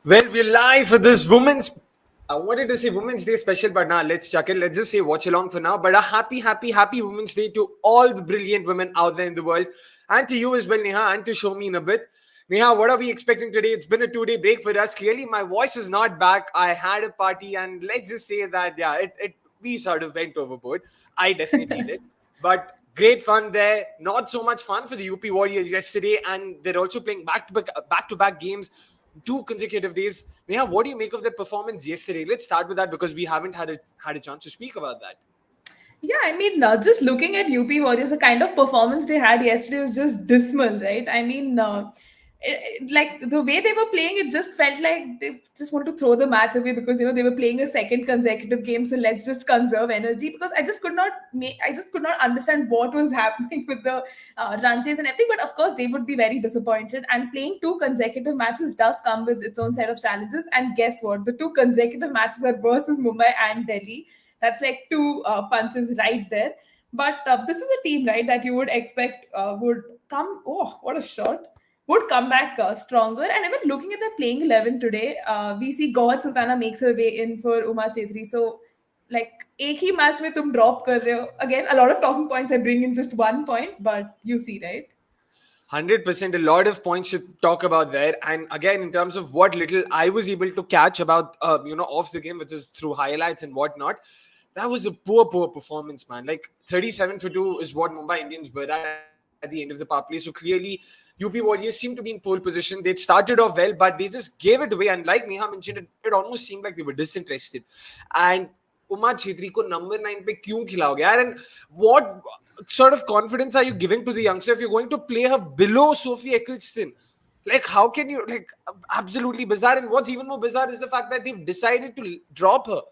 Well, we're live for this women's. I wanted to say Women's Day special, but now let's chuck it. Let's just say Watchalong for now. But a happy Women's Day to all the brilliant women out there in the world, and to you as well, Neha, and to Soumi in a bit. Neha, what are we expecting today? It's been a 2-day break for us. Clearly, my voice is not back. I had a party, and let's just say that it we sort of went overboard. I definitely did, but great fun there. Not so much fun for the UP Warriors yesterday, and they're also playing back-to-back games, 2 consecutive days. Neha, what do you make of the performance yesterday? Let's start with that because we haven't had a chance to speak about that. Yeah, I mean, just looking at UP Warriors, the kind of performance they had yesterday was just dismal, right? I mean, like the way they were playing, it just felt like they just want to throw the match away because they were playing a second consecutive game. So let's just conserve energy because I just could not understand what was happening with the run chase and everything. But of course, they would be very disappointed. And playing two consecutive matches does come with its own set of challenges. And guess what? The two consecutive matches are versus Mumbai and Delhi. That's like two punches right there. But this is a team, right, that you would expect would come. Oh, what a shot! Would come back stronger. And even looking at the playing 11 today, we see Gaur Sultana makes her way in for Uma Chetri. So, like, एक ही match में तुम drop कर रहे हो. Again, a lot of talking points. I bring in just one point, but you see, right? 100%, a lot of points to talk about there. And again, in terms of what little I was able to catch about, off the game, which is through highlights and whatnot, that was a poor performance, man. Like 37 for 2 is what Mumbai Indians were at the end of the power play. So clearly, UP Warriors seem to be in pole position. They'd started off well, but they just gave it away. And like Neha mentioned, it almost seemed like they were disinterested. And Uma Chhetri ko number 9 pe kyun khilaoge yaar? And what sort of confidence are you giving to the youngster if you're going to play her below Sophie Eccleston? Like, how can you, like, absolutely bizarre. And what's even more bizarre is the fact that they've decided to drop her.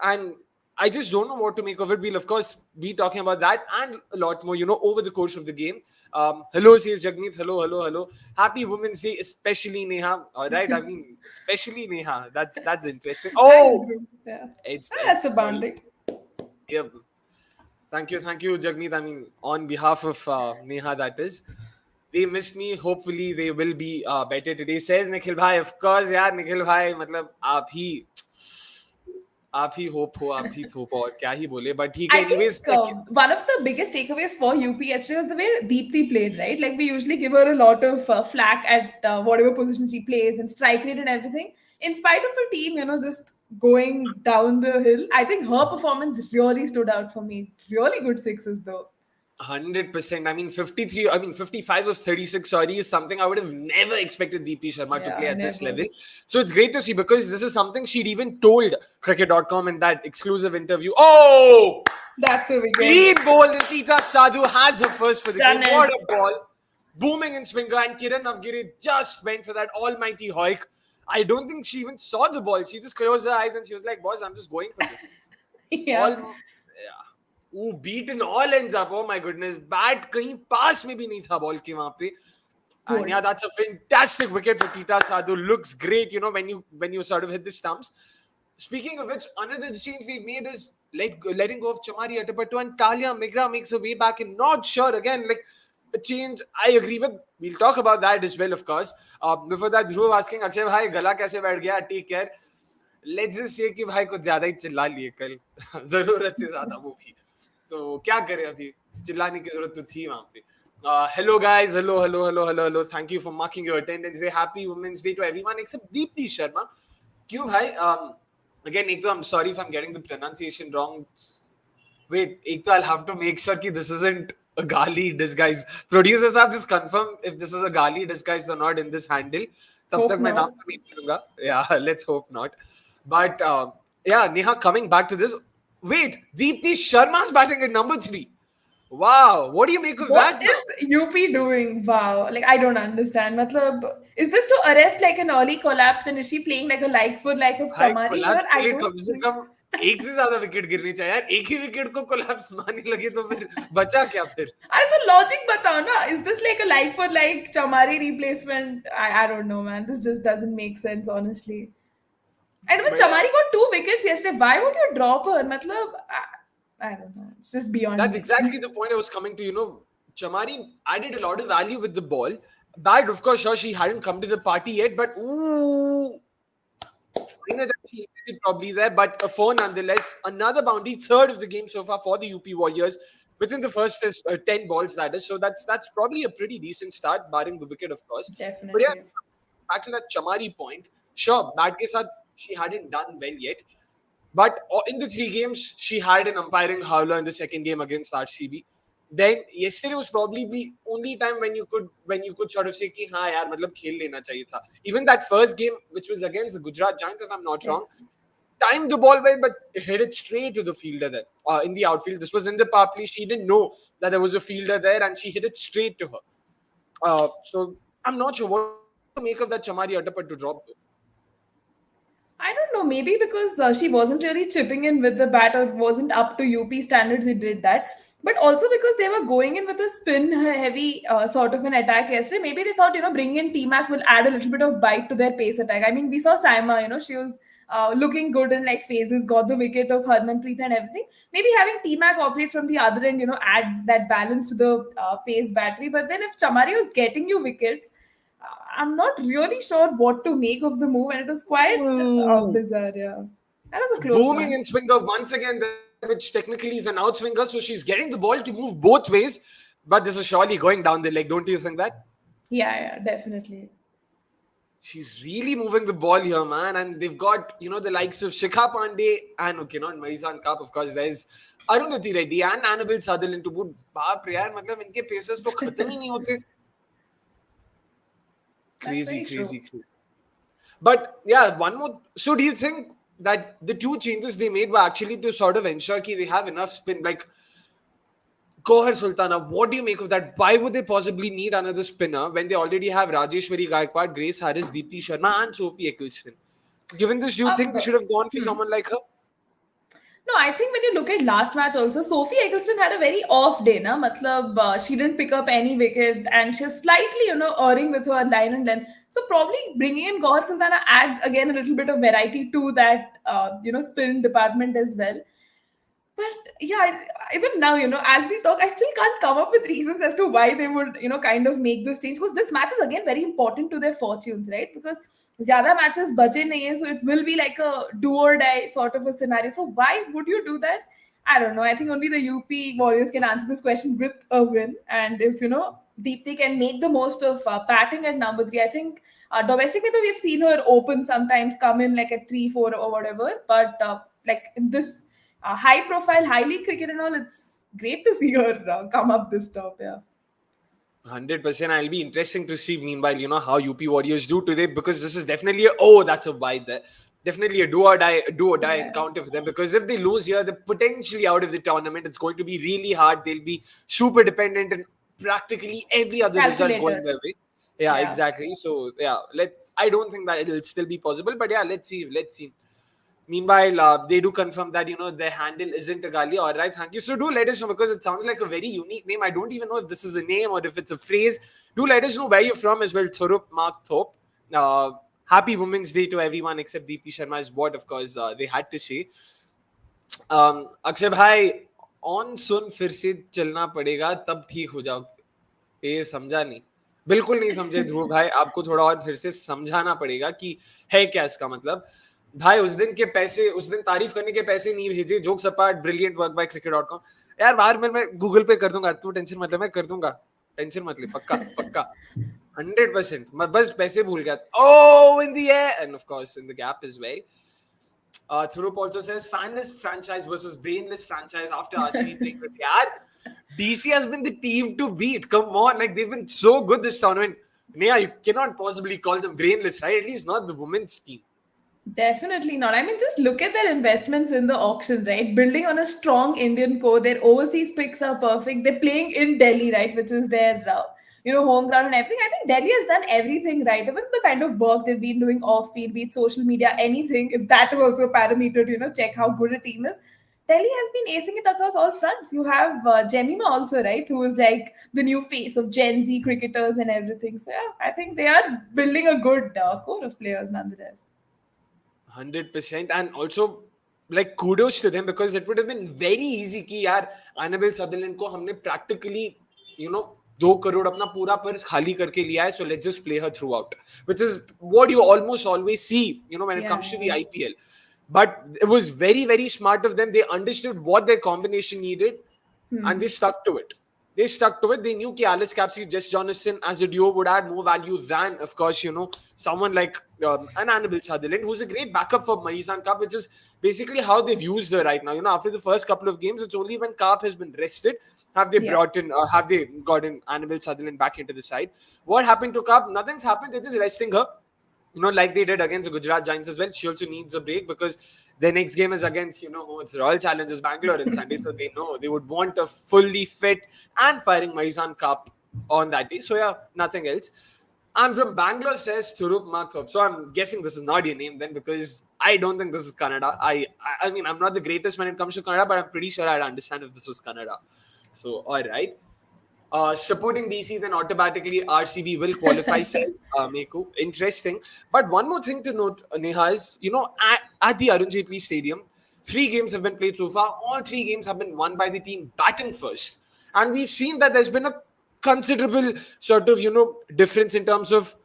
And I just don't know what to make of it. We'll of course be talking about that and a lot more, over the course of the game. Hello, says Jagmeet. Hello. Happy Women's Day, especially Neha. All right, I mean, especially Neha. That's interesting. Thanks, Oh, bro. Yeah. edged, That's a sorry. boundary. Yep. Thank you, Jagmeet. I mean, on behalf of Neha, that is. They missed me. Hopefully, they will be better today. Says Nikhil Bhai. Of course, यार Nikhil Bhai. मतलब आप ही hope हो, आप ही थोप और क्या ही बोले. But ठीक है, I think anyways, second. one of the biggest takeaways for UP yesterday was the way Deepthi played, right? Like we usually give her a lot of flack at whatever position she plays and strike rate and everything. In spite of her team, just going down the hill, I think her performance really stood out for me. Really good sixes, though. 100%. I mean, 55 of 36, sorry, is something I would have never expected Deepti Sharma to play at this never. level. So it's great to see because this is something she'd even told cricket.com in that exclusive interview. Oh! That's a wicket. Clean ball. Tita Sadhu has her first for the Done game. it. What a ball. Booming in swinger. And Kiran Navgiri just went for that almighty hoik. I don't think she even saw the ball. She just closed her eyes and she was like, boss, I'm just going for this. Yeah. Ooh, beaten all ends up. Oh my goodness. Bat kahin pass mein bhi nahi tha ball ke wahan pe. And yeah, that's a fantastic wicket for Tita Sadhu. Looks great, when you sort of hit the stumps. Speaking of which, another change they've made is letting go of Chamari Atapattu, and Talia Migra makes her way back. And not sure, again, like a change I agree with. We'll talk about that as well, of course. Before that, Dhruv asking, Akshay bhai, gala kaise baith gaya? Take care. Let's just say कि भाई कुछ ज्यादा ही चिल्ला लिए कल जरूरत से ज्यादा वो भी तो क्या करें अभी चिल्लाने की जरूरत तो थी वहां पे hello guys, hello, thank you for marking your attendance. Say happy Women's Day to everyone except Deepti Sharma. क्यों भाई? Again, एक तो I'm sorry if I'm getting the pronunciation wrong. Wait, एक तो I'll have to make sure कि this isn't a gali disguise. Producers have just confirm if this is a gali disguise or not in this handle. तब तक मैं नाम नहीं बोलूंगा. Yeah, let's hope not. But Neha, coming back to this. Wait, Deepti Sharma's batting at number 3. Wow, what do you make of that? What is UP doing? Wow, like I don't understand. Matlab, is this to arrest like an early collapse, and is she playing like a like for like of Chamari here? I don't. कम से कम एक से ज्यादा wicket गिरनी चाहिए यार. एक ही wicket को collapse मारने लगे तो फिर बचा क्या फिर? I the logic बताओ ना. Is this like a like for like Chamari replacement? I don't know, man. This just doesn't make sense, honestly. And when Chamari got 2 wickets yesterday, why would you drop her? Matlab, I don't know. It's just beyond. That's exactly the point I was coming to. Chamari added a lot of value with the ball. Bad, of course, sure, she hadn't come to the party yet, but ooh, I know that she hit it probably there, but a four nonetheless. Another boundary, third of the game so far for the UP Warriors within the first 10 balls, that is. So that's probably a pretty decent start, barring the wicket, of course. But yeah, Definitely. back to that Chamari point. Sure, bad case, she hadn't done well yet. But in the three games, she had an umpiring howler in the second game against RCB. Then yesterday was probably the only time when you could sort of say कि हाँ यार मतलब खेल लेना चाहिए था. Even that first game, which was against the Gujarat Giants, if I'm not Yeah. wrong, timed the ball well, but hit it straight to the fielder there in the outfield. This was in the power play. She didn't know that there was a fielder there, and she hit it straight to her. So I'm not sure what to make of that Chamari Attapat to drop though. I don't know, maybe because she wasn't really chipping in with the bat or wasn't up to UP standards, he did that. But also because they were going in with a spin heavy sort of an attack yesterday. Maybe they thought, bringing in T-Mac will add a little bit of bite to their pace attack. I mean, we saw Saima, she was looking good in like phases, got the wicket of Harmanpreet and everything. Maybe having T-Mac operate from the other end, adds that balance to the pace battery. But then if Chamari was getting you wickets, I'm not really sure what to make of the move, and it was quite Ooh. bizarre. Yeah, that was a close Booming one. in swinger once again there, which technically is an outswinger. So she's getting the ball to move both ways. But this is surely going down the leg. Don't you think that? Yeah, yeah, definitely. She's really moving the ball here, man. And they've got, the likes of Shikha Pandey and, okay, not Marizan Cup, of course. There's Arundhati Reddy and Annabelle Sutherland to boot. Baap re yaar, matlab inke paces to khatam hi nahi hote. That's Crazy, very true. crazy, crazy. But yeah, one more. So do you think that the two changes they made were actually to sort of ensure that they have enough spin? Like Gohar Sultana, what do you make of that? Why would they possibly need another spinner when they already have Rajeshwari Gaikwad, Grace Harris, Deepti Sharma, and Sophie Eccleston? Given this, do you think they should have gone for someone like her? No, I think when you look at last match also, Sophie Eccleston had a very off day, na? Matlab, she didn't pick up any wicket and she's slightly, erring with her line and length. So probably bringing in Gaur Sultana adds again a little bit of variety to that, spin department as well. But yeah, even now, as we talk, I still can't come up with reasons as to why they would, kind of make this change. Because this match is again very important to their fortunes, right? Because zyada matches bache nahi hai, so it will be like a do or die sort of a scenario. So why would you do that? I don't know. I think only the UP Warriors can answer this question with a win. And if Deepthi can make the most of batting at number three, I think domestically though we've seen her open sometimes, come in like at 3, 4 or whatever. But like in this high profile, highly cricket and all, it's great to see her come up this top. Yeah. 100%. I'll be interesting to see, meanwhile, how UP Warriors do today, because this is definitely that's a wide there. Definitely a do or die Yeah. encounter for them, because if they lose here, they're potentially out of the tournament. It's going to be really hard. They'll be super dependent on practically every other result going their Calculators. way. Yeah, Yeah. exactly. So yeah, I don't think that it'll still be possible, but yeah, let's see. Let's see. Meanwhile, they do confirm that their handle isn't a Gali. All right, thank you. So do let us know, because it sounds like a very unique name. I don't even know if this is a name or if it's a phrase. Do let us know where you're from as well. Thorup Mark Thorpe. Happy Women's Day to everyone except Deepti Sharma is what, of course, they had to say. Akshay भाई on सुन फिर से चलना पड़ेगा तब ठीक हो जाओगे ये समझा नहीं बिल्कुल नहीं समझे ध्रुव भाई आपको थोड़ा और फिर से समझाना पड़ेगा कि है क्या इसका मतलब भाई उस दिन तारीफ करने के पैसे नहीं भेजे jokes apart brilliant work by cricket.com यार बाहर मैं गूगल पे कर दूंगा तू टेंशन मत ले मैं कर दूंगा टेंशन मत ले पक्का पक्का 100% मैं बस पैसे भूल गया oh in the air and of course in the gap as well. Thurup also says fanless franchise versus brainless franchise after RCB playing with yaar. DC has been the team to beat. Come on, like they've been so good this tournament. Neha, you cannot possibly call them brainless, right? At least not the women's team. Definitely not. I mean, just look at their investments in the auction, right? Building on a strong Indian core, their overseas picks are perfect. They're playing in Delhi, right, which is their home ground and everything. I think Delhi has done everything right. Even the kind of work they've been doing off field, be it social media, anything. If that is also a parameter to check how good a team is, Delhi has been acing it across all fronts. You have Jemima also, right, who is like the new face of Gen Z cricketers and everything. So yeah, I think they are building a good core of players nonetheless. 100%. And also, like, kudos to them, because it would have been very easy कि यार Annabelle Sutherland को हमने practically, 2 crore अपना पूरा purse खाली करके लिया है, so let's just play her throughout, which is what you almost always see, when it comes to the Yeah. IPL. But it was very, very smart of them. They understood what their combination needed, and they stuck to it. They stuck to it. They knew that Alice Capsey, Jess Jonathan as a duo would add more value than, of course, someone like an Annabelle Sutherland, who's a great backup for Marizan Cup, which is basically how they've used her right now. After the first couple of games, it's only when Cup has been rested have they Yeah. have they gotten Annabelle Sutherland back into the side. What happened to Cup? Nothing's happened. They're just resting her. Like they did against the Gujarat Giants as well. She also needs a break because their next game is against, who it's Royal Challengers Bangalore on Sunday. So they know they would want a fully fit and firing Marizan Cup on that day. So yeah, nothing else. I'm from Bangalore, says Thurup Markthorpe. So I'm guessing this is not your name then, because I don't think this is Kannada. I mean, I'm not the greatest when it comes to Kannada, but I'm pretty sure I'd understand if this was Kannada. So, all right. Supporting DC, then automatically RCB will qualify, says Meku. Interesting. But one more thing to note, Neha, is, at the Arun Jaitley Stadium, 3 games have been played so far. All 3 games have been won by the team batting first. And we've seen that there's been a considerable sort of, difference in terms of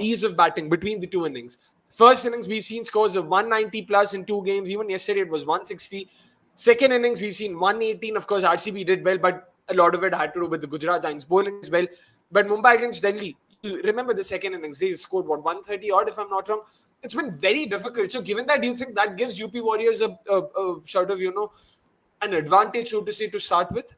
ease of batting between the 2 innings. First innings, we've seen scores of 190 plus in 2 games. Even yesterday, it was 160. Second innings, we've seen 118. Of course, RCB did well, but a lot of it had to do with the Gujarat Giants bowling as well. But Mumbai against Delhi, you remember the second innings, they scored, 130 odd, if I'm not wrong. It's been very difficult. So given that, do you think that gives UP Warriors a sort of, an advantage, so to say, to start with?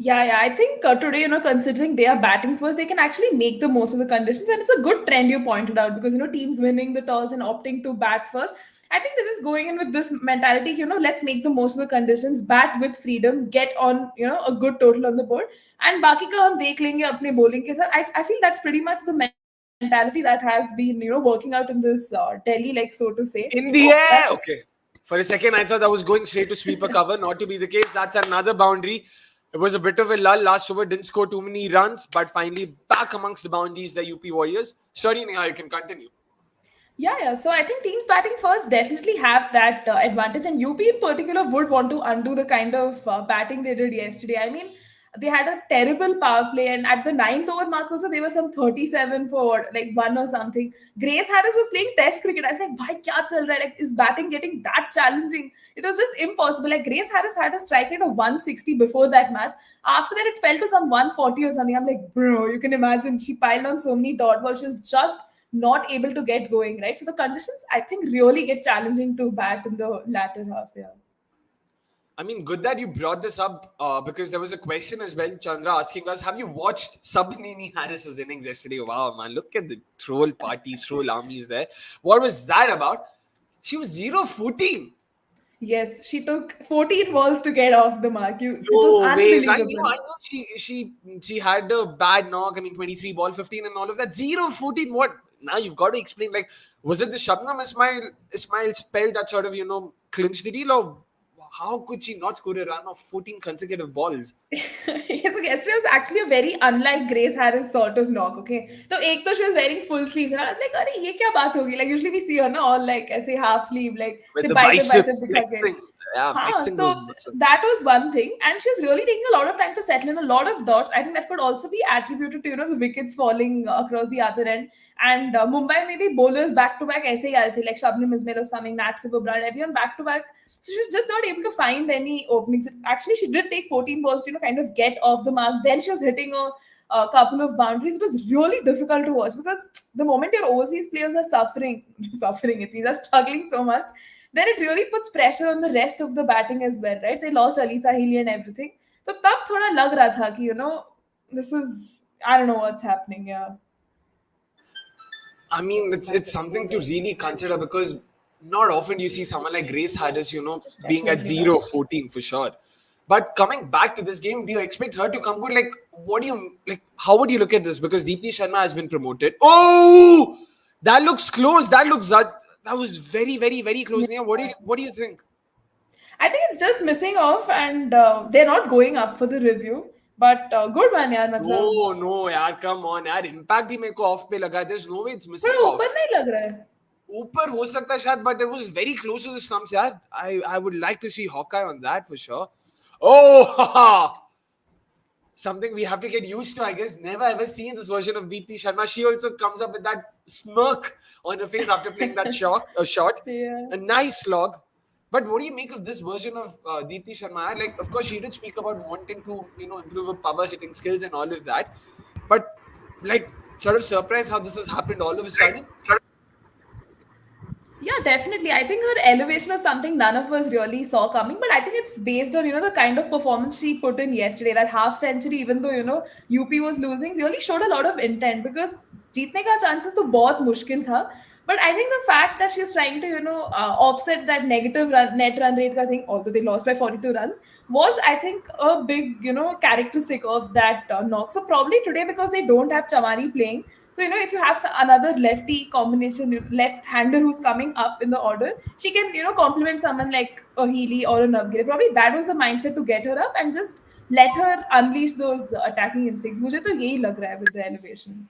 Yeah. I think today, considering they are batting first, they can actually make the most of the conditions, and it's a good trend you pointed out because teams winning the toss and opting to bat first. I think this is going in with this mentality. Let's make the most of the conditions, bat with freedom, get on a good total on the board, and बाकी का हम देख लेंगे अपने bowling के साथ. I feel that's pretty much the mentality that has been working out in this Delhi, like so to say. In the air! That's Okay. For a second, I thought that was going straight to sweeper cover. Not to be the case. That's another boundary. It was a bit of a lull last over. Didn't score too many runs, but finally back amongst the boundaries, the UP Warriors. Sorry, Neha, you can continue. Yeah. So I think teams batting first definitely have that advantage, and UP in particular would want to undo the kind of batting they did yesterday. I mean, they had a terrible power play, and at the ninth over mark also there was some 37 for like one or something. Grace Harris was playing Test cricket. I was like, "Bhai, kya chal raha hai? Like, is batting getting that challenging?" It was just impossible. Like Grace Harris had a strike rate of 160 before that match. After that, it fell to some 140 or something. I'm like, bro, you can imagine she piled on so many dot balls. She was just not able to get going, right? So the conditions I think really get challenging to bat in the latter half. Yeah. I mean, good that you brought this up because there was a question as well, Chandra, asking us, have you watched Subnini Harris's innings yesterday? Wow, man, look at the troll parties, troll armies there. What was that about? She was 0-14. Yes, she took 14 balls to get off the mark. It was No ways. I unbelievable. knew she had a bad knock. I mean, 23 ball, 15 and all of that. 0-14. What? Now you've got to explain. Like, was it the Shabnam Ismail spell that sort of, clinched the deal? Or how could she not score a run of 14 consecutive balls? Yes, so yesterday was actually a very unlike Grace Harris sort of knock. Okay, so एक तो she was wearing full sleeves, and I was like, अरे ये क्या बात होगी? Like usually we see her ना all like ऐसे half sleeve, like With say the bicep biceps दिखा के. flexing. Yeah, Haan, flexing so those muscles. that was one thing, and she was really taking a lot of time to settle in a lot of dots. I think that could also be attributed to the wickets falling across the other end, and Mumbai maybe bowlers back to back ऐसे ही आ रहे थे, like Shabnam Ismail was coming, Nat Brand, everyone back to back. So she was just not able to find any openings. Actually, she did take 14 balls to kind of get off the mark. Then she was hitting a couple of boundaries. It was really difficult to watch because the moment your overseas players are suffering, it seems, are struggling so much, then it really puts pressure on the rest of the batting as well, right? They lost Alisa Healy and everything. So तब थोड़ा लग रहा था कि this is, I don't know what's happening. Yeah. I mean, it's something to really consider because not often do you see someone like Grace Harris, being at Definitely not. 0-14 for sure. But coming back to this game, do you expect her to come good? Like, what do you like? How would you look at this? Because Deepti Sharma has been promoted. Oh, that looks close. That was very, very, very close. Neha, what do you think? I think it's just missing off, and they're not going up for the review. But good one, यार मतलब No, yaar, come on, yaar. Impact ही मेरे को off पे लगा. There's no way it's थोड़ा missing off. ऊपर नहीं लग रहा है. ऊपर हो सकता है शायद, but it was very close to the stumps, yaar. I would like to see Hawkeye on that for sure. Oh, something we have to get used to, I guess. Never ever seen this version of Deepti Sharma. She also comes up with that smirk on her face after playing that shot. Yeah. A nice slog. But what do you make of this version of Deepti Sharma? Like, of course, she did speak about wanting to, improve her power hitting skills and all of that. But, like, sort of surprised how this has happened all of a sudden. Yeah, definitely. I think her elevation is something none of us really saw coming, but I think it's based on, the kind of performance she put in yesterday. That half century, even though, UP was losing, really showed a lot of intent because जीतने का chances तो बहुत मुश्किल था. But I think the fact that she's trying to, offset that negative net run rate, I think, although they lost by 42 runs, was, I think, a big, characteristic of that knock. So probably today, because they don't have Chamari playing, so, if you have another lefty combination, left-hander who's coming up in the order, she can, complement someone like a Healy or a Navgire. Probably that was the mindset to get her up and just let her unleash those attacking instincts. मुझे तो यही लग रहा है with the elevation.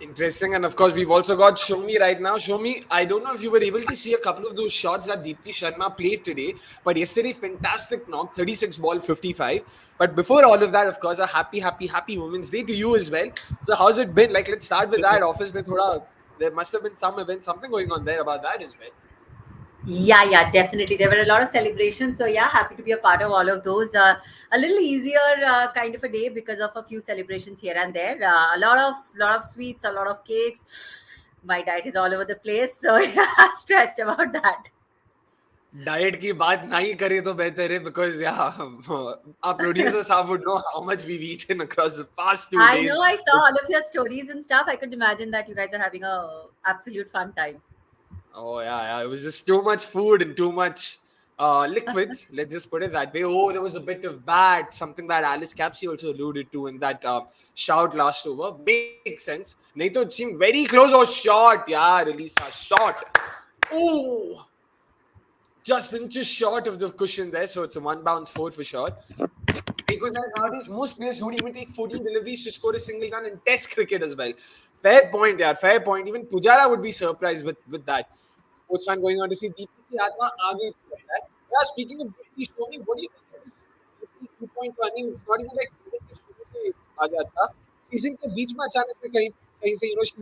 Interesting. And of course, we've also got Soumi right now. Soumi, I don't know if you were able to see a couple of those shots that Deepti Sharma played today, but yesterday, fantastic knock, 36 ball, 55. But before all of that, of course, a happy Women's Day to you as well. So how's it been? Like, let's start with that. Office mein thoda, there must have been some event, something going on there about that as well. Yeah, definitely. There were a lot of celebrations. So yeah, happy to be a part of all of those. A little easier kind of a day because of a few celebrations here and there. A lot of sweets, a lot of cakes. My diet is all over the place, so yeah, stressed about that. Diet की बात नहीं करे तो बेहतर है because our producers would know how much we've eaten across the past 2 days. I know, I saw all of your stories and stuff. I could imagine that you guys are having a absolute fun time. Oh yeah, it was just too much food and too much liquids. Let's just put it that way. Oh, there was a bit of bat, something that Alice Capsey also alluded to in that shout last over. Makes sense. Nahi to it seemed very close. Oh, shot, yeah, Relisa, shot. Oh, just inches short of the cushion there, so it's a 1 bounce 4 for sure. Because as nowadays, most players would even take 14 deliveries to score a single run in Test cricket as well. Fair point, yeah, fair point. Even Pujara would be surprised with that. Sports fan going on to see Deepti ki Atma aage thi hai. Yeah, speaking of Deepti, show me, what do you think of this 2.2? I mean, it's not even like season ke shuru se aa gaya tha. Season ke beech mein achanak se kahin se, she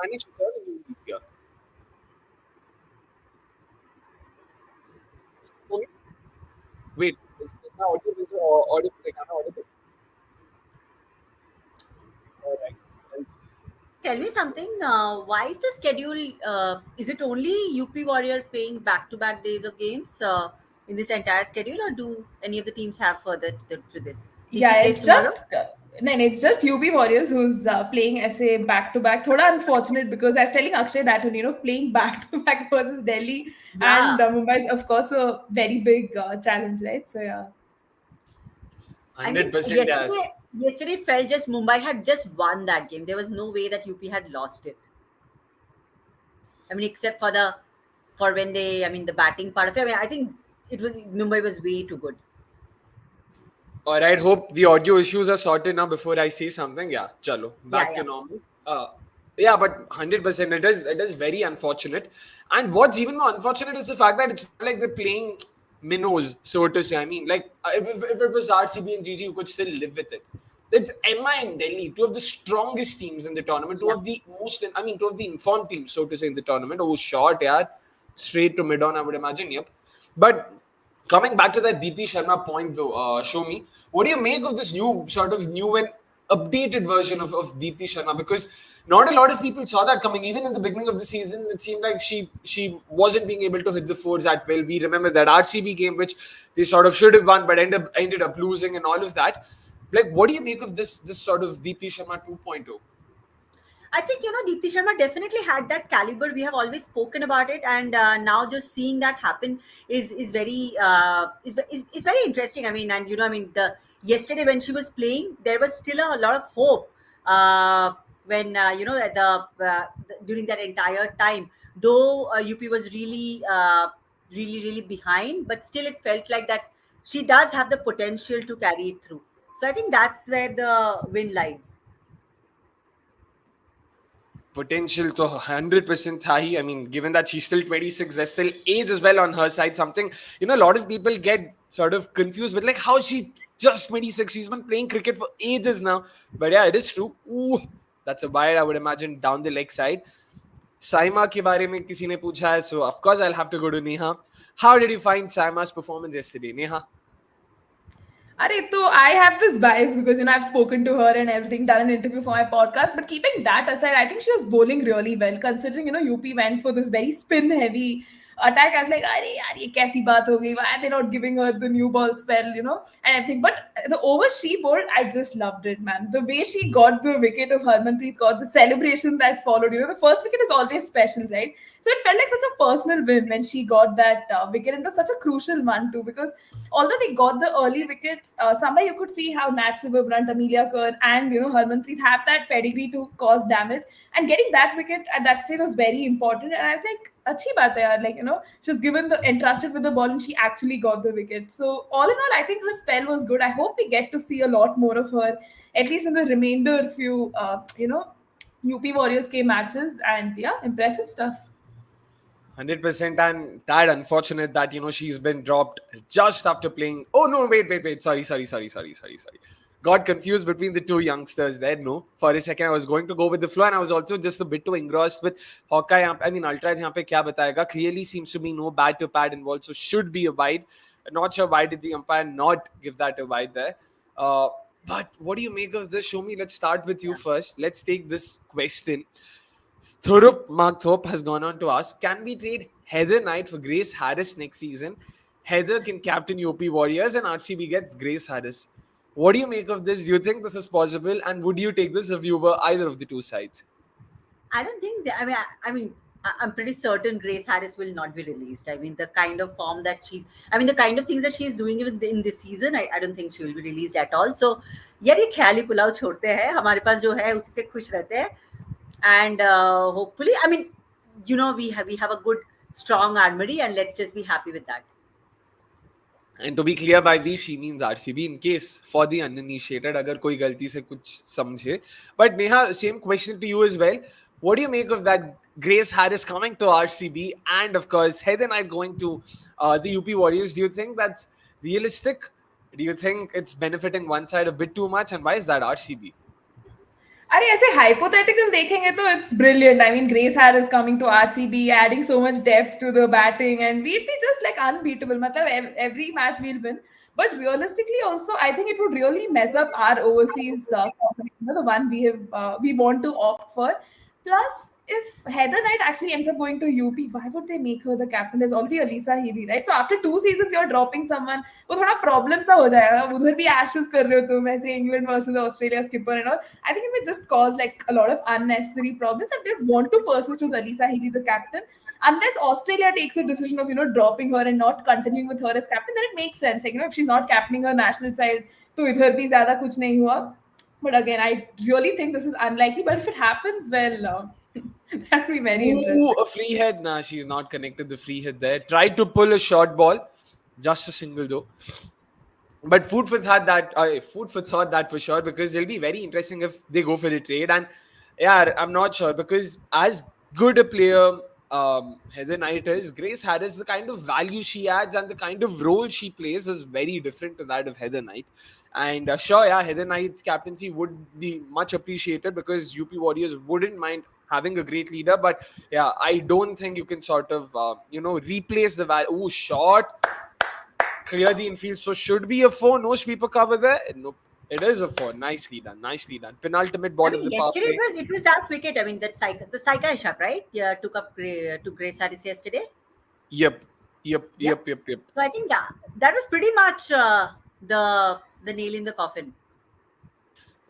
managed to turn a new leaf here. Wait, is my audio audible? All right. Tell me something. Why is the schedule? Is it only UP Warrior playing back-to-back days of games in this entire schedule, or do any of the teams have further to this? Yeah, it's just UP Warriors who's playing SA back to back. Thoda unfortunate because I was telling Akshay that playing back to back versus Delhi and Mumbai is of course a very big challenge, right? So yeah, 100%. Yesterday it felt just Mumbai had just won that game. There was no way that UP had lost it. I mean, except for the batting part of it. I mean, I think Mumbai was way too good. All right, hope the audio issues are sorted now before I say something. Yeah, chalo, back to normal. Yeah, but 100%, it is very unfortunate. And what's even more unfortunate is the fact that it's not like they're playing minnows, so to say. I mean, like, if it was RCB and GG, you could still live with it. It's MI and Delhi, two of the strongest teams in the tournament, two of the informed teams, so to say, in the tournament. Oh, shot, yeah. Straight to mid-on, I would imagine, yep. But coming back to that Deepti Sharma point, though, show me, what do you make of this new and updated version of Deepti Sharma? Because not a lot of people saw that coming. Even in the beginning of the season, it seemed like she wasn't being able to hit the fours that well. We remember that RCB game, which they sort of should have won, but ended up losing and all of that. Like, what do you make of this sort of Deepti Sharma 2.0? I think Deepti Sharma definitely had that caliber. We have always spoken about it, and now just seeing that happen is very is very interesting. I mean, and the yesterday when she was playing, there was still a lot of hope. When at the during that entire time, though UP was really behind, but still it felt like that she does have the potential to carry it through. So I think that's where the win lies. Potential to 100% tha. I mean, given that she's still 26, there's still age as well on her side. Something, a lot of people get sort of confused with, like, how she just 26. She's been playing cricket for ages now. But yeah, it is true. Ooh, that's a wide, I would imagine, down the leg side. Saima के बारे में किसी ने पूछा है, so of course I'll have to go to Neha. How did you find Saima's performance yesterday, Neha? So I have this bias because I've spoken to her and everything, done an interview for my podcast. But keeping that aside, I think she was bowling really well, considering UP went for this very spin heavy attack. I was like, "Arey yaar, ye kaisi baat ho gayi? Why are they not giving her the new ball spell?" And everything. But the over she bowled, I just loved it, man. The way she got the wicket of Harmanpreet Kaur, the celebration that followed. The first wicket is always special, right? So it felt like such a personal win when she got that wicket. And it was such a crucial one too, because although they got the early wickets, somewhere you could see how Nat Silverbrunt, Amelia Kerr, and Harmanpreet have that pedigree to cause damage. And getting that wicket at that stage was very important. And I was like, "Achhi baat hai yaar." Like she was given the entrusted with the ball, and she actually got the wicket. So all in all, I think her spell was good. I hope we get to see a lot more of her, at least in the remainder few UP Warriors K matches. And yeah, impressive stuff. 100%, and that unfortunate that she's been dropped just after playing. Oh no, wait. Sorry. Got confused between the two youngsters there. No, for a second I was going to go with the flow, and I was also just a bit too engrossed with Hawkeye. I mean, Ultras यहाँ पे क्या बताएगा? Clearly seems to be no bad to pad involved, so should be a wide. Not sure why did the umpire not give that a wide there. But what do you make of this? Show me. Let's start with you first. Let's take this question. Thurup Markthorpe has gone on to ask, can we trade Heather Knight for Grace Harris next season? Heather can captain UP Warriors and RCB gets Grace Harris. What do you make of this? Do you think this is possible? And would you take this if you were either of the two sides? I don't think I'm pretty certain Grace Harris will not be released. I mean, the kind of form that the kind of things that she's doing in this season, I don't think she will be released at all. So, यार ये ख्याली पुलाव छोड़ते हैं, हमारे पास जो है उसी से खुश रहते हैं. And hopefully, we have a good, strong armory, and let's just be happy with that. And to be clear, by we she means RCB, in case for the uninitiated, अगर कोई गलती से कुछ समझे. But Neha, same question to you as well. What do you make of that Grace Harris coming to RCB and of course Heather Knight going to the UP Warriors? Do you think that's realistic? Do you think it's benefiting one side a bit too much? And why is that RCB? अरे ऐसे hypothetical देखेंगे तो it's brilliant. I mean, Grace Harris coming to RCB, adding so much depth to the batting, and we'd be just like unbeatable. मतलब every match we'll win. But realistically, also, I think it would really mess up our overseas competition, the one we want to opt for. Plus, if Heather Knight actually ends up going to UP, why would they make her the captain? There's already Alisa Healy, right? So after 2 seasons, you're dropping someone. वो थोड़ा problem सा हो जाएगा. उधर भी Ashes कर रहे हो तुम, ऐसे England versus Australia skipper and all. I think it may just cause like a lot of unnecessary problems, and they want to persist with Alisa Healy, the captain. Unless Australia takes a decision of dropping her and not continuing with her as captain, then it makes sense. Like if she's not captaining her national side, तो इधर भी ज़्यादा कुछ नहीं हुआ. But again, I really think this is unlikely. But if it happens, well, that would be very interesting. Ooh, a free head. Nah, she's not connected the free head there. Tried to pull a short ball. Just a single though. But food for thought that for sure, because it'll be very interesting if they go for the trade. And yeah, I'm not sure, because as good a player Heather Knight is, Grace Harris, the kind of value she adds and the kind of role she plays is very different to that of Heather Knight. And sure, yeah, Heather Knight's captaincy would be much appreciated because UP Warriors wouldn't mind having a great leader. But yeah, I don't think you can sort of, replace the value. Ooh, shot. Clear the infield. So should be a 4. No sweeper cover there. Nope. It is a 4. Nicely done. Penultimate ball of the power play. Yesterday it was that wicket. I mean, the Saika shot, right? Yeah, took up to Grace Harris yesterday. Yep. So I think that was pretty much the nail in the coffin.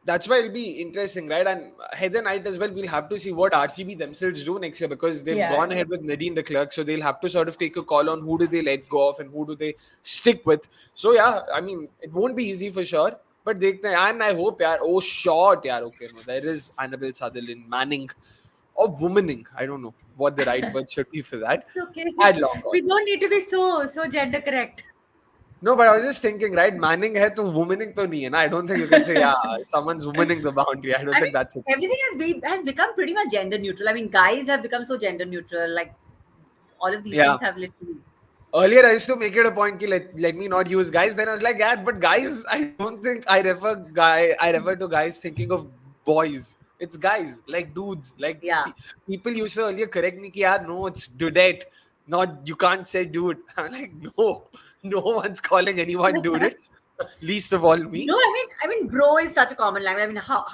That's why it'll be interesting, right? And Heather Knight as well, we'll have to see what RCB themselves do next year, because they've gone ahead with Nadine de Klerk, so they'll have to sort of take a call on who do they let go of and who do they stick with. So yeah, I mean, it won't be easy for sure, but and I hope, shot, okay, no, there is Annabelle Sutherland, Manning, or womaning. I don't know what the right word should be for that. It's okay. We don't need to be so gender correct. No, but I was just thinking, right? Manning hai to womaning to nahi hai na. I don't think you can say, someone's womaning the boundary. I don't think that's it. Everything has become pretty much gender neutral. I mean, guys have become so gender neutral. Like, all of these things have literally... Earlier, I used to make it a point ki let me not use guys. Then I was like, yeah, but guys, I don't think I refer to guys thinking of boys. It's guys, like dudes. Like Yeah. people used to earlier correct me ki, yeah, no, it's dudette. Not, you can't say dude. I'm like, no one's calling anyone dude. Least of all me. No, I mean, bro is such a common language. I mean, how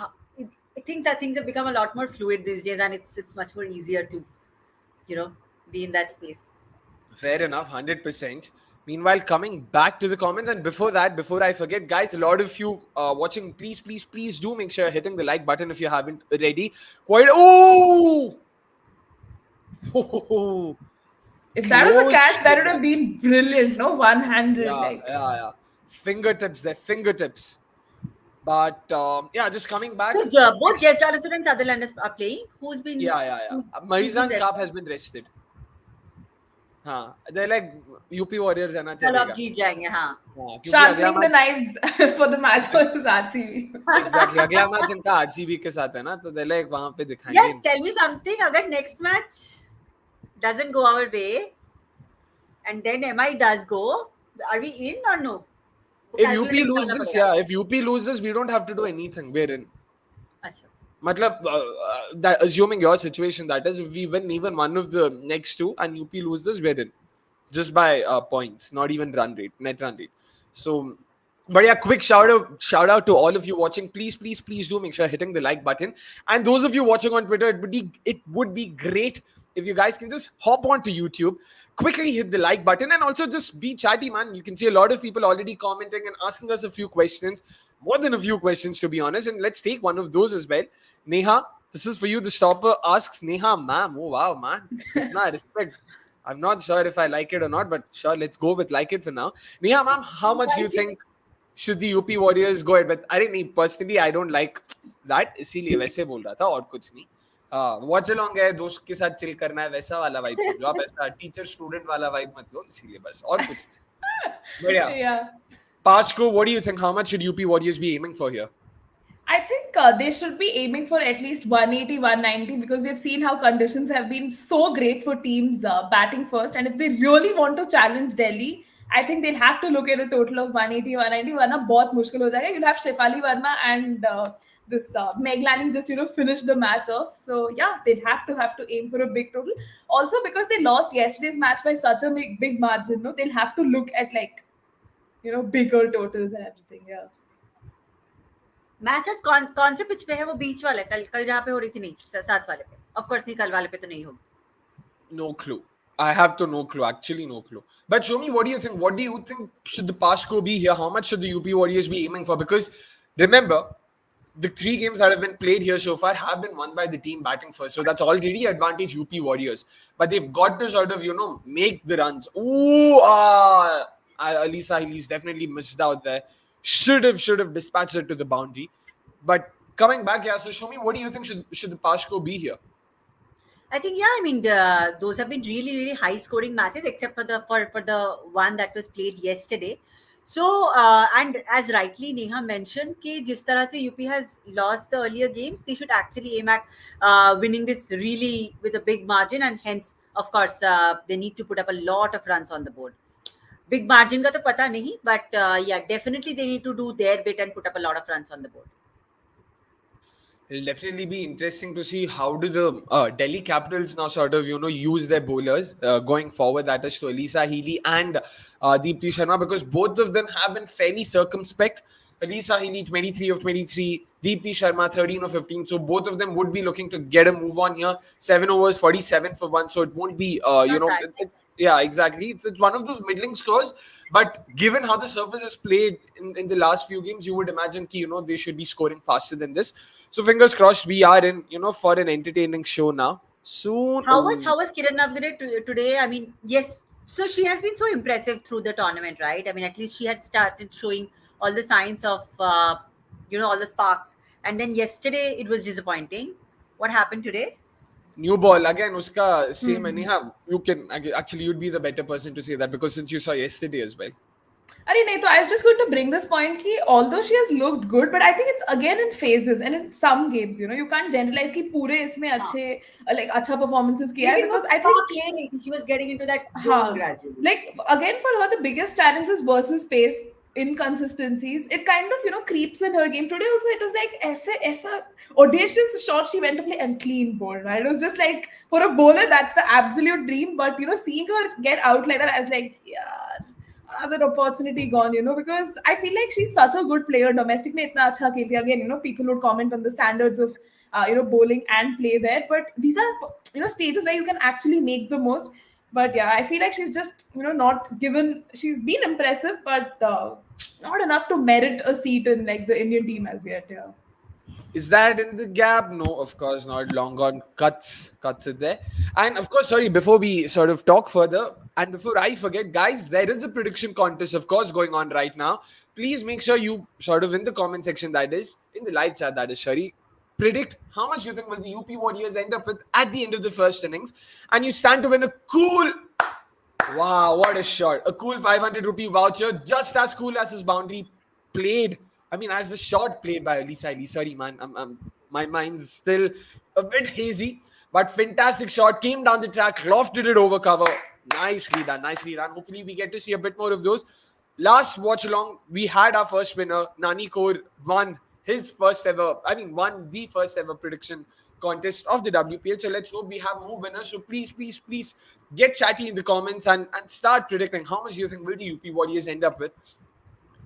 things have become a lot more fluid these days, and it's much more easier to, you know, be in that space. Fair enough, 100%. Meanwhile, coming back to the comments, and before that, before I forget, guys, a lot of you watching, please do make sure you're hitting the like button if you haven't already. Quite, If that was a close catch, that would finger. have been brilliant. No, 100. Like, Yeah. Fingertips, they're fingertips. But yeah, just coming back. So both Guest Artist and Sutherland are playing. Who's been Yeah. who's been Marizan Cup rested? has been rested. They're like UP Warriors रहना चल अब चलेगा. जीत जाएंगे हाँ. हाँ, क्योंकि अगला sharpening the match knives for the match versus RCB. Exactly अगला मैच इनका आरसीबी के साथ है ना, तो दे लाइक वहां पे दिखाएंगे Yeah, इनको. tell me something. अगर next match doesn't go our way, and then MI does go, are we in or no? If UP lose this, yeah, if UP loses, we don't have to do anything. We're in. अच्छा. Matlab, that, assuming your situation, that is, if we win even one of the next two and UP loses, we're in. Just by points, not even net run rate. So, but yeah, quick shout out to all of you watching. Please do make sure you're hitting the like button. And those of you watching on Twitter, it would be great if you guys can just hop onto YouTube, quickly hit the like button, and also just be chatty, man. You can see a lot of people already commenting and asking us a few questions, more than a few questions to be honest. And let's take one of those as well. Neha, this is for you. The stopper asks, Neha, ma'am, oh wow, man, nah, respect. I'm not sure if I like it or not, but sure, let's go with like it for now. Neha, ma'am, how much do you think should the UP Warriors go ahead? But I didn't personally, I don't like that. इसीलिए वैसे बोल रहा था और कुछ नहीं. Watchalong है, दोस्त के साथ चिल करना है, वैसा वाला वाइब समझो आप, ऐसा टीचर स्टूडेंट वाला वाइब मत लो, इसीलिए बस और कुछ नहीं. But yeah, Pasco, what do you think? How much should UP Warriors be aiming for here? I think they should be aiming for at least 180, 190 because we've seen how conditions have been so great for teams batting first. And if they really want to challenge Delhi, I think they'll have to look at a total of 180, 190. Varna bahut mushkil ho jayega. You'll have Shefali Verma and this Meg Lanning just finish the match off. So yeah, they'll have to aim for a big total. Also because they lost yesterday's match by such a big margin, no, they'll have to look at bigger totals and everything. Yeah. Matches कौन से pitch पे है? वो बीच वाले कल जहाँ पे हो रही थी, नहीं साथ वाले पे. ऑफ कोर्स नहीं, कल वाले पे तो नहीं होगी. No clue. I have to no clue. Actually, no clue. But Soumi, what do you think? What do you think should the Pasco be here? How much should the UP Warriors be aiming for? Because remember, the 3 games that have been played here so far have been won by the team batting first. So that's already advantage UP Warriors. But they've got to sort of, make the runs. Ooh, Alisa Healy's definitely missed out there. Should have dispatched it to the boundary. But coming back, yeah, so show me, what do you think should the Pasco be here? I think, yeah, I mean, those have been really, really high scoring matches, except for the one that was played yesterday. So, and as rightly Neha mentioned, कि जिस तरह से UP has lost the earlier games, they should actually aim at winning this really with a big margin, and hence, of course, they need to put up a lot of runs on the board. Big margin का तो पता नहीं, but yeah, definitely they need to do their bit and put up a lot of runs on the board. It'll definitely be interesting to see how do the Delhi Capitals now sort of, use their bowlers going forward. That is to Alisa Healy and Deepti Sharma, because both of them have been fairly circumspect. Alisa Healy, 23 of 23. Deepti Sharma, 13 of 15. So both of them would be looking to get a move on here. 7 overs, 47 for 1. So it won't be, yeah, exactly. It's one of those middling scores. But given how the surface is played in the last few games, you would imagine that, they should be scoring faster than this. So fingers crossed, we are in, for an entertaining show now. Soon. How was Kiran Navgare today? I mean, yes. So she has been so impressive through the tournament, right? I mean, at least she had started showing all the signs of, all the sparks. And then yesterday, it was disappointing. What happened today? New ball again. Uska same. Neha, you can actually, you'd be the better person to say that, because since you saw yesterday as well. So I was just going to bring this point ki although she has looked good, but I think it's again in phases and in some games, you can't generalize ki pure isme achhe like acha performances kiya hai, लेकिन वो because I think spark ले रही थी, she was getting into that zone हाँ, gradually. like again for her the biggest challenge is versus pace inconsistencies. It kind of creeps in her game. Today also it was like aisa audacious shot she went to play and clean bowled. Right? It was just like for a bowler that's the absolute dream. But seeing her get out like that, I was like, yeah, another opportunity gone. Because I feel like she's such a good player. Domestic mein itna acha khelti. Again, people would comment on the standards of bowling and play there. But these are stages where you can actually make the most. But yeah, I feel like she's just not given. She's been impressive, but not enough to merit a seat in like the Indian team as yet. Yeah. Is that in the gap? No, of course not. Long gone cuts it there. And of course, sorry, before we sort of talk further, and before I forget, guys, there is a prediction contest, of course, going on right now. Please make sure you sort of in the comment section, that is, in the live chat, that is, Shari, predict how much you think will the UP Warriors end up with at the end of the first innings. And you stand to win a cool, wow, what a shot. A cool 500 rupee voucher, just as cool as his boundary played. I mean, as the shot played by Ali Saili. Sorry, man. My mind's still a bit hazy. But fantastic shot. Came down the track, lofted it over cover. Nicely done. Nicely done. Hopefully, we get to see a bit more of those. Last watch along, we had our first winner. Nani Kaur won his first ever, won the first ever prediction contest of the WPL. So let's hope we have more winners. So please get chatty in the comments and start predicting how much you think will the UP Warriors end up with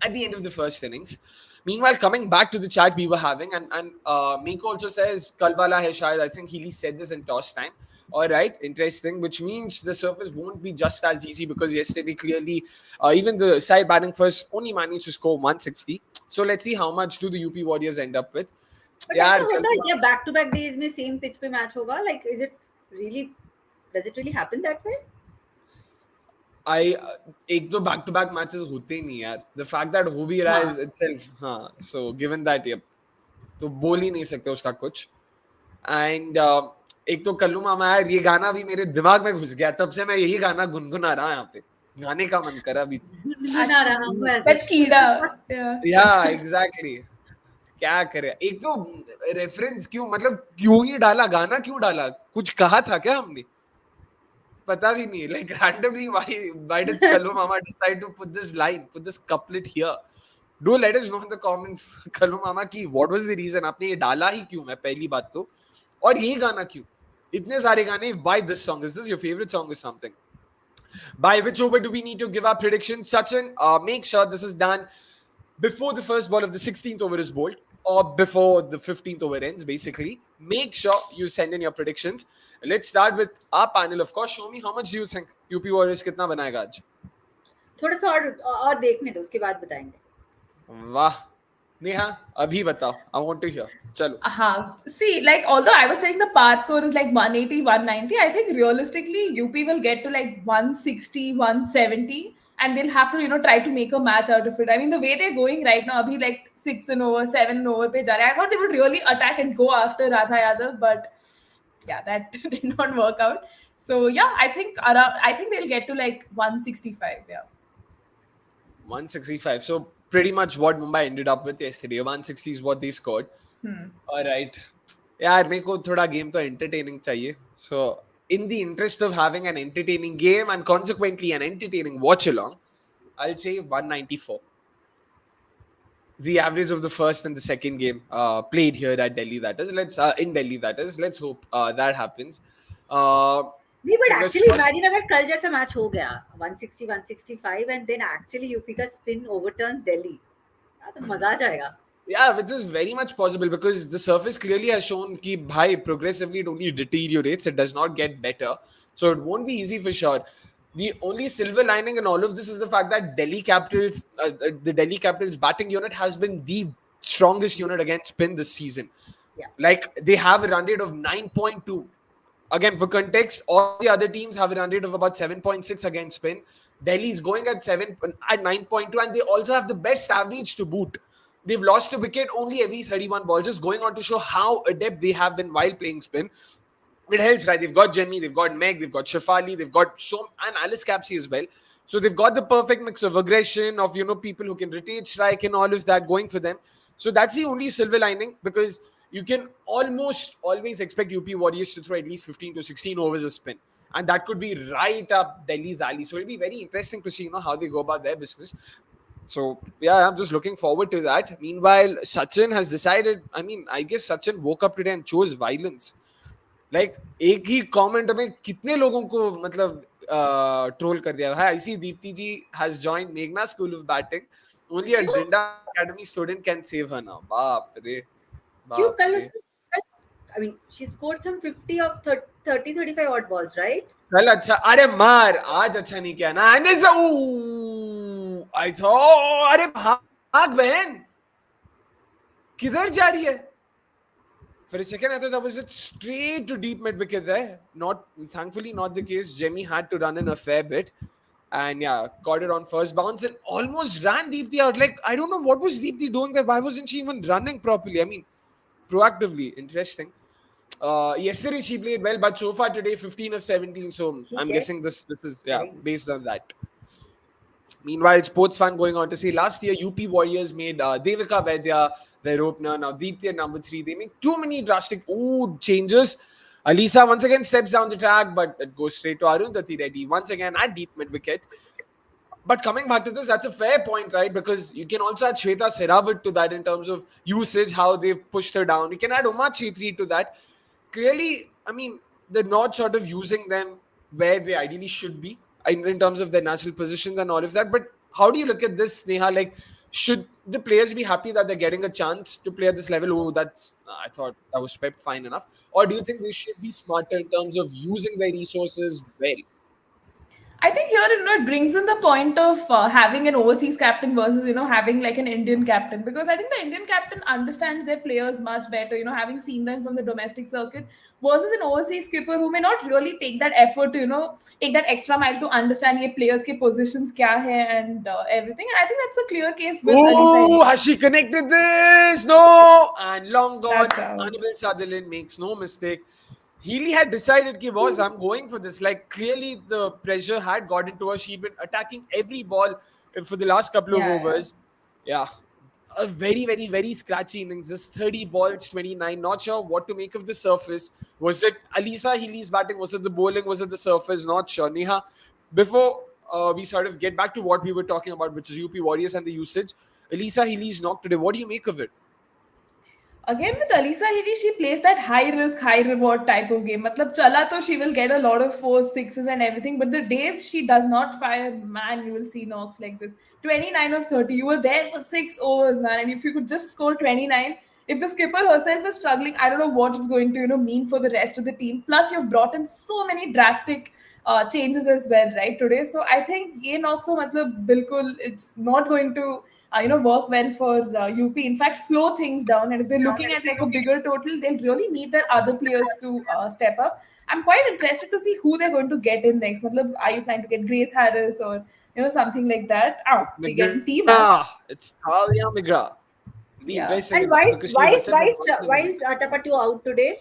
at the end of the first innings. Meanwhile, coming back to the chat we were having, and Meeko also says, Kalwala hai shayad. I think Healy said this in toss time. All right, interesting, which means the surface won't be just as easy, because yesterday clearly even the side batting first only managed to score 160. So let's see how much do the UP Warriors end up with. But ऐसा होता है क्या back to back days में same pitch पे match होगा? Like, does it really happen that way? एक तो back to back matches होते ही नहीं यार. The fact that हो भी रहा है itself, हाँ, so given that, yep, तो बोल ही नहीं सकते उसका कुछ. And एक तो कल्लू मामा यार, ये गाना भी मेरे दिमाग में घुस गया, तब से मैं यही गाना गुनगुना रहा यहाँ पे. गाने का मन करा भी. गुनगुना रहा हूँ ऐसे. But कीड़ा. Yeah, exactly. क्या करे. एक तो रेफरेंस क्यों, मतलब क्यों ही डाला, गाना क्यों डाला, कुछ कहा था क्या हमने, पता भी नहीं. Like randomly, why did Kallu Mama decide to put this couplet here? Do let us know in the comments, Kallu Mama, ki what was the reason? आपने ये डाला ही क्यों है, पहली बात तो, और ये गाना क्यों? इतने सारे गाने. Why this song? Is this your favorite song or something? By which over do we need to give our prediction? Sachin, make sure this is done before the first ball of the 16th over is bowled, or before the 15th over ends, basically. Make sure you send in your predictions. Let's start with our panel, of course. Soumi, how much do you think UP Warriors कितना बनाएगा आज? थोड़ा सा और देखने दो, उसके बाद बताएंगे. वाह, Neha, abhi batao. I want to hear. Chalo. See, like, although I was saying the par score is like 180, 190, I think realistically UP will get to like 160, 170. And they'll have to, try to make a match out of it. I mean, the way they're going right now, abhi like 6 and over, 7 and over pe ja rahe. I thought they would really attack and go after Radha Yadav, but yeah, that did not work out. So yeah, I think they'll get to like 165. Yeah. 165. So pretty much what Mumbai ended up with yesterday. 160 is what they scored. All right. यार मेरे को थोड़ा game तो entertaining चाहिए. So in the interest of having an entertaining game and consequently an entertaining watch along, I'll say 194. The average of the first and the second game played here at Delhi, that is. In Delhi, that is. Let's hope that happens. नहीं, but actually imagine अगर कल जैसा match हो गया 160, 165 and then actually UP का spin overturns Delhi, तो मजा आ जाएगा. Yeah, which is very much possible, because the surface clearly has shown कि भाई progressively it only deteriorates, it does not get better. So it won't be easy for sure. The only silver lining in all of this is the fact that the Delhi Capitals batting unit has been the strongest unit against spin this season. Yeah. Like they have a run rate of 9.2. Again, for context, all the other teams have a run rate of about 7.6 against spin. Delhi is going at 9.2, and they also have the best average to boot. They've lost a wicket only every 31 balls, just going on to show how adept they have been while playing spin. It helps, right? They've got Jemmy, they've got Meg, they've got Shafali, they've got and Alice Capsey as well. So they've got the perfect mix of aggression, of people who can rotate strike and all of that going for them. So that's the only silver lining, because you can almost always expect UP Warriors to throw at least 15 to 16 overs of spin. And that could be right up Delhi's alley. So it'll be very interesting to see, how they go about their business. So yeah, I'm just looking forward to that. Meanwhile, Sachin has decided. I guess Sachin woke up today and chose violence. Like एक ही comment में कितने लोगों को मतलब troll कर दिया है. I see Deepti ji has joined Meghna School of Batting. Only a Drinda Academy student can save her now. बाप रे, क्यों बाप कल रे. उसने, I mean, she scored some 50 of 30, 35 odd balls, right? कल अच्छा, अरे मार, आज अच्छा नहीं किया ना. I thought, अरे भाग बहन, किधर जा रही है? For a second, I thought that was it straight to deep mid wicket there. Thankfully, not the case. Jemmy had to run in a fair bit. And yeah, caught it on first bounce and almost ran Deepti out. Like, I don't know what was Deepti doing there. Why wasn't she even running properly? Proactively. Interesting. Yesterday she played well, but so far today, 15 of 17. So I'm guessing this is based on that. Meanwhile, sports fun going on to say last year UP Warriors made Devika Vaidya their opener. Now Deepti at number 3. They make too many drastic changes. Alisa once again steps down the track, but it goes straight to Arundhati Reddy once again at deep mid wicket. But coming back to this, that's a fair point, right? Because you can also add Shweta Sehrawat to that in terms of usage, how they've pushed her down. You can add Uma Chhetri to that. Clearly, they're not sort of using them where they ideally should be in terms of their natural positions and all of that. But how do you look at this, Neha? Like, should the players be happy that they're getting a chance to play at this level? Oh, I thought that was fine enough. Or do you think they should be smarter in terms of using their resources well? I think here, it brings in the point of having an overseas captain versus, having like an Indian captain. Because I think the Indian captain understands their players much better, having seen them from the domestic circuit versus an overseas skipper who may not really take that effort to, take that extra mile to understand your players' positions kya hai and everything. And I think that's a clear case with Oh, has she connected this? No! And long gone. That's out. Annabelle Sutherland makes no mistake. Healy had decided, ki boss, I'm going for this. Like, clearly the pressure had got into her. She'd been attacking every ball for the last couple of overs. Yeah. A very, very, very scratchy innings. Just 30 balls, 29. Not sure what to make of the surface. Was it Alisa Healy's batting? Was it the bowling? Was it the surface? Not sure. Neha, before we sort of get back to what we were talking about, which is UP Warriors and the usage, Alisa Healy's knock today. What do you make of it? Again with Alisa Healy, she plays that high risk, high reward type of game. Matlab, chala to she will get a lot of 4s, 6s and everything. But the days she does not fire, man, you will see knocks like this. 29 of 30. You were there for 6 overs, man. And if you could just score 29, if the skipper herself is struggling, I don't know what it's going to, mean for the rest of the team. Plus, you've brought in so many drastic changes as well, right, today. So I think ye knock so matlab bilkul, it's not going to work well for UP. In fact, slow things down. And if they're looking at like a bigger total, they'll really need their other players to step up. I'm quite interested to see who they're going to get in next. Matlab, are you planning to get Grace Harris or something like that? They get team out. It's Talia McGrath. And why is Tapatu out today?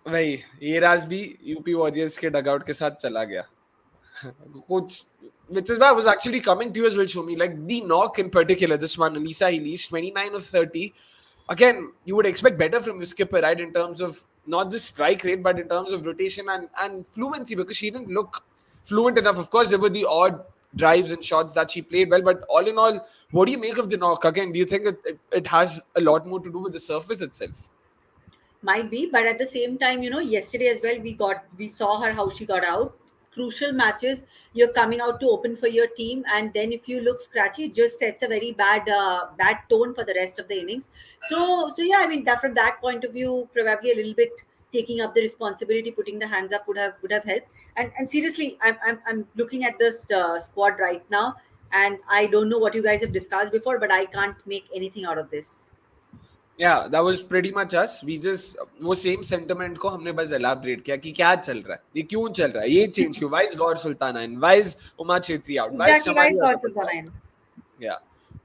भाई ये राज भी UP warriors के dugout के साथ चला गया कुछ, which is why I was actually coming to you as well, Soumi. Like the knock in particular, this one, Alisa Healy's 29 of 30. Again, you would expect better from your skipper, right? In terms of not just strike rate, but in terms of rotation and fluency, because she didn't look fluent enough. Of course, there were the odd drives and shots that she played well, but all in all, what do you make of the knock? Again, do you think it has a lot more to do with the surface itself? Might be, but at the same time, yesterday as well, we saw her how she got out. Crucial matches, you're coming out to open for your team, and then if you look scratchy, it just sets a very bad tone for the rest of the innings. So yeah, I mean that from that point of view, probably a little bit taking up the responsibility, putting the hands up would have helped. And seriously, I'm looking at this squad right now, and I don't know what you guys have discussed before, but I can't make anything out of this. Yeah, that was pretty much us. We just वो same sentiment को हमने बस elaborate किया कि क्या चल रहा है, ये क्यों चल रहा है, ये change क्यों, why is God Sultana in, why is Uma Chhetri out, why is Gauр Sultana in? Yeah,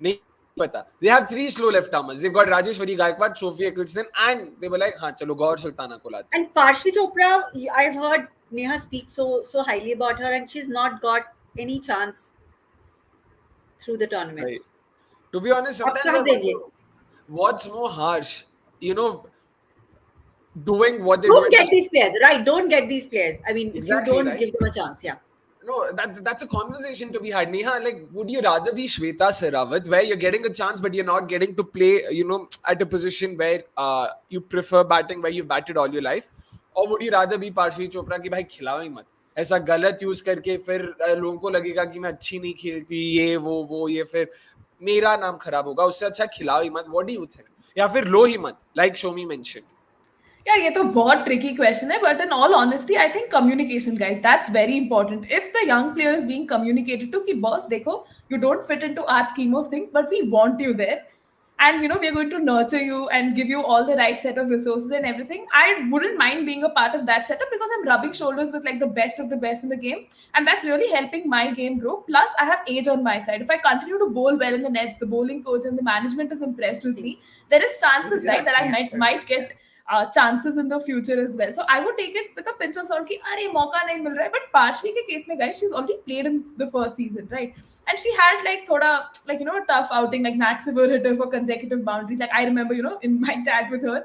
नहीं पता. They have 3 slow left armers. They've got Rajeshwari Gaikwad, Sophie Eccleston, and they were like, हाँ चलो गौर सुल्ताना को लाते. And Parshvi Chopra, I've heard Neha speak so highly about her, and she's not got any chance through the tournament. Right. To be honest, अब sometimes I कहाँ देंगे? wonder what's more harsh, you know, doing what they Don't do. get these players, right? Don't get these players. I mean, if Exactly, you don't right? give them a chance, yeah. No, that's a conversation to be had. Neha, like, would you rather be Shweta Sehrawat, where you're getting a chance, but you're not getting to play, you know, at a position where you prefer batting, where you've batted all your life, or would you rather be Parshvi Chopra कि भाई खिलाओ ही मत, ऐसा गलत use करके फिर लोगों को लगेगा कि मैं अच्छी नहीं खेलती, ये वो फिर मेरा नाम खराब होगा, उससे अच्छा खिलाओ ही मत. What do you think? या फिर लो ही मत, like Soumi mentioned. Yeah, ये तो बहुत tricky question है, but in all honesty, I think communication, guys, that's very important. If the young player is being communicated to, कि boss देखो, you don't fit into our scheme of things, but we want you there, and you know we're going to nurture you and give you all the right set of resources and everything. I wouldn't mind being a part of that setup because I'm rubbing shoulders with like the best of the best in the game, and that's really helping my game grow. Plus, I have age on my side. If I continue to bowl well in the nets, the bowling coach and the management is impressed with me. There is chances, right, that I might get chances in the future as well. So I would take it with a pinch of salt कि अरे मौका नहीं मिल रहा है. But Parshvi के case में, guys, she's already played in the first season, right? And she had like थोड़ा like, you know, a tough outing, like Nat Silver hit her for consecutive boundaries. Like I remember, you know, in my chat with her,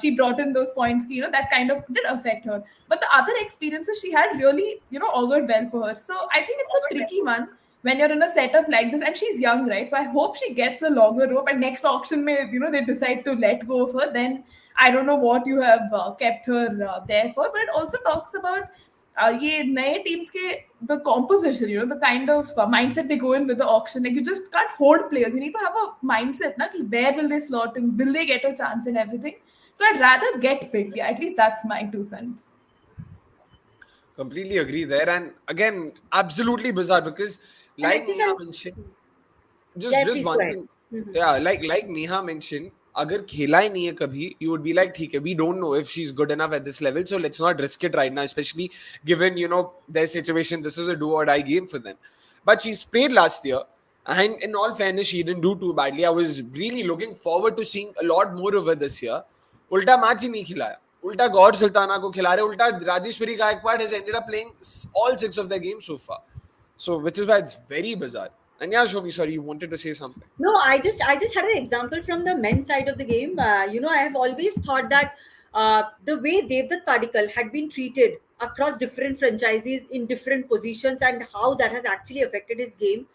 she brought in those points, you know, that kind of did affect her. But the other experiences she had really, you know, augured well for her. So I think it's a tricky one when you're in a setup like this, and she's young, right? So I hope she gets a longer rope, and next auction may, you know, they decide to let go of her, then I don't know what you have kept her there for. But it also talks about ये नए teams के the composition, you know, the kind of mindset they go in with the auction. Like you just can't hold players. You need to have a mindset, na, कि where will they slot in, will they get a chance and everything. So I'd rather get picked. Yeah, at least that's my 2 cents. Completely agree there, and again, absolutely bizarre because, like Neha mentioned, just one thing, yeah, like Neha mentioned, अगर खेला ही नहीं है कभी, you would be like, ठीक है, we don't know if she's good enough at this level, so let's not risk it right now, especially given, you know, their situation. This is a do or die game for them. But she's played last year, and in all fairness, she didn't do too badly. I was really looking forward to seeing a lot more of her this year. उल्टा match ही नहीं खिलाया, उल्टा गौर सुल्ताना को खिला रहे, उल्टा Rajeshwari Gaikwad has ended up playing all 6 of their games so far. So which is why it's very bizarre. And yeah, Soumi, sorry, you wanted to say something. No, I just had an example from the men's side of the game. You know, I have always thought that the way Devdutt Padikkal had been treated across different franchises in different positions and how that has actually affected his game.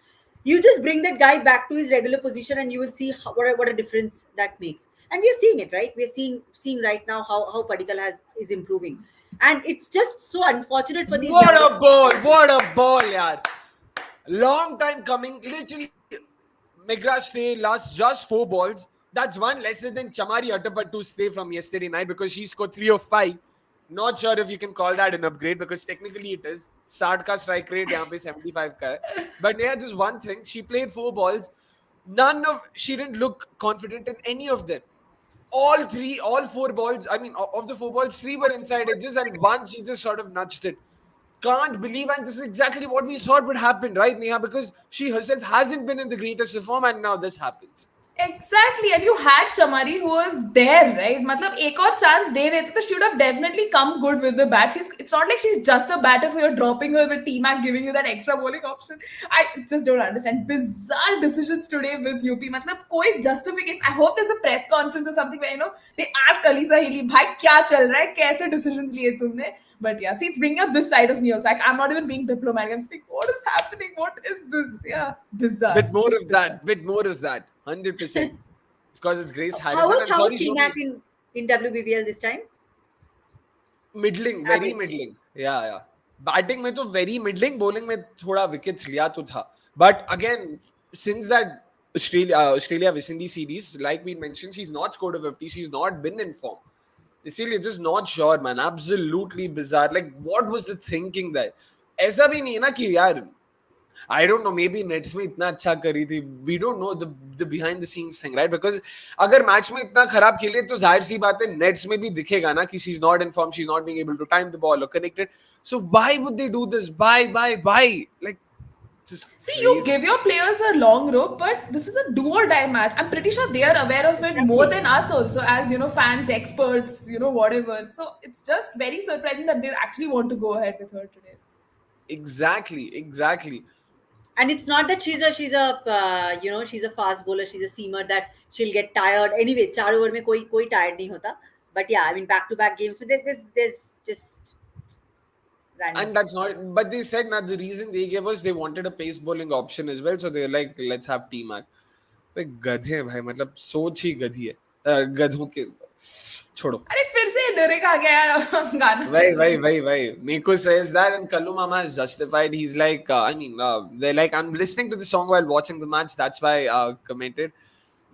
You just bring that guy back to his regular position and you will see what a difference that makes. And we are seeing it, right? We are seeing right now how Padikkal is improving. And it's just so unfortunate for these What guys. What a ball, yaar. Long time coming. Literally, McGrath stay last just 4 balls. That's one lesser than Chamari Attappattu's stay from yesterday night because she scored 3 of 5. Not sure if you can call that an upgrade because technically it is. 60 ka strike rate, yahan pe 75 ka hai. But yeah, just one thing. She played 4 balls. She didn't look confident in any of them. All 4 balls, I mean, of the 4 balls, 3 were inside edges and one she just sort of nudged it. Can't believe, and this is exactly what we thought would happen, right, Neha? Because she herself hasn't been in the greatest of form, and now this happens. Exactly, and you had Chamari who was there, right? मतलब एक और chance दे देते तो she would have definitely come good with the bat. It's not like she's just a batter, so you're dropping her with T-Mac giving you that extra bowling option. I just don't understand. Bizarre decisions today with UP. मतलब कोई justification. I hope there's a press conference or something where, you know, they ask Alisa Healy, भाई क्या चल रहा है? कैसे decisions लिए तुमने? But yeah, see, it's bringing up this side of me also. Like, I'm not even being diplomatic. I'm just like, what is happening? What is this? Yeah, bizarre. Bit more of that. 100%. Because it's Grace Harrison. How was T-Mac in WPL this time? Middling, very middling. Yeah. Batting में तो very middling, bowling में थोड़ा wickets लिया तो था. But again, since that Australia West Indies series, like we mentioned, she's not scored a 50. She's not been in form. इसीलिए just not sure, man. Absolutely bizarre. Like, what was the thinking there? ऐसा भी नहीं है ना कि यार, I don't know, maybe nets में इतना अच्छा करी थी. We don't know the behind the scenes thing, right? Because अगर मैच में इतना खराब खेले तो जाहिर सी बात है nets में भी दिखेगा ना कि she's not in form, she's not being able to time the ball or connect it. So why would they do this? Why? Like, Just See, you crazy. give your players a long rope, but this is a do or die match. I'm pretty sure they are aware of it more Exactly. than us, also, as fans, experts, whatever. So it's just very surprising that they actually want to go ahead with her today. Exactly. And it's not that she's a fast bowler, she's a seamer that she'll get tired anyway. 4 over में कोई tired नहीं होता. But yeah, I mean, back to back games, but there's just random. And that's not, but they said now the reason they gave us, they wanted a pace bowling option as well, so they're like, let's have T-Mac. भाई गधे हैं भाई, मतलब सोच ही गधी है, गधों के छोड़ो. अरे फिर से लिरिक आ गया यार गाना Why, चल रहा why, है. why, why? Miko says that, and Kallu Mama is justified. He's like, they're like, I'm listening to the song while watching the match. That's why commented.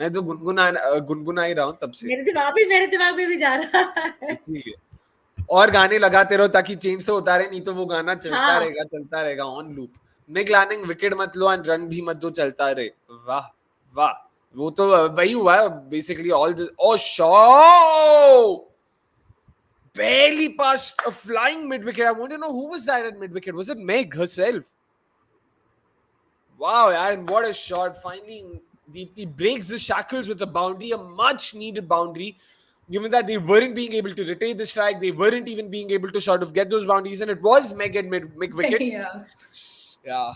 मैं तो गुनगुना ही रहा हूँ तब से. मेरे दिमाग में भी जा रहा है. इसीलिए और गाने लगाते रहो ताकि चेंज तो होता रहे, नहीं तो वो गाना हाँ. चलता रहेगा on loop. Meg Lanning wicket मत लो एंड रन भी मत दो, चलता रहे. वाह वाह, वो तो वही हुआ है basically. All this, oh Shaw, barely past a flying mid wicket. I want to know who was that at mid wicket. Was it Meg herself? Wow, and what a shot. Finally Deepthi breaks the shackles with a boundary, a much needed boundary, given that they weren't being able to retain the strike, they weren't even being able to sort of get those boundaries, and it was Meg at mid wicket. Yeah. Yeah.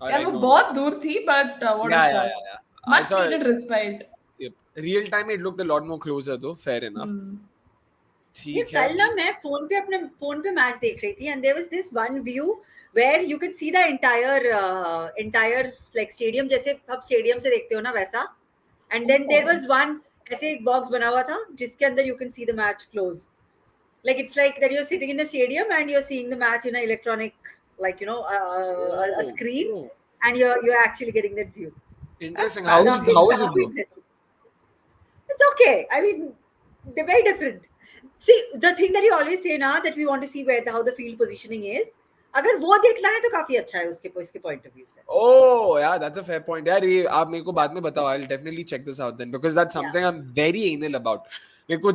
यार वो बहुत दूर थी, but what a shot. Yeah. Much needed respite. Yep. Real time it looked a lot more closer though. Fair enough. ये ठीक है. कल ना मैं अपने फोन पे मैच देख रही थी, and there was this one view where you could see the entire like stadium, जैसे आप स्टेडियम से देखते हो ना वैसा. And then there was one ऐसे एक बॉक्स बना हुआ था जिसके अंदर you can see the match close. Like it's like that you're sitting in a stadium and you're seeing the match in an electronic, like a screen, and you're actually getting that view. Interesting. That's How is it though? It's okay. I mean, they're very different. See, the thing that you always say now that we want to see how the field positioning is. अगर वो देखना है तो काफी अच्छा है उसके point of view से. Oh yeah, that's a fair point. यार ये आप मेरे को बाद में बताओ. I'll definitely check this out then, because that's something I'm very anal about. मेरे को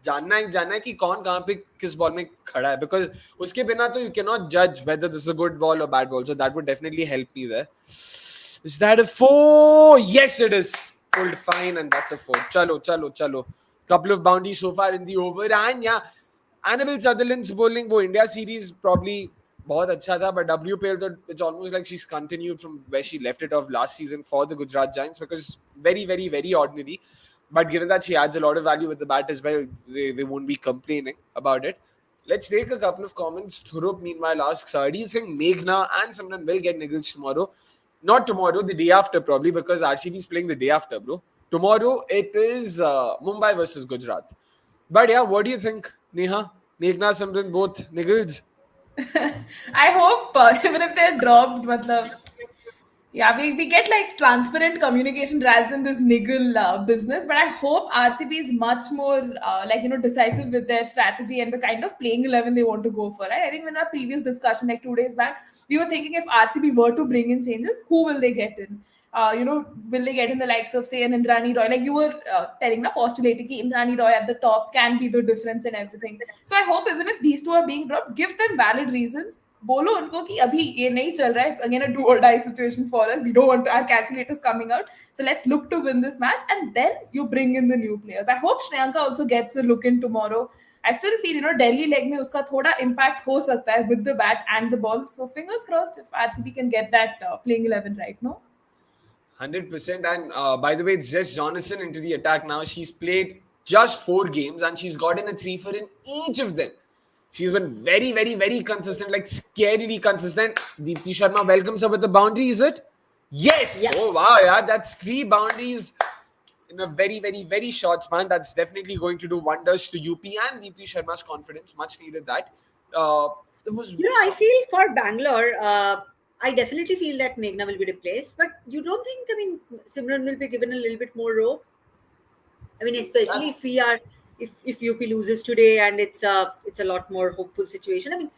जानना है कि कौन कहाँ पे किस बॉल में खड़ा है, because उसके बिना तो you cannot judge whether this is a good ball or bad ball. So that would definitely help me there. Is that a 4? Yes, it is. Pulled fine, and that's a 4. Chalo. Couple of boundaries so far in the over, and yeah, Annabelle Sutherland's bowling, वो India series probably बहुत अच्छा था, but WPL तो it's almost like she's continued from where she left it off last season for the Gujarat Giants, because very, very, very ordinary. But given that she adds a lot of value with the bat as well, they won't be complaining about it. Let's take a couple of comments. Thurup meanwhile asks, do you think Meghna and Simran will get niggles tomorrow? Not tomorrow, the day after probably, because RCB is playing the day after, bro. Tomorrow it is Mumbai versus Gujarat. But yeah, what do you think, Neha? Meghna, Simran, both niggles? I hope even if they're dropped, matlab, yeah, we get like transparent communication rather than this niggle business. But I hope RCB is much more decisive with their strategy and the kind of playing 11 they want to go for. Right? I think in our previous discussion, like 2 days back, we were thinking if RCB were to bring in changes, who will they get in? Will they get in the likes of, say, an Indrani Roy? Like you were postulating that Indrani Roy at the top can be the difference and everything. So I hope even if these two are being dropped, give them valid reasons. बोलो उनको कि अभी ये नहीं चल रहा है. It's again a do or die situation for us. We don't want our calculators coming out. So let's look to win this match, and then you bring in the new players. I hope Shreyanka also gets a look in tomorrow. I still feel Delhi leg में उसका थोड़ा impact हो सकता है with the bat and the ball. So fingers crossed if RCB can get that playing 11 right, no? 100%. And by the way, it's Jess Jonathan into the attack now. She's played just 4 games and she's gotten a 3 for in each of them. She's been very, very, very consistent, like scarily consistent. Deepthi Sharma welcomes her with a boundary, is it? Yes! Yeah. Oh, wow, yeah. That's 3 boundaries in a very, very, very short span. That's definitely going to do wonders to UP and Deepthi Sharma's confidence. Much needed that. I feel for Bangalore, I definitely feel that Meghna will be replaced. But you don't think, Simran will be given a little bit more rope? Especially if we are... If UP loses today and it's a lot more hopeful situation.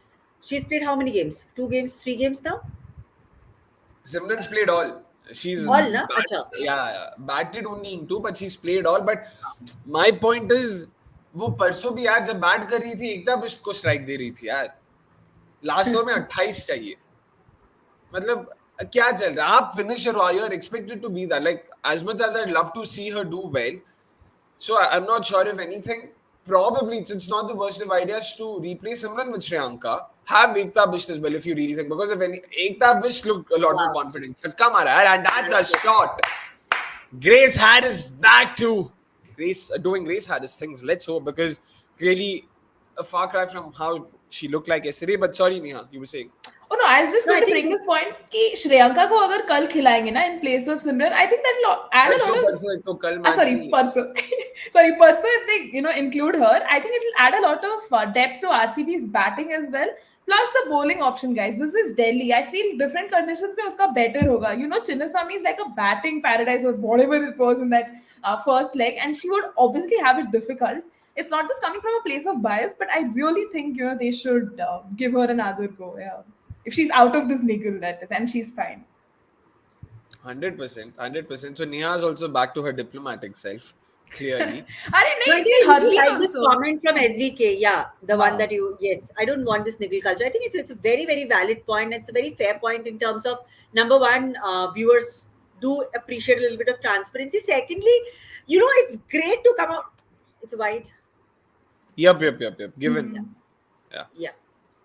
She's played how many games? 2 games, 3 games now? Simran's played all. She's all, na? Batted only in 2, but she's played all. But my point is, वो परसों भी यार जब bat कर रही थी एकदम उसको स्ट्राइक दे रही थी यार. लास्ट ओवर में 28 चाहिए. मतलब क्या चल रहा है? आप finisher हो, you're expected to be that. Like as much as I'd love to see her do well, so I'm not sure if anything. Probably it's not the worst of ideas to replace Simran with Shriyanka. Have Ekta Bisht as well if you really think, because if any Ekta Bisht looked a lot more Wow. confident. Chakka mara yaar, and that's a Yes, yes. shot. Grace Harris back to Grace doing Grace Harris things. Let's hope, because really a far cry from how she looked like yesterday. But sorry, Neha, you were saying. Oh no, I was just No, I going to think bring this point कि श्रेयांका को अगर कल खिलाएंगे ना in place of Simran, I think that add a lot परसों of परसों एक तो कल मैच sorry, नहीं है. Parso. Sorry, Parso, if they, include her, I think it will add a lot of depth to RCB's batting as well. Plus the bowling option, guys. This is Delhi. I feel different conditions में उसका better होगा. Chinnaswamy is like a batting paradise or whatever it was in that first leg, and she would obviously have it difficult. It's not just coming from a place of bias, but I really think they should give her another go. Yeah, if she's out of this niggle, that is, and she's fine. 100%, 100%. So Neha is also back to her diplomatic self, clearly. अरे no, I नहीं, think see I really Harleen like this also. comment from SVK. Yeah, the one Wow. that yes, I don't want this niggle culture. I think it's a very, very valid point. It's a very fair point in terms of number one, viewers do appreciate a little bit of transparency. Secondly, it's great to come out. It's wide. Yep. Given. Hmm. Yeah. Yeah.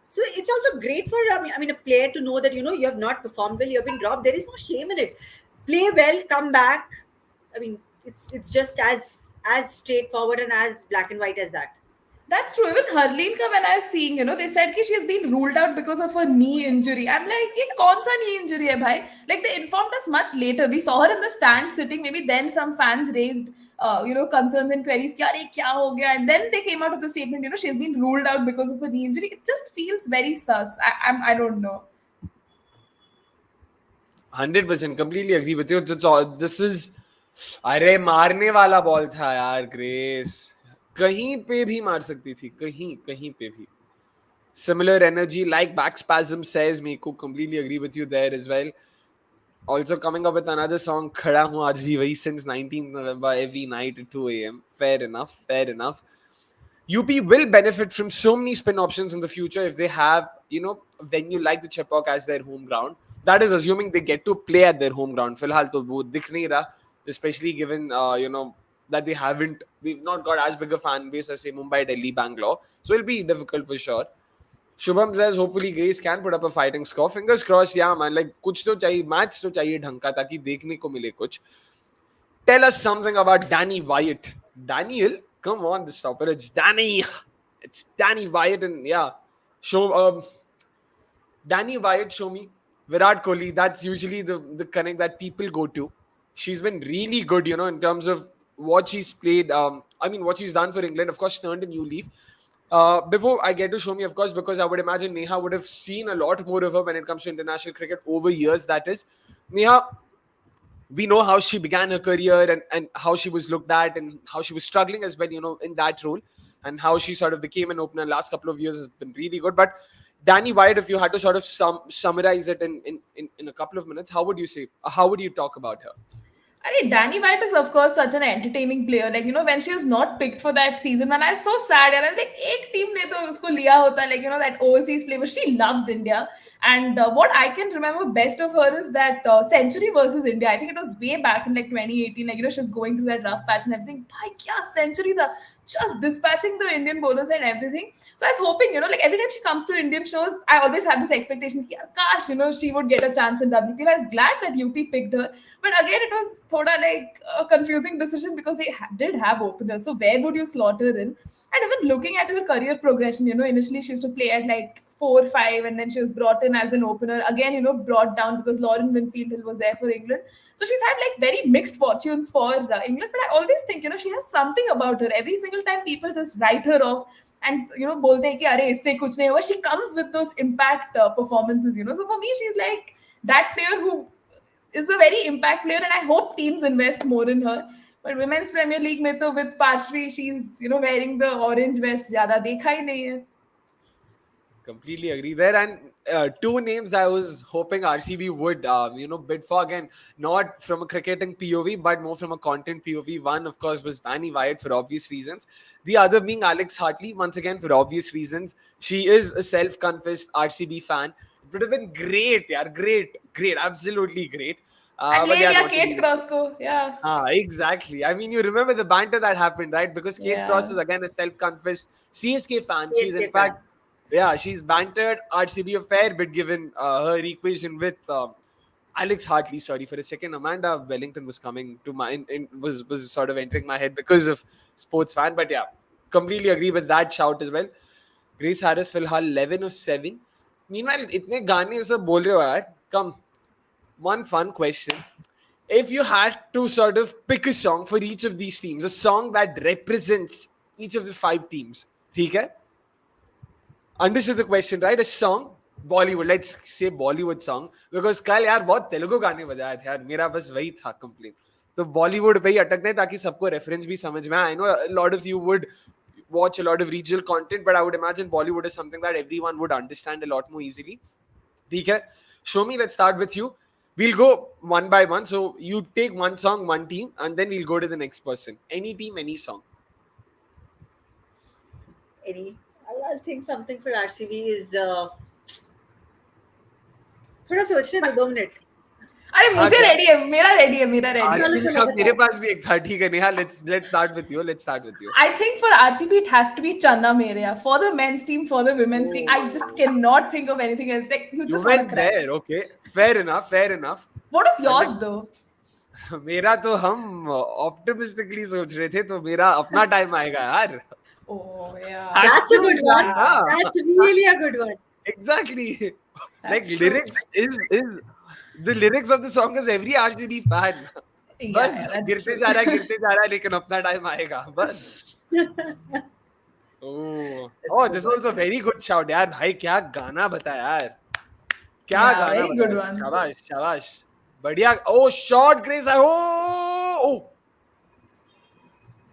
So it's also great for a player to know that you have not performed well, you have been dropped. There is no shame in it. Play well, come back. I mean, it's just as straightforward and as black and white as that. That's true. Even Harleen ka when I was seeing, they said that she has been ruled out because of her knee injury. I'm like, ये कौन सा knee injury hai bhai? Like they informed us much later. We saw her in the stand sitting. Maybe then some fans raised, concerns and queries. कि अरे क्या हो गया? And then they came out with the statement. She's been ruled out because of her knee injury. It just feels very sus. I don't know. 100%, completely agree with you. This is, अरे मारने वाला ball था यार grace. कहीं पे भी मार सकती थी, कहीं पे भी. Similar energy, like back spasm says. Me को completely agree with you there as well. Also coming up with another song, खड़ा हूँ आज भी वही, since 19th November every night at 2 a.m. Fair enough. UP will benefit from so many spin options in the future if they have, a venue like the Chepauk as their home ground. That is assuming they get to play at their home ground. फिलहाल तो वो दिख नहीं रहा, especially given, that they've not got as big a fan base as say Mumbai, Delhi, Bangalore. So it'll be difficult for sure. Shubham says hopefully Grace can put up a fighting score. Fingers crossed, yeah man. Like कुछ तो चाहिए, match तो चाहिए ढंग का, ताकि देखने को मिले कुछ. Tell us something about Danny Wyatt. Daniel, come on, the stopper. It's Danny. It's Danny Wyatt, and yeah, Danny Wyatt, show me. Virat Kohli, that's usually the connect that people go to. She's been really good, in terms of what she's played. What she's done for England. Of course, turned a new leaf. Before I get to show me, of course, because I would imagine Neha would have seen a lot more of her when it comes to international cricket over years. That is, Neha, we know how she began her career and how she was looked at and how she was struggling as well, in that role, and how she sort of became an opener. Last couple of years has been really good. But Danny Wyatt, if you had to sort of summarize it in a couple of minutes, how would you say? How would you talk about her? Danny White is of course such an entertaining player. Like when she was not picked for that season, man, I was so sad. And I was like, एक team ने तो उसको लिया होता, like that overseas play. But she loves India. And what I can remember best of her is that century versus India. I think it was way back in like 2018. Like she was going through that rough patch and everything. Bhai, kya century tha. Just dispatching the Indian bowlers and everything. So I was hoping, like every time she comes to Indian shows, I always have this expectation, gosh, she would get a chance in WPL. I was glad that UP picked her. But again, it was thoda like a confusing decision because they did have openers. So where would you slot her in? And even looking at her career progression, initially she used to play at like 4-5, and then she was brought in as an opener. Again, brought down because Lauren Winfield Hill was there for England. So she's had like very mixed fortunes for England. But I always think, she has something about her. Every single time people just write her off and bolte hain ki अरे इससे कुछ नहीं होगा. She comes with those impact performances. So for me, she's like that player who is a very impact player, and I hope teams invest more in her. But Women's Premier League में तो with Parshvi, she's wearing the orange vest, ज़्यादा देखा ही नहीं है. Completely agree there. And two names I was hoping RCB would, bid for, again, not from a cricketing POV, but more from a content POV. One, of course, was Danny Wyatt for obvious reasons. The other being Alex Hartley, once again, for obvious reasons. She is a self-confessed RCB fan. It would have been great, yeah, great, absolutely great. And But ले yeah, लिया not to Kate be. Cross को, yeah. Exactly. I mean, you remember the banter that happened, right? Because Kate Cross Yeah. is again a self-confessed CSK fan. She's in CSK fan. fact, yeah, she's bantered RCB a fair bit given her equation with Alex Hartley. Sorry, for a second, Amanda Wellington was coming to my was sort of entering my head because of sports fan. But yeah, completely agree with that shout as well. Grace Harris फिलहाल 11 of 7. Meanwhile, इतने गाने सब बोल रहे हो यार. Come, one fun question. If you had to sort of pick a song for each of these teams, a song that represents each of the 5 teams, ठीक है? Understood the question, right? A song, Bollywood, let's say Bollywood song, because कल यार बहुत तेलुगु गाने बजाए थे यार, मेरा बस वही था complaint. तो Bollywood पे ही अटकने ताकि सबको reference भी समझ में आए. I know a lot of you would watch a lot of regional content, but I would imagine Bollywood is something that everyone would understand a lot more easily. ठीक है? Soumi, let's start with you. We'll go one by one. So you take one song, one team, and then we'll go to the next person. Any team, any song. I'll think something for RCB is थोड़ा सोचने दो 2 minute. अरे हाँ, मुझे क्या? Ready है, मेरा ready है, मेरा रेडी है. RCB का मेरे पास भी एक था. ठीक है Neha, let's start with you. Let's start with you. I think for RCB it has to be Channa Mereya. For the men's team, for the women's team, I just cannot think of anything else. Like you You just want went to cry. there, okay? Fair enough. Fair enough. What is yours though? मेरा तो हम optimistically सोच रहे थे, तो मेरा अपना time आएगा यार. Oh yeah. That's a good one. Yeah. That's really a good one. Exactly. Like That's lyrics is the lyrics of the song is every RCB fan. Yeah, बस that's गिरते true. जा रहा है लेकिन अपना टाइम आएगा बस. Oh, this is also a very good shout यार. भाई क्या गाना बताया यार. क्या Yeah, गाना very good बताया. one. शाबाश शाबाश. बढ़िया. Oh, shot Grace. Oh.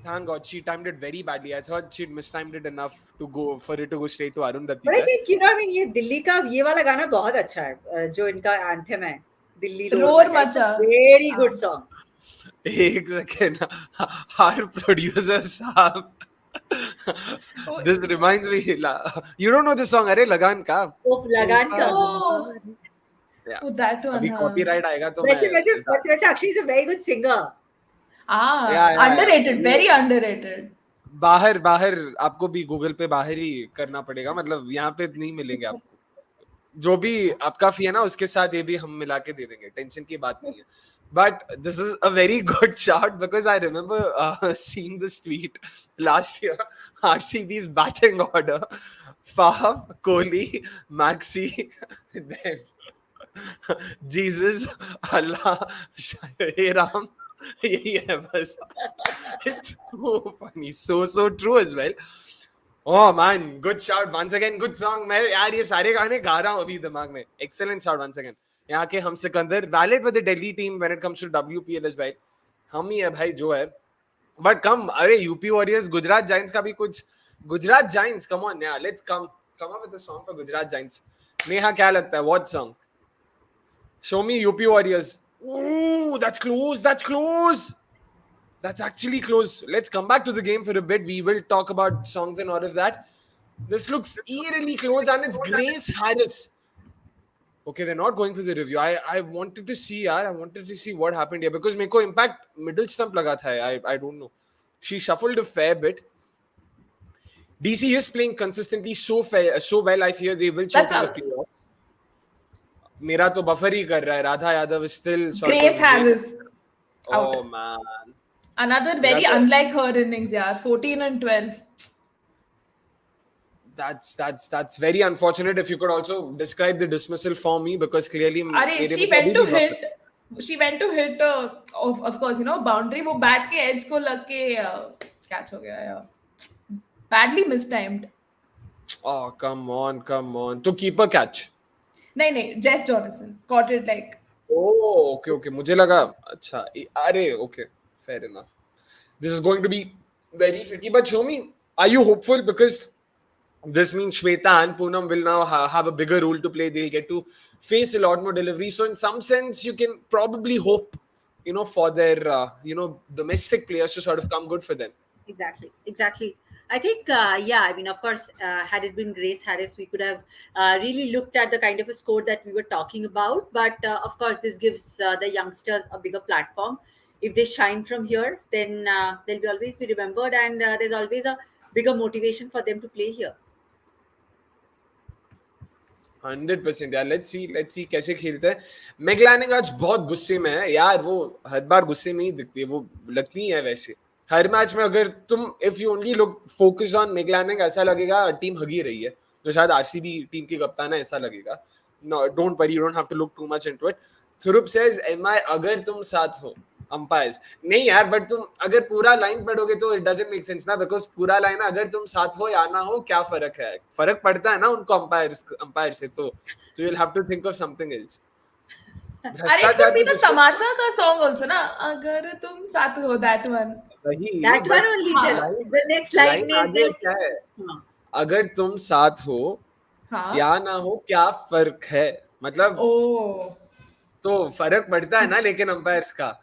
Thank God, she timed it very badly. I thought she'd mistimed it enough for it to go straight to Arun But I Jaitley. think I mean ये दिल्ली का ये वाला गाना बहुत अच्छा है जो इनका anthem है. Delhi Roar It's a Macha. very good song. एक सेकेंड. Our producer साहब. This reminds me. You don't know the song? अरे लगान का. Oh, लगान का. Oh. Yeah. Oh, that one. अभी copyright आएगा तो वैसे Akshay is a very good singer. Yeah, Underrated, very underrated. बाहर आपको भी गूगल पे बाहर ही करना पड़ेगा. मतलब यहाँ पे नहीं मिलेंगे आपको. जो भी आपका फी है ना उसके साथ ये भी हम मिला के दे देंगे. टेंशन की बात नहीं है. But this is a very good shout because I remember seeing this tweet last year. RCB's batting order: Faf, Kohli, Maxi, then Jesus, Allah, Hey Ram. यही है बस. It's so funny, so true as well. Oh man, good shout once again. Good song. मैं यार ये सारे गाने गा रहा हूँ अभी दिमाग में. Excellent shout once again. यहाँ के हम Sikandar valid for the Delhi team when it comes to WPL as well. हम ही है भाई जो है. But come, अरे UP Warriors, गुजरात Giants का भी कुछ. Gujarat Giants, come on, yeah, let's come up with a song for Gujarat Giants. Neha क्या लगता है? What song? Show me UP Warriors. Ooh, that's close. That's actually close. Let's come back to the game for a bit. We will talk about songs and all of that. This looks eerily close and it's Grace Harris. Okay, they're not going for the review. I wanted to see, yaar. I wanted to see what happened here because meko impact middle stump laga tha. I don't know. She shuffled a fair bit. DC is playing consistently so well. I fear they will choke in the playoffs. मेरा तो buffer ही कर रहा है. Radha Yadav is still Grace Harris. Oh man. Another very unlike her innings, yeah. 14 and 12. That's very unfortunate. If you could also describe the dismissal for me because clearly she went to hit of course boundary. वो bat के edge को लग के catch हो गया यार. Badly mistimed. Oh come on. तो keeper catch. नहीं Jess Jonathan caught it like. Oh okay. मुझे लगा अच्छा अरे okay, fair enough. This is going to be very tricky. But show me, are you hopeful? Because this means Shweta and Poonam will now have a bigger role to play. They'll get to face a lot more delivery. So in some sense, you can probably hope, for their, domestic players to sort of come good for them. Exactly. I think, yeah, I mean, of course, had it been Grace Harris, we could have really looked at the kind of a score that we were talking about. But of course, this gives the youngsters a bigger platform. If they shine from here, then they'll be always be remembered, and there's always a bigger motivation for them to play here. 100% यार, let's see कैसे खेलते हैं. मैगलैनिंग आज बहुत गुस्से में है यार, वो हर बार गुस्से में ही दिखती है, वो लगती है वैसे हर मैच में. अगर तुम if you only look focused on मैगलैनिंग, ऐसा लगेगा टीम हगी रही है, तो शायद आरसीबी टीम की कप्तान है ऐसा लगेगा. No, don't worry, you don't have to look too much into it. थ्रुप सेज एमआई, अगर तुम साथ हो अंपायर्स नहीं यार, बट तुम अगर पूरा लाइन पढ़ोगे तो इट डजंट मेक सेंस ना, बिकॉज पूरा लाइन अगर तुम साथ हो या ना हो क्या फर्क है, फर्क पड़ता है ना उनको अंपायर से, तो you will have to think of something else. अरे it could be the Tamasha का song also ना, अगर तुम साथ हो, that one. वही, That one only. The next line is that, क्या है, अगर तुम साथ हो या ना हो क्या फर्क है, मतलब तो फर्क पड़ता है ना लेकिन अंपायर्स का.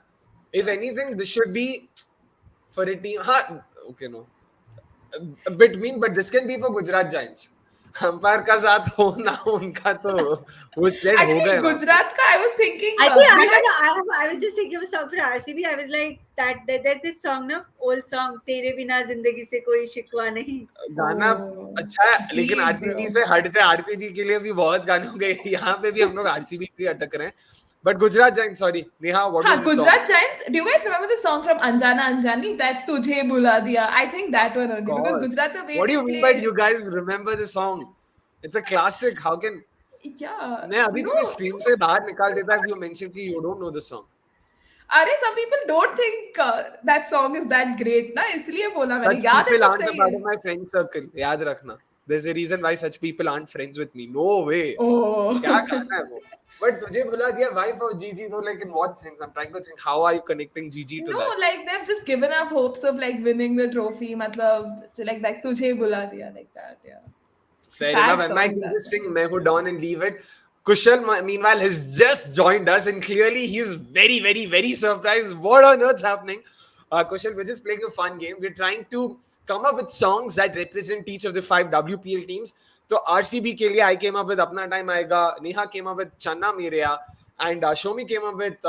If anything, this should be for a team. Okay, no, a bit mean, but this can be for Gujarat Giants. Umpire का साथ हो ना उनका तो वो सेट हो गया. गुजरात का I was thinking. I think I was just thinking of a song for RCB. I was like that. There's this song, ना, old song, तेरे बिना जिंदगी से कोई शिकवा नहीं. गाना अच्छा है, लेकिन आरसीबी से हटते, आरसीबी के लिए भी बहुत गाने हो गए, यहाँ पे भी हम लोग आरसीबी भी अटक रहे हैं. But Gujarat Giants, sorry, Neha, what was the Gujarat song? Giants, do you guys remember the song from Anjana Anjani, that Tujhe Bula Diya? I think that one only, because Gujarat, the way what do you mean by played... you guys remember the song? It's a classic. How can... Yeah. मैं अभी तुम्हें stream से बाहर निकाल देता if you mention कि you don't know the song. अरे some people don't think that song is that great ना, इसलिए बोला मैंने. Such याद है people तो aren't a सही part है. of my friend circle. याद रखना. There's a reason why such people aren't friends with me. No way. क्या गाना है वो? But तुझे भुला दिया, why for Gigi though? Like in what sense? I'm trying to think. How are you connecting Gigi to that? No, like they've just given up hopes of like winning the trophy. मतलब like तुझे भुला दिया, like that. Yeah. Fair enough. And I can just sing "मैं हूँ Don" and leave it. Kushal, meanwhile, has just joined us, and clearly he's very, very, very surprised. What on earth's happening? Kushal, we're just playing a fun game. We're trying to come up with songs that represent each of the 5 WPL teams. So RCB ke liye I came up with Apna Time Aayega, Neha came up with Channa Mereya, and Soumi came up with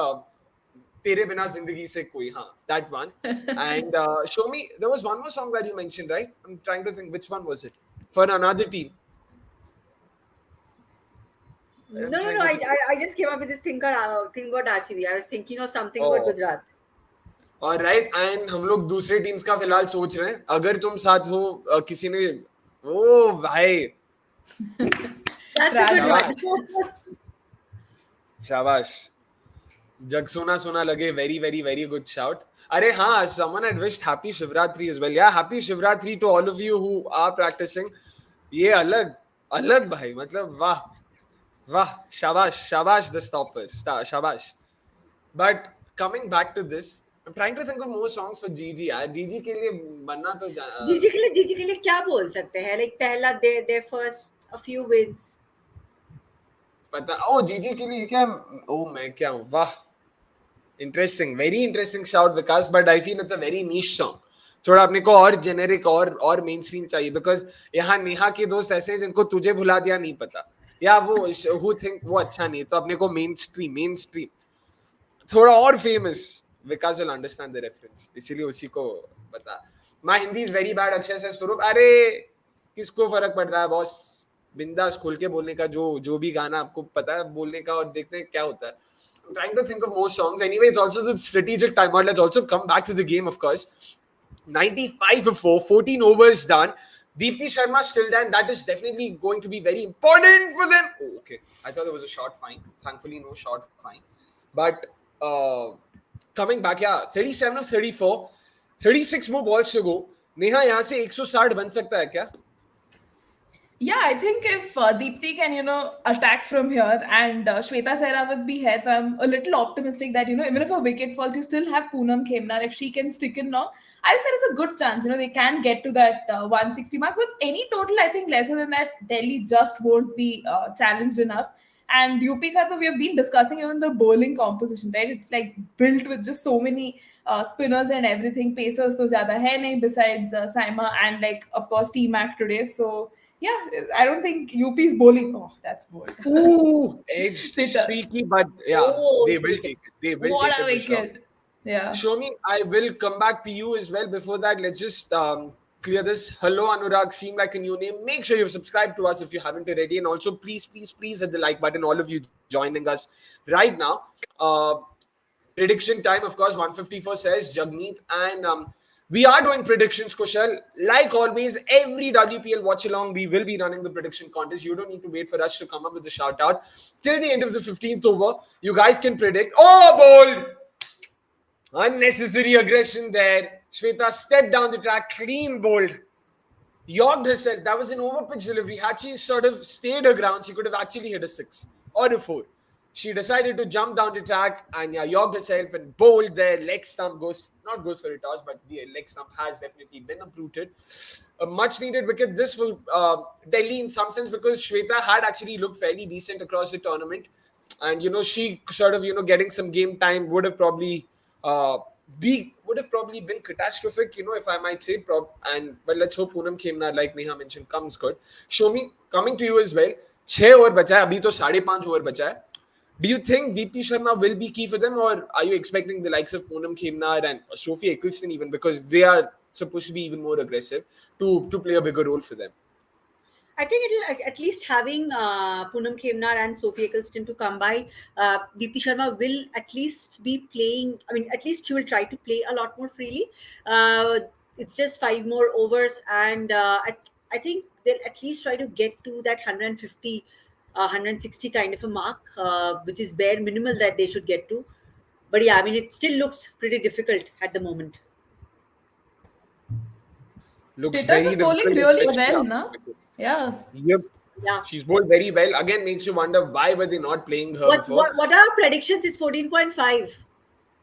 Tere Bina Zindagi Se Koi, that one. And Soumi, there was one more song that you mentioned, right? I'm trying to think which one was it for another team. No. I just came up with this thing about RCB. I was thinking of something about Gujarat. All right, and हम लोग दूसरे teams का फिलहाल सोच रहे हैं. अगर तुम साथ हो, किसी ने, ओ भाई, That's a good one. शाबाश. जग सुना सुना लगे, very, very, very good shout. अरे हाँ, someone had wished happy Shivratri as well. Yeah, happy Shivratri to all of you who are practicing. ये अलग भाई, मतलब वाह, shabash the stoppers, shabash. But coming back to this, I'm trying to think of more songs for Gigi. यार Gigi के लिए बनना तो Gigi के लिए क्या बोल सकते हैं? Like पहला their first a few wins. पता, Gigi के लिए क्या, मैं क्या हूँ, वाह, interesting, very interesting shout Vikas, but I feel it's a very niche song. थोड़ा अपने को और जेनेरिक और मेन स्ट्रीम चाहिए, बिकॉज यहाँ नेहा के दोस्त ऐसे हैं जिनको तुझे भुला दिया नहीं पता, या वो who think वो अच्छा नहीं, तो अपने को मेन स्ट्रीम थोड़ा और famous. Vikas will understand the reference, इसीलिए उसी को बता. My Hindi is very bad. Akshay से स्वरूप, अरे किसको फर्क पड़ रहा है बॉस, बिंदास खोल के बोलने का, जो भी गाना आपको पता है बोलने का, और देखते हैं क्या होता है. I'm trying to think of more songs. Anyway, it's also the strategic timeout. Let's also come back to the game, of course. 95 for 4, 14 overs done. Deepti Sharma still there, and that is definitely going to be very important for them. Oh, okay. I thought there was a short fine. Thankfully, no short fine. But coming back, 37 of 34, 36 more balls to go. Neha, यहाँ से 160 बन सकता है क्या? Yeah, I think if Deepti can, attack from here, and Shweta Sehrawat bhi hai, so I'm a little optimistic that, even if a wicket falls, you still have Poonam Khemnar. If she can stick in long, I think there is a good chance, they can get to that 160 mark. Because any total, I think, lesser than that, Delhi just won't be challenged enough. And UP ka, we have been discussing even the bowling composition, right? It's like built with just so many spinners and everything. Pacers to zyada hai nahi besides Saima and like of course T Mac today. So yeah, I don't think UP's bowling. Oh, that's bold. Ooh, edged, Status. streaky, but yeah, Oh, they will take it. They will What take a it for sure. wicket. Yeah. Show me. I will come back to you as well. Before that, let's just clear this. Hello, Anurag. Seem like a new name. Make sure you've subscribed to us if you haven't already. And also, please, please, please hit the like button. All of you joining us right now. Uh, Prediction time, of course, 154 says Jagmeet. And we are doing predictions, Kushal. Like always, every WPL watch along, we will be running the prediction contest. You don't need to wait for us to come up with a shout out. Till the end of the 15th over, you guys can predict. Oh, bold! Unnecessary aggression there. Shweta stepped down the track, clean bowled. Yorked herself. That was an overpitch delivery. Had she sort of stayed her ground, she could have actually hit a 6 or a 4. She decided to jump down the track and yorked herself and bowled there. Leg stump goes for a toss, but the leg stump has definitely been uprooted. A much needed wicket. This for Delhi in some sense because Shweta had actually looked fairly decent across the tournament. And, she sort of, getting some game time would have probably been catastrophic, if I might say. But let's hope Poonam Khemnar, like Neha mentioned, comes good. Show me, coming to you as well. 6 over बचा है अभी तो 5.5 over बचा है. Do you think Deepti Sharma will be key for them, or are you expecting the likes of Poonam Khemnar and Sophie Eccleston even, because they are supposed to be even more aggressive, to play a bigger role for them? I think it'll at least having Poonam Khemnar and Sophie Eccleston to come by. Deepti Sharma will at least be playing. I mean, at least she will try to play a lot more freely. It's just 5 more overs, and I think they'll at least try to get to that 150, 160 kind of a mark, which is bare minimal that they should get to. But yeah, I mean, it still looks pretty difficult at the moment. Looks Titus very is bowling difficult, really especially well, after no? cricket. Yeah. Yep. Yeah. She's bowled very well. Again, makes you wonder why were they not playing her before. What are our predictions? It's 14.5.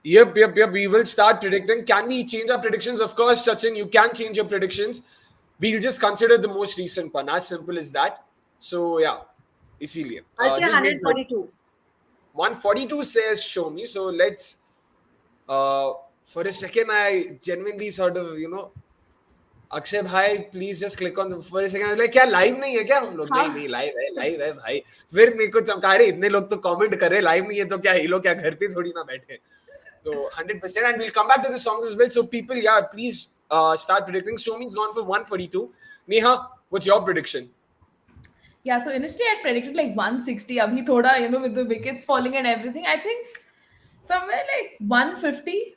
Yep. We will start predicting. Can we change our predictions? Of course, Sachin, you can change your predictions. We'll just consider the most recent one. As simple as that. So, yeah. Isilye. I'll say Just make 142. 142 says show me. So, let's... for a second, I genuinely sort of, Akshay bhai, please just click on the for a second. I was like, क्या live नहीं है क्या हम लोग? नहीं live है भाई. फिर मेरे को चमका रहे इतने लोग तो comment कर रहे live नहीं है तो क्या ये लोग क्या घर पे थोड़ी ना बैठे. So 100%, and we'll come back to the songs as well. So people, yeah, please start predicting. Showme's gone for 142. Neha, what's your prediction? Yeah, so initially I predicted like 160. Abhi thoda, with the wickets falling and everything, I think somewhere like 150.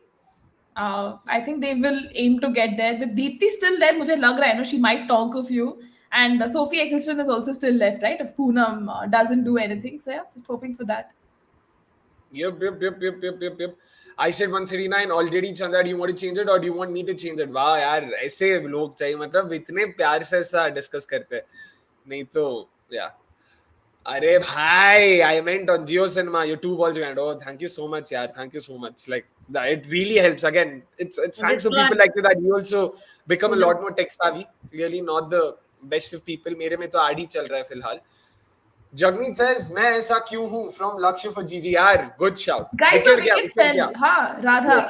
I think they will aim to get there. With Deepti still there, मुझे लग रहा है, she might talk a few. And Sophie Eccleston is also still left, right? If Poonam doesn't do anything. So yeah, just hoping for that. Yep. I said 139 already. Chandra, do you want to change it or do you want me to change it? Wow, यार ऐसे लोग चाहिए, मतलब इतने प्यार से ऐसा discuss करते हैं. नहीं तो yeah. अरे भाई, I meant on Jio Cinema, your 2 balls went. Oh, thank you so much, yaar. Thank you so much. Like that, it really helps. Again, it's thanks to people like you that you also become a lot more tech savvy. Clearly not the best of people. मेरे में तो आड़ी चल रहा है फिलहाल. Jagmeet says, मैं ऐसा क्यों हूँ? From Lakshya for GG. यार, good shout. Guys, so wicket fell. हाँ, Radha.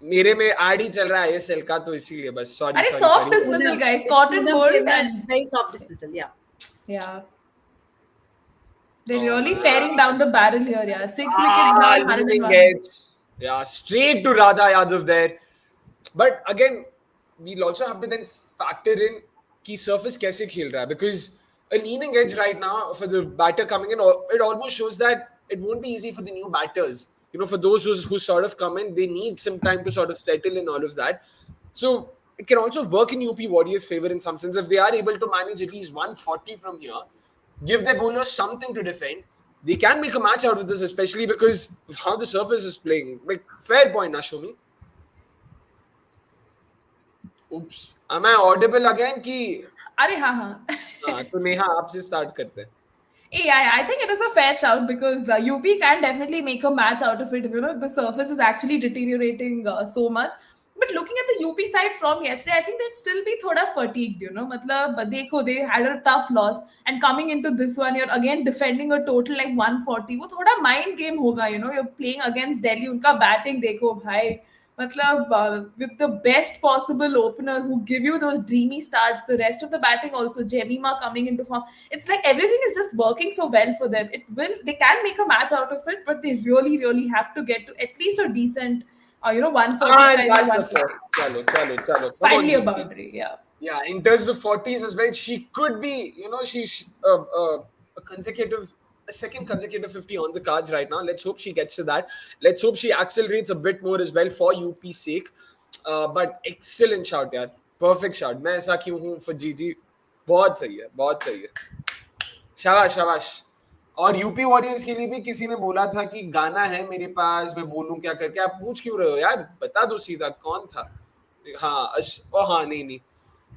मेरे में आड़ी चल रहा है ये सेल का, तो इसीलिए बस sorry. अरे soft dismissal, guys. Cotton bold and very soft dismissal. Yeah. Yeah. They're really staring down the barrel here, yeah. 6 wickets now, 101. Yeah, straight to Radha Yadav there. But again, we'll also have to then factor in कि surface कैसे खेल रहा है, because a leaning edge right now for the batter coming in, it almost shows that it won't be easy for the new batters. For those who sort of come in, they need some time to sort of settle in all of that. So it can also work in UP Warriors' favor in some sense if they are able to manage at least 140 from here. Give their bowlers something to defend. They can make a match out of this, especially because of how the surface is playing. Like, fair point, Shomi. Oops. Am I audible again? Ki... अरे हाँ. तो नेहा आपसे start करते हैं. Yeah, I think it is a fair shout because UP can definitely make a match out of it if the surface is actually deteriorating so much. But looking at the UP side from yesterday, I think they'd still be thoda fatigued, you know. Matlab, dekho, they had a tough loss. And coming into this one, you're again defending a total like 140. वो थोड़ा mind game होगा, you know. You're playing against Delhi. उनका batting देखो भाई. Matlab, with the best possible openers who give you those dreamy starts, the rest of the batting also, Jemima coming into form. It's like everything is just working so well for them. They can make a match out of it, but they really, really have to get to at least a decent, 145 And or that's a 150. fair. Chalo. Come Finally a on, boundary, yeah. Yeah, in terms of 40s as well, she could be, she's a second consecutive 50 on the cards right now. Let's hope she gets to that. Let's hope she accelerates a bit more as well for UP's sake. But excellent shout, yaar. Perfect shout. मैं ऐसा क्यों हूँ for GG. बहुत सही है. शाबाश. और UP warriors के लिए भी किसी ने बोला था कि गाना है मेरे पास, मैं बोलूं क्या करके. आप पूछ क्यों रहे हो यार? बता दो सीधा कौन था. हाँ नहीं.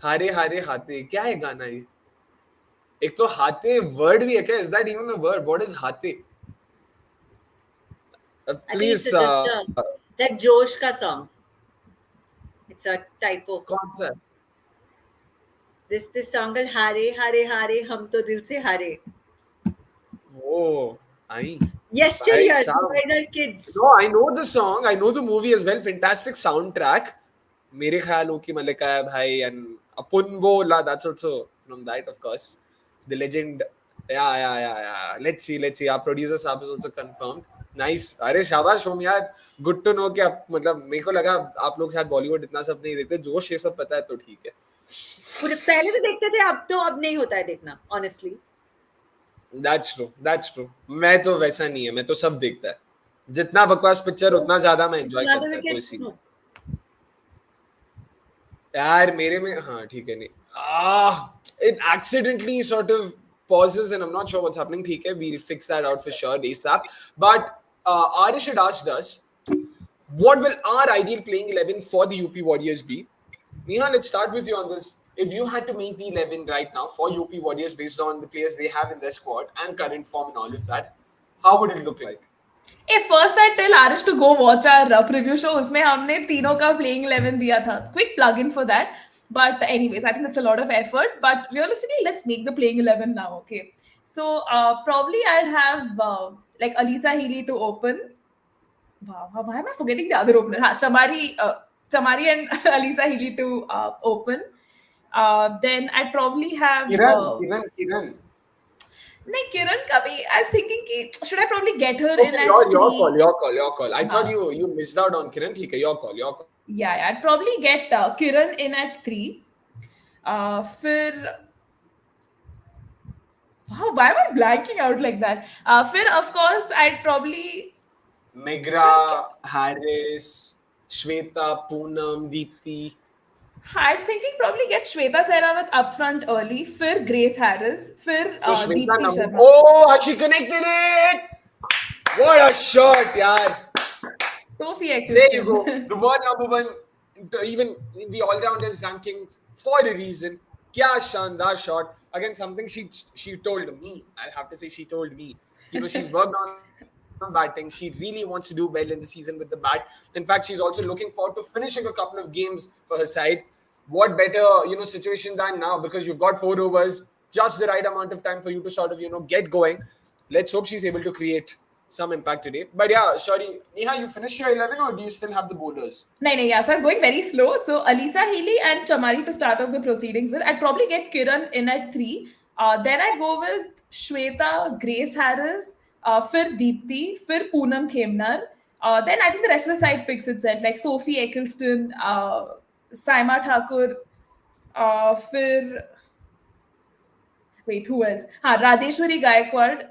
हारे हाथे, क्या है गाना ये? एक तो हाथे वर्ड भी है क्या? Is that even a word? What is हाथे? Please that Josh ka song. It's a typo. कौन सा? This song called हारे हम तो दिल से हारे. Oh, I. Yesteryears, minor kids. No, I know the song. I know the movie as well. Fantastic soundtrack. मेरे ख्यालों की मलिका है भाई, and Apunbola, that's also from that, of course. The legend. Yeah. Let's see. Our producer साहब is also confirmed. Nice. अरे शाबाश सोम यार. Good to know कि आप, मतलब मेरे को लगा आप लोग शायद बॉलीवुड इतना सब नहीं देखते. जोश ये सब पता है तो ठीक है. पहले तो देखते थे, अब नहीं होता है देखना, honestly. That's true. मैं तो वैसा नहीं है. मैं तो सब देखता है. जितना बकवास पिक्चर उतना ज्यादा मैं एंजॉय करता हूँ. तो इसी यार मेरे में हाँ ठीक है नहीं. It accidentally sort of pauses and I'm not sure what's happening. ठीक है, we'll fix that out for sure ASAP. But Arish had asked us, what will our ideal playing 11 for the UP Warriors be? Neha, let's start with you on this. If you had to make the 11 right now for UP Warriors based on the players they have in their squad and current form and all of that, how would it look like? Hey, first I tell Arish to go watch our preview show. उसमें हमने तीनों का playing 11 दिया था. Quick plug-in for that. But anyways, I think that's a lot of effort. But realistically, let's make the playing 11 now, okay? So probably I'd have like Alisa Healy to open. Wow, why am I forgetting the other opener? Chamari and Alisa Healy to open. Then I'd probably have Kiran. नहीं किरण का भी I was thinking कि should I probably get her in at your call. I thought you missed out on Kiran. ठीक है, your call. Yeah, I'd probably get Kiran in at 3. फिर wow, why am I blanking out like that? फिर of course I'd probably Megra, Harris, Shweta, Poonam, Deepti. I was thinking probably get Shweta Sehrawat up front early, फिर Grace Harris, फिर Deepti Sharma. Oh, she connected it! What a shot, yaar! Sophie There you go. The world number one, even in the all-rounders rankings, for a reason. Kya shandar shot. Again, something she told me. I have to say she told me. She's worked on batting. She really wants to do well in the season with the bat. In fact, she's also looking forward to finishing a couple of games for her side. What better, situation than now, because you've got 4 overs, just the right amount of time for you to sort of, get going. Let's hope she's able to create some impact today. But yeah, sorry, Neha, you finished your 11 or do you still have the bowlers? No, yeah. So I was going very slow. So Alisa Healy and Chamari to start off the proceedings with. I'd probably get Kiran in at 3. Then I'd go with Shweta, Grace Harris, फिर Deepti, फिर Poonam Khemnar. Then I think the rest of the side picks itself, like Sophie Eccleston, Saima Thakur, फिर wait, who else? Rajeshwari Gaikwad.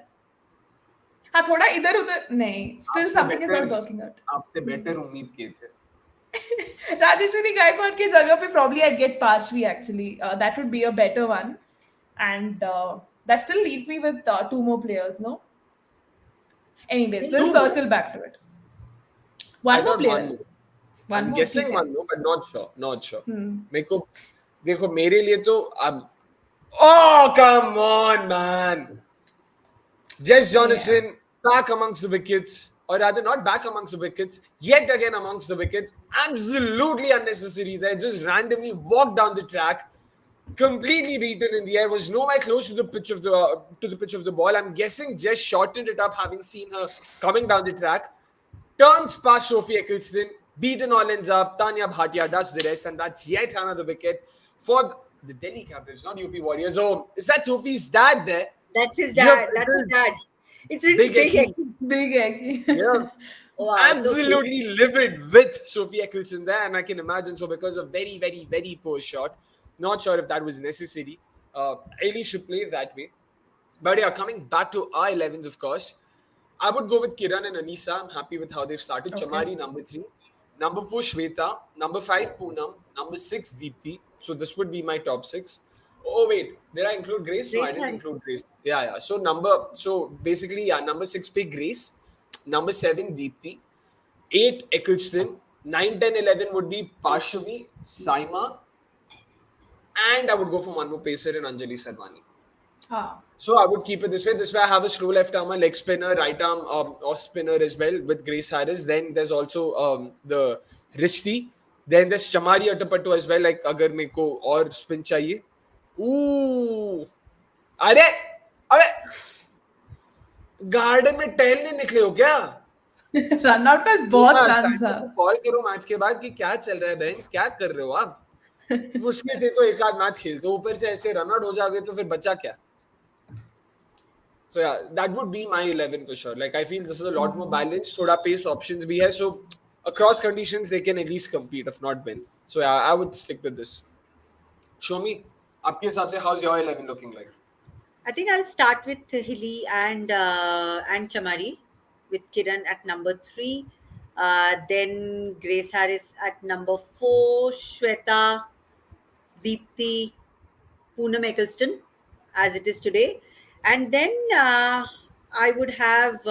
हाँ थोड़ा इधर उधर नहीं, still something is not working out. आपसे better उम्मीद किए थे. Rajeshwari Gaikwad के जगह पे probably I'd get Parshvi actually. That would be a better one, and that still leaves me with 2 more players, no? Anyways, we'll circle back to it. One more player. I'm guessing one more, but not sure. मेरे को देखो मेरे लिए तो अब oh come on man, Jess Jonathan back amongst the wickets or rather not back amongst the wickets, yet again amongst the wickets. Absolutely unnecessary. They just randomly walked down the track, completely beaten in the air, was nowhere close to the pitch of the ball. I'm guessing just shortened it up, having seen her coming down the track. Turns past Sophie Eccleston, beaten all ends up. Tanya Bhatia does the rest, and that's yet another wicket for the Delhi Capitals, not UP Warriors. Oh, is that Sophie's dad there? That's his Yep, dad. That's his it dad. It's is. written Big big. Eki. Big egg. Yeah. Wow, so cute. Absolutely livid with Sophie Eccleston there, and I can imagine so because of very, very, very poor shot. Not sure if that was necessary. Ailey should play that way. But yeah, coming back to our 11s, of course, I would go with Kiran and Anisa. I'm happy with how they've started. Okay. Chamari, number 3. Number 4, Shweta. Number 5, Poonam. Number 6, Deepthi. So this would be my top 6. Oh, wait. Did I include Grace? No, I Grace didn't had- include Grace. Yeah. So basically, yeah, number 6 pe Grace. Number 7, Deepthi. 8, Eccleston. 9, 10, 11 would be Parshavi, Saima. And I would go for one more pacer in Anjali Sarvani. Ah. So I would keep it this way. This way I have a slow left armer, leg spinner, right arm off spinner as well with Grace Harris. Then there's also the Rishti. Then there's Chamari Atapattu as well. Like अगर मेरे को और spin चाहिए. Ooh. अरे garden में टहलने निकले हो क्या? रन आउट का बहुत चांस था. कॉल करो मैच के बाद कि क्या चल रहा है बहन, क्या कर रहे हो आप? मुश्किल से तो एक आध मैच खेलते हो, ऊपर से ऐसे रन आउट हो जाओगे तो फिर बचा क्या? So yeah, that would be my 11 for sure. Like I feel this is a lot more balanced. Thoda pace options bhi hai, so across conditions they can at least compete, if not win. So yeah, I would stick with this. Soumi, आपके हिसाब से how's your 11 looking like? I think I'll start with Hilly and Chamari, with Kiran at number 3. Then Grace Harris at number 4. Shweta, Deepthi, Poonam Eccleston, as it is today. And then I would have,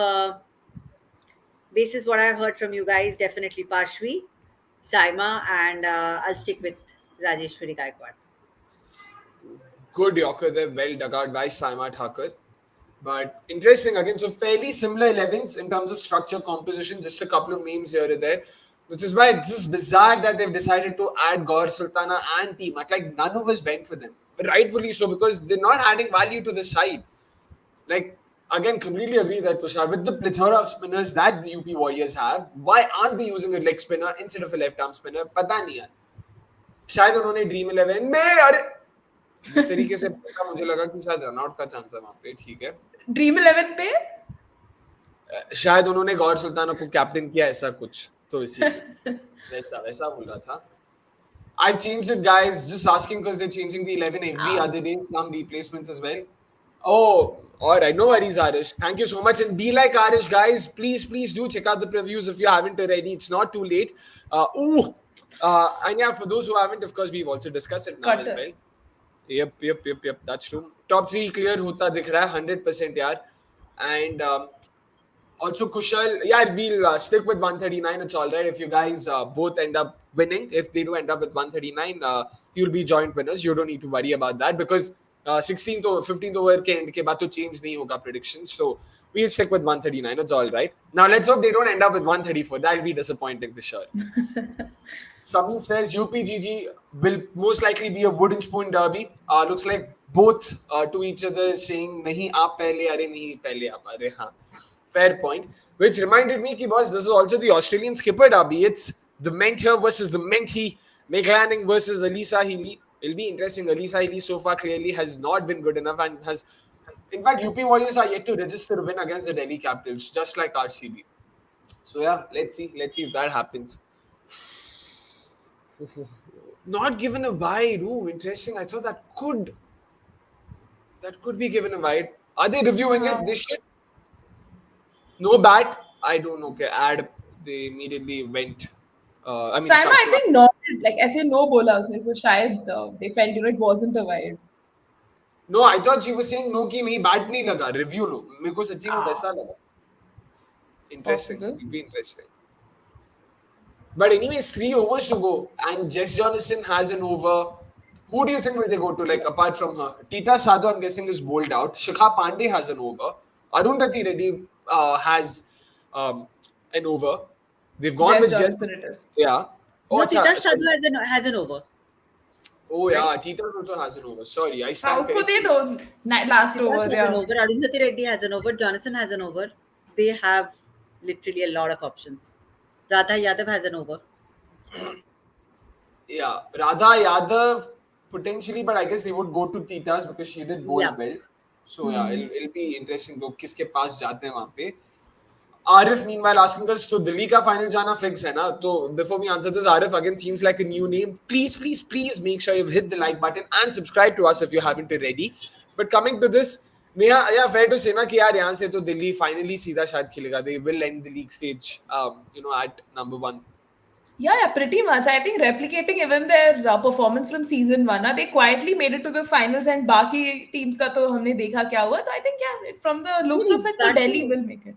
basis what I've heard from you guys, definitely Parshvi, Saima, and I'll stick with Rajeshwari Gaikwad. Good Yorker there, well dug out by Saima Thakur. But interesting again, so fairly similar 11s in terms of structure, composition, just a couple of names here and there. Which is why it's just bizarre that they've decided to add Gaur Sultana and Teemak. Like none of us went for them. But rightfully so, because they're not adding value to the side. Like, again, completely agree that Tushar, with the plethora of spinners that the UP Warriors have, why aren't they using a leg spinner instead of a left arm spinner? पता नहीं यार. शायद उन्होंने dream 11 में अरे जिस तरीके से मुझे लगा कि शायद रन आउट का चांस है वहां पे, ठीक है. ड्रीम 11 पे शायद उन्होंने गौर सुल्ताना को कैप्टन किया ऐसा कुछ, तो इसीलिए वैसा बोल रहा था. I've changed it, guys. Just asking because they're changing the 11 every other day. Some replacements as well. Oh, all right. No worries, Arish. Thank you so much. And be like Arish, guys. Please do check out the previews if you haven't already. It's not too late. And yeah, for those who haven't, of course, we've also discussed it now as well. Yep. That's true. Top 3 clear hota dikh raha hai 100% yaar. And also Kushal, yeah, we'll stick with 139. It's all right if you guys both end up winning. If they do end up with 139, you'll be joint winners. You don't need to worry about that because 16th or 15th over के end के बाद तो change नहीं होगा predictions. So we'll stick with 139. It's all right. Now let's hope they don't end up with 134. That'll be disappointing for sure. Someone says UPGG will most likely be a wooden spoon derby. Looks like both to each other saying नहीं आप पहले, अरे नहीं पहले आप, अरे हाँ. Fair point. Which reminded me, boss, this is also the Australian skipper derby. It's the Ment here versus the Menthi. Meg Lanning versus Alyssa Healy. It'll be interesting. Alyssa Healy so far clearly has not been good enough and has... In fact, UP Warriors are yet to register a win against the Delhi Capitals, just like RCB. So yeah, let's see if that happens. Not given a wide. Ooh, interesting. I thought that could be given a wide. Are they reviewing it? They should. No bat. I don't know. Okay, they immediately went. Saima, I think nodded, like ऐसे no बोला उसने, so शायद they felt it wasn't a wide. No, I thought she was saying no कि नहीं bat नहीं लगा, review लो. मेरे को सच्ची में वैसा लगा. Interesting. It'll be interesting. But anyways, 3 overs to go, and Jess Jonathan has an over. Who do you think will they go to? Like apart from her, Tita Sadhu, I'm guessing is bowled out. Shikha Pandey has an over. Arun Jaitley Stadium has an over. They've gone Jess with just Johnson it is. yeah. Oh, No, acha, Titash sorry. Sadhu has an over. Oh Right? yeah, Tita also has an over. Sorry, I हाँ stand उसको दे corrected. दो last Titash over has या an over. Arundhati Reddy has an over. Jonathan has an over. They have literally a lot of options. Radha Yadav has an over. Yeah, Radha Yadav potentially, but I guess they would go to Tita's because she did bowl Yeah. well. So yeah, it'll be interesting. लोग किसके पास जाते हैं वहाँ पे. Arif meanwhile asking us, तो दिल्ली का final जाना fix है ना? तो before we answer this, Arif again seems like a new name. Please make sure you've hit the like button and subscribe to us if you haven't already. But coming to this, Neha, yeah, fair to say ना कि यार यहाँ से तो Delhi finally सीधा शायद खेलेगा. They will end the league stage, at number 1. Yeah, pretty much. I think replicating even their performance from season 1, they quietly made it to the finals and बाकी teams का तो हमने देखा क्या हुआ. So I think from the looks of it, तो Delhi will make it.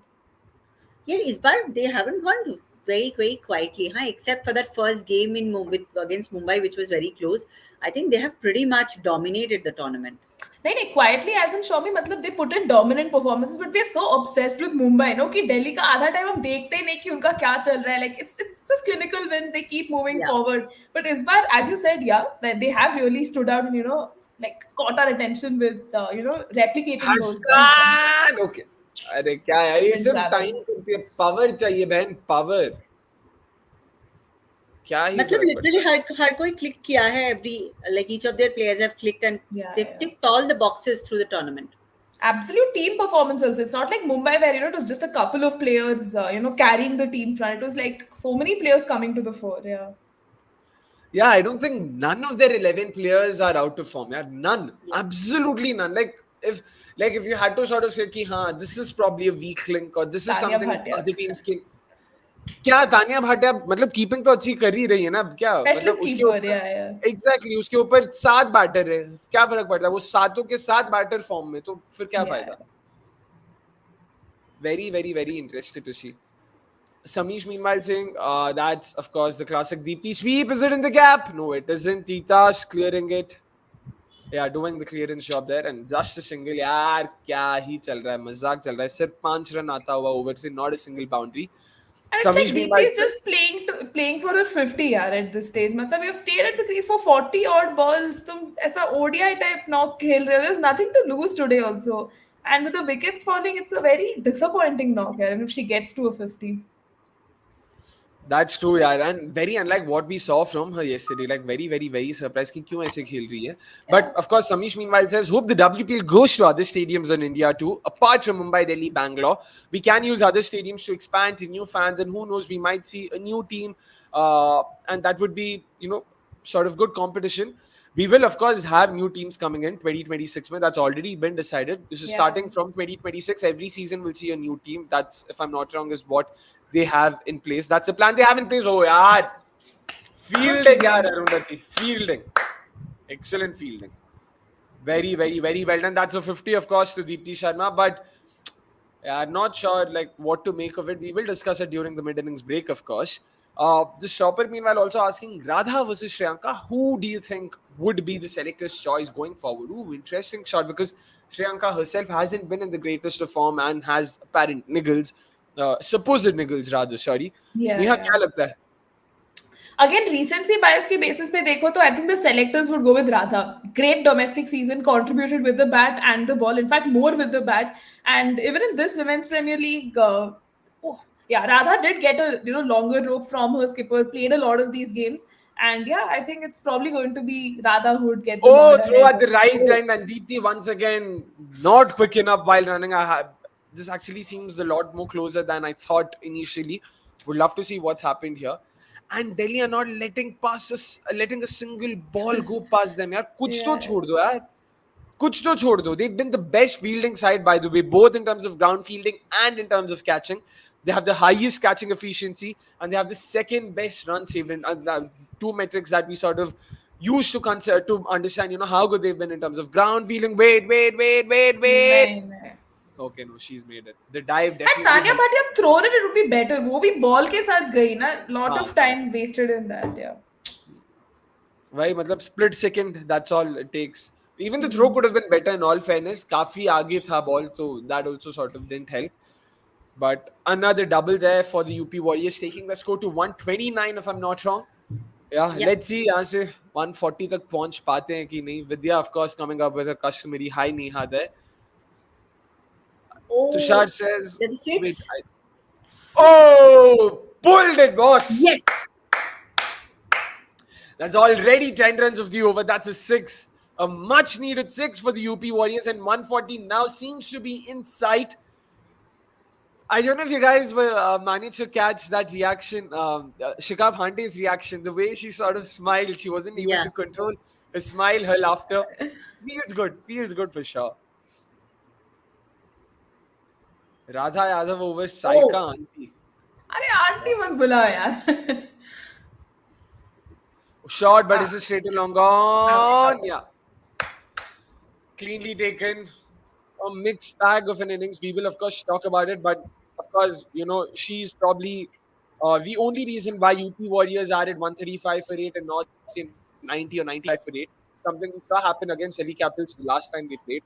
Yeah, Isbar, they haven't gone very quietly, huh? Except for that first game against Mumbai, which was very close. I think they have pretty much dominated the tournament. नहीं quietly as in Xiaomi मतलब they put in dominant performances, but we are so obsessed with Mumbai, कि Delhi का आधा time हम देखते ही नहीं कि उनका क्या चल रहा है. Like it's just clinical wins, they keep moving Yeah. forward. But इस बार, as you said, they have really stood out and like caught our attention with replicating those. Hasan okay अरे क्या यार ये सिर्फ Travel. टाइम करती है पावर चाहिए बहन पावर क्या ही मतलब फर्क literally पड़ता है हर कोई click किया है. Like each of their players have clicked and they've ticked all the boxes through the tournament. Absolute team performance also. It's not like Mumbai where it was just a couple of players carrying the team front. It was like so many players coming to the fore. Yeah, I don't think none of their 11 players are out of form. Yeah, none. Absolutely none. Like if you had to sort of say कि हाँ, this is probably a weak link or this is Tanya something Bhatia. other teams can. क्या तानिया भाटिया मतलब keeping तो अच्छी कर ही रही है ना क्या Specialist मतलब उसके keeper, ऊपर एग्जैक्टली उसके ऊपर 7 बैटर है क्या फर्क पड़ता है वो सातों के 7 बैटर फॉर्म में तो फिर क्या फायदा very interested to see. Samish meanwhile saying that's of course the classic Deepthi sweep. Is it in the gap? No, it isn't. Tita's clearing it. Yeah, doing the clearance job there and just a single. यार क्या ही चल रहा है मजाक चल रहा है सिर्फ 5 रन आता हुआ ओवर से not a single boundary. And it's like Deepthi is just playing for her 50 at this stage. मतलब you stayed at the crease for 40 odd balls. तुम ऐसा ODI type knock खेल रहे हो. There's nothing to lose today also. And with the wickets falling, it's a very disappointing knock if she gets to a 50. That's true, yeah, and very unlike what we saw from her yesterday. Like very surprised कि क्यों ऐसे खेल रही है. But of course, Samish meanwhile says, hope the WPL goes to other stadiums in India too. Apart from Mumbai, Delhi, Bangalore, we can use other stadiums to expand to new fans, and who knows, we might see a new team, and that would be sort of good competition. We will, of course, have new teams coming in 2026. That's already been decided. This is starting from 2026. Every season we'll see a new team. That's, if I'm not wrong, is what they have in place. That's the plan they have in place. Oh, yaar. Fielding, yaar, Arundhati. Fielding. Excellent fielding. Very well done. That's a 50, of course, to Deepthi Sharma. But I'm not sure what to make of it. We will discuss it during the mid-innings break, of course. The stopper, meanwhile, also asking Radha versus Shriyanka, who do you think would be the selector's choice going forward? Ooh, interesting shot because Shriyanka herself hasn't been in the greatest of form and has apparent niggles, supposed niggles rather. Sorry. Neha, क्या लगता है? Again, recency bias के basis पे देखो तो I think the selectors would go with Radha. Great domestic season, contributed with the bat and the ball. In fact, more with the bat. And even in this Women's Premier League, Radha did get a longer rope from her skipper. Played a lot of these games. And I think it's probably going to be Radha who would get the nod Throw ahead. at the right end and Deepthi once again not quick enough while running. This actually seems a lot more closer than I thought initially. Would love to see what's happened here. And Delhi are not letting a single ball go past them. Yaar, kuch to chhod do, yaar. Kuch to chhod do. They've been the best fielding side, by the way, both in terms of ground fielding and in terms of catching. They have the highest catching efficiency and they have the second best run saved. Two metrics that we sort of use to understand, how good they've been in terms of ground fielding. Wait. नहीं. Okay, no, she's made it. The dive And definitely. Tanya Bhatia thrown it would be better. वो भी ball के साथ गई ना. Lot of time wasted in that. Why? मतलब split second. That's all it takes. Even the throw could have been better. In all fairness, काफी आगे था ball, so that also sort of didn't help. But another double there for the UP Warriors, taking the score to 129 if I'm not wrong. Yeah, Yeah. let's see यहाँ से 140 तक पहुंच पाते हैं कि नहीं. Vidya of course coming up with a customary high Neha there. Oh, Tushar says, there's a wait, six. oh, pulled it, boss. Yes. That's already 10 runs of the over. That's a six. A much needed six for the UP Warriors, and 140 now seems to be in sight. I don't know if you guys were managed to catch that reaction, Shikab Hande's reaction, the way she sort of smiled. She wasn't able Yeah. to control her smile, her laughter. Feels good for sure. Radha Yadav over Saika Oh, auntie. अरे aunty मत बुलाओ यार. Short, but it's a straight and long Okay. on. Yeah. Cleanly taken. A mixed bag of an innings. We will, of course, talk about it. But, of course, she's probably the only reason why UP Warriors are at 135 for 8 and not, say, 90 or 95 for 8. Something we saw happen against Delhi Capitals the last time they played.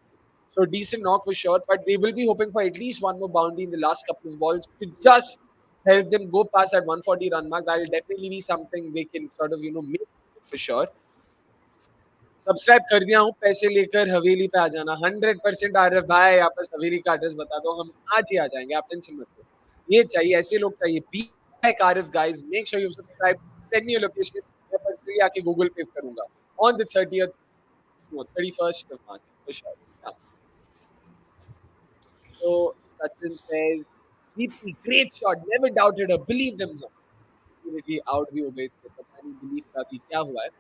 So, decent knock for sure. But they will be hoping for at least one more boundary in the last couple of balls to just help them go past that 140 run mark. That will definitely be something they can sort of, make for sure. Subscribe कर दिया हूँ, पैसे लेकर हवेली पे आ जाना. 100% आरफ भाई, आपस हवेली का एड्रेस बता दो, हम आज ही आ जाएंगे, आप टेंशन मत लो. ये चाहिए, ऐसे लोग चाहिए. Be like Arif guys, make sure you subscribe, send me your location, मैं पर्सनली आके गूगल पे करूंगा on the 30th, no, 31st of March for sure. Yeah. So Sachin says, Deepti, great shot, never doubted her, believe them. Really out भी हो गए थे, पता नहीं believe था कि क्या हुआ है.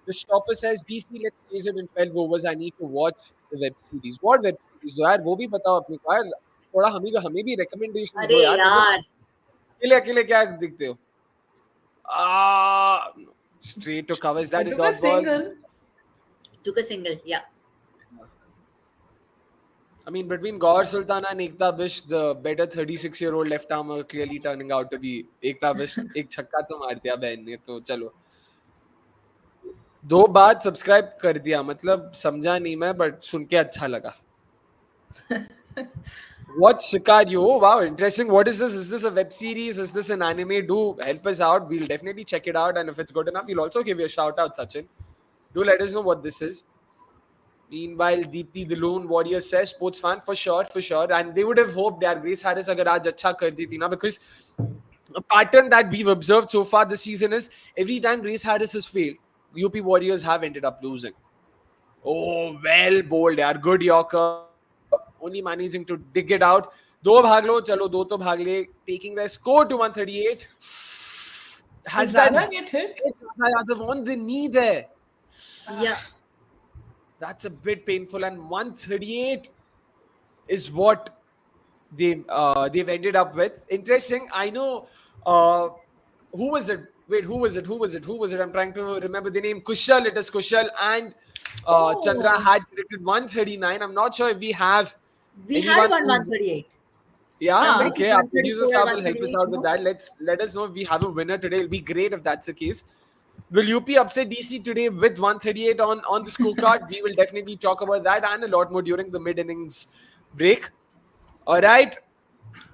The stopper says, DC, let's chase it in 12 overs. I need to watch the web series. What web series? यार वो भी बताओ अपने को यार. थोड़ा हमें भी recommendations अरे दो यार. मतलब यार. अकेले अकेले क्या दिखते हो? Straight to cover. Is I that a took a dot ball? single. Took a single. Yeah. I mean, between Gaur Sultana and Ekta Bish, the better 36-year-old left armer clearly turning out to be Ekta Bish. एक छक्का तो मार दिया बहन ने, तो चलो. 2 बार subscribe कर दिया, मतलब समझा नहीं मैं, बट सुन के अच्छा लगा. Watch Sicario. Oh, wow, interesting. What is this? Is this a web series? Is this an anime? Do help us out. We'll definitely check it out. And if it's good enough, we'll also give you a shout out, Sachin. Do let us know what this is. Meanwhile, Deepti the Lone Warrior says, sports fan, for sure. And they would have hoped that Grace Harris agar aaj acha kar di thi na, because a pattern that we've observed so far this season is every time Grace Harris has failed, UP Warriors have ended up losing. Oh, well bowled, yaar. Good Yorker. Only managing to dig it out. 2 भाग लो, चलो 2 तो भाग ले. Taking their score to 138. Has Did that Zara get hit? Yadav on the knee there? Yeah. That's a bit painful. And 138 is what they've ended up with. Interesting. I know. Who was it? Wait, who was it? I'm trying to remember the name. Kushal. It is Kushal and Chandra had predicted 139. I'm not sure if we have We had anyone one who's 138. yeah, Somebody okay. said Our producer 134 Sam or will help us 138. out with that. Let us know if we have a winner today. It'll be great if that's the case. Will UP upset DC today with 138 on the scorecard? We will definitely talk about that and a lot more during the mid-innings break. All right.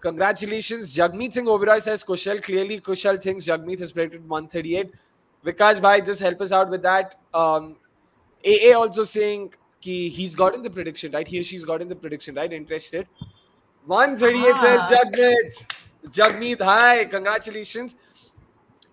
Congratulations. Jagmeet Singh Oberoi says Kushal. Clearly, Kushal thinks Jagmeet has predicted 138. Vikas Bhai, just help us out with that. AA also saying he's gotten the prediction, right? He or she's gotten the prediction, right? Interested. 138 says Jagmeet. Jagmeet, hi, congratulations.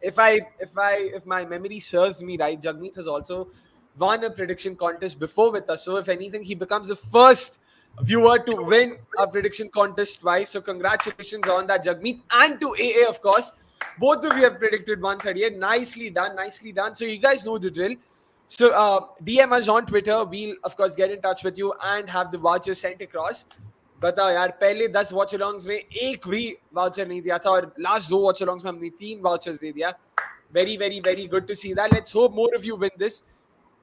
If my memory serves me right, Jagmeet has also won a prediction contest before with us. So if anything, he becomes the first viewer to win a prediction contest twice. So congratulations on that, Jagmeet, and to AA, of course. Both of you have predicted 138. Nicely done. So you guys know the drill. So DM us on Twitter. We'll of course get in touch with you and have the vouchers sent across. बताओ यार, पहले 10 watch अलॉन्ग्स में एक भी voucher नहीं दिया था और लास्ट 2 वॉच अलॉन्ग्स में हमने 3 वाउचर्स दे दिया. Very good to see that. Let's hope more of you win this.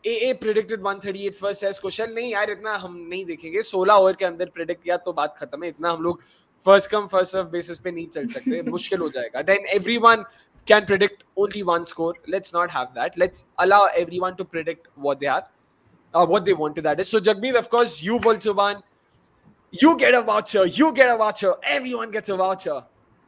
AA predicted 138 first, says Kushal. नहीं यार, इतना हम नहीं देखेंगे. 16 ओवर के अंदर प्रेडिक्ट किया तो बात खत्म है. इतना हम लोग first come first serve basis पे नहीं चल सकते. मुश्किल हो जाएगा. Then everyone can predict only one score. Let's not have that. Let's allow everyone to predict what they have, what they want to, that is. So Jagmeet, of course, you've also won. You get a voucher. You get a voucher. Everyone gets a voucher.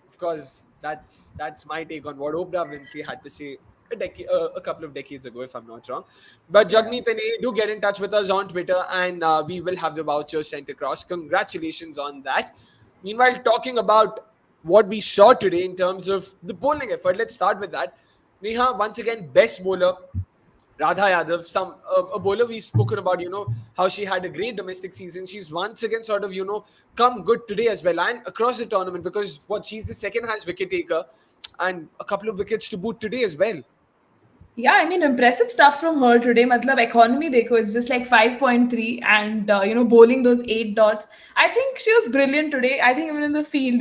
Of course, that's my take on what Oprah Winfrey had to say a couple of decades ago, if I'm not wrong. But Yeah. Jagmeet and A, do get in touch with us on Twitter, and we will have the vouchers sent across. Congratulations on that. Meanwhile, talking about what we saw today in terms of the bowling effort, let's start with that. Neha, once again, best bowler. Radha Yadav, a bowler we've spoken about, how she had a great domestic season. She's once again sort of, come good today as well and across the tournament because she's the second highest wicket taker and a couple of wickets to boot today as well. Yeah, I mean, impressive stuff from her today. Matlab, economy dekho, it's just like 5.3 and, bowling those 8 dots. I think she was brilliant today. I think even in the field,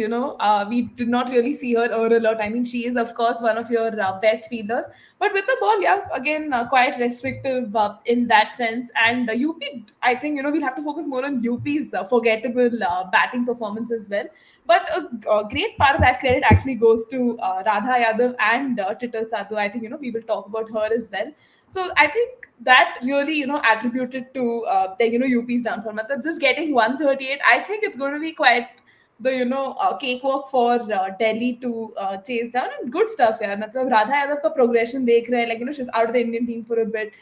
we did not really see her earn a lot. I mean, she is, of course, one of your best fielders. But with the ball, yeah, again, quite restrictive in that sense. And UP, I think, we'll have to focus more on UP's forgettable batting performance as well. But a great part of that credit actually goes to Radha Yadav and Titter Sadhu. I think, we will talk about her as well. So I think that really, attributed to UP's downfall. Matlab, just getting 138, I think it's going to be quite the cakewalk for Delhi to chase down, and good stuff. Yeah, matlab Radha Yadav ka progression dekh rahe hain, like she's out of the Indian team for a bit.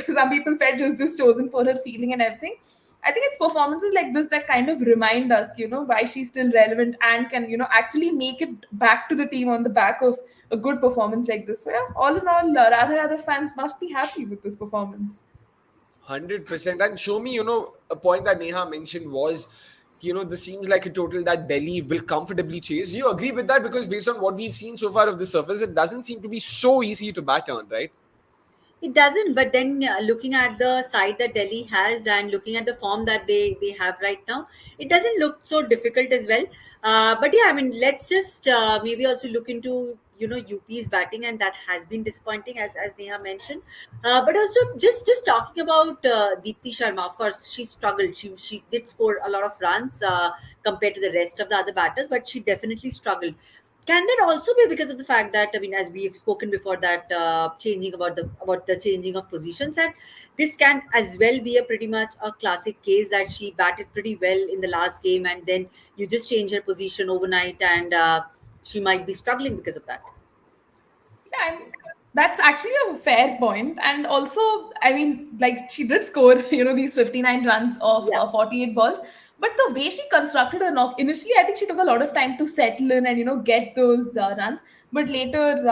Some people felt she was just chosen for her feeling and everything. I think it's performances like this that kind of remind us, why she's still relevant and can, actually make it back to the team on the back of a good performance like this. So yeah, all in all, Radha Yadav fans must be happy with this performance. 100%. And show me, a point that Neha mentioned was, this seems like a total that Delhi will comfortably chase. Do you agree with that? Because based on what we've seen so far of the surface, it doesn't seem to be so easy to bat on, right? It doesn't, but then looking at the side that Delhi has and looking at the form that they have right now, it doesn't look so difficult as well. But yeah, I mean, let's just maybe also look into UP's batting, and that has been disappointing as Neha mentioned. But also just talking about Deepti Sharma, of course she struggled. She did score a lot of runs compared to the rest of the other batters, but she definitely struggled. Can that also be because of the fact that, I mean, as we've spoken before, that changing about the changing of positions, and this can as well be a pretty much a classic case that she batted pretty well in the last game, and then you just change her position overnight, and she might be struggling because of that. Yeah, that's actually a fair point. And also, I mean, like she did score, these 59 runs of Yeah. 48 balls. But the way she constructed her knock, initially, I think she took a lot of time to settle in and, get those runs. But later,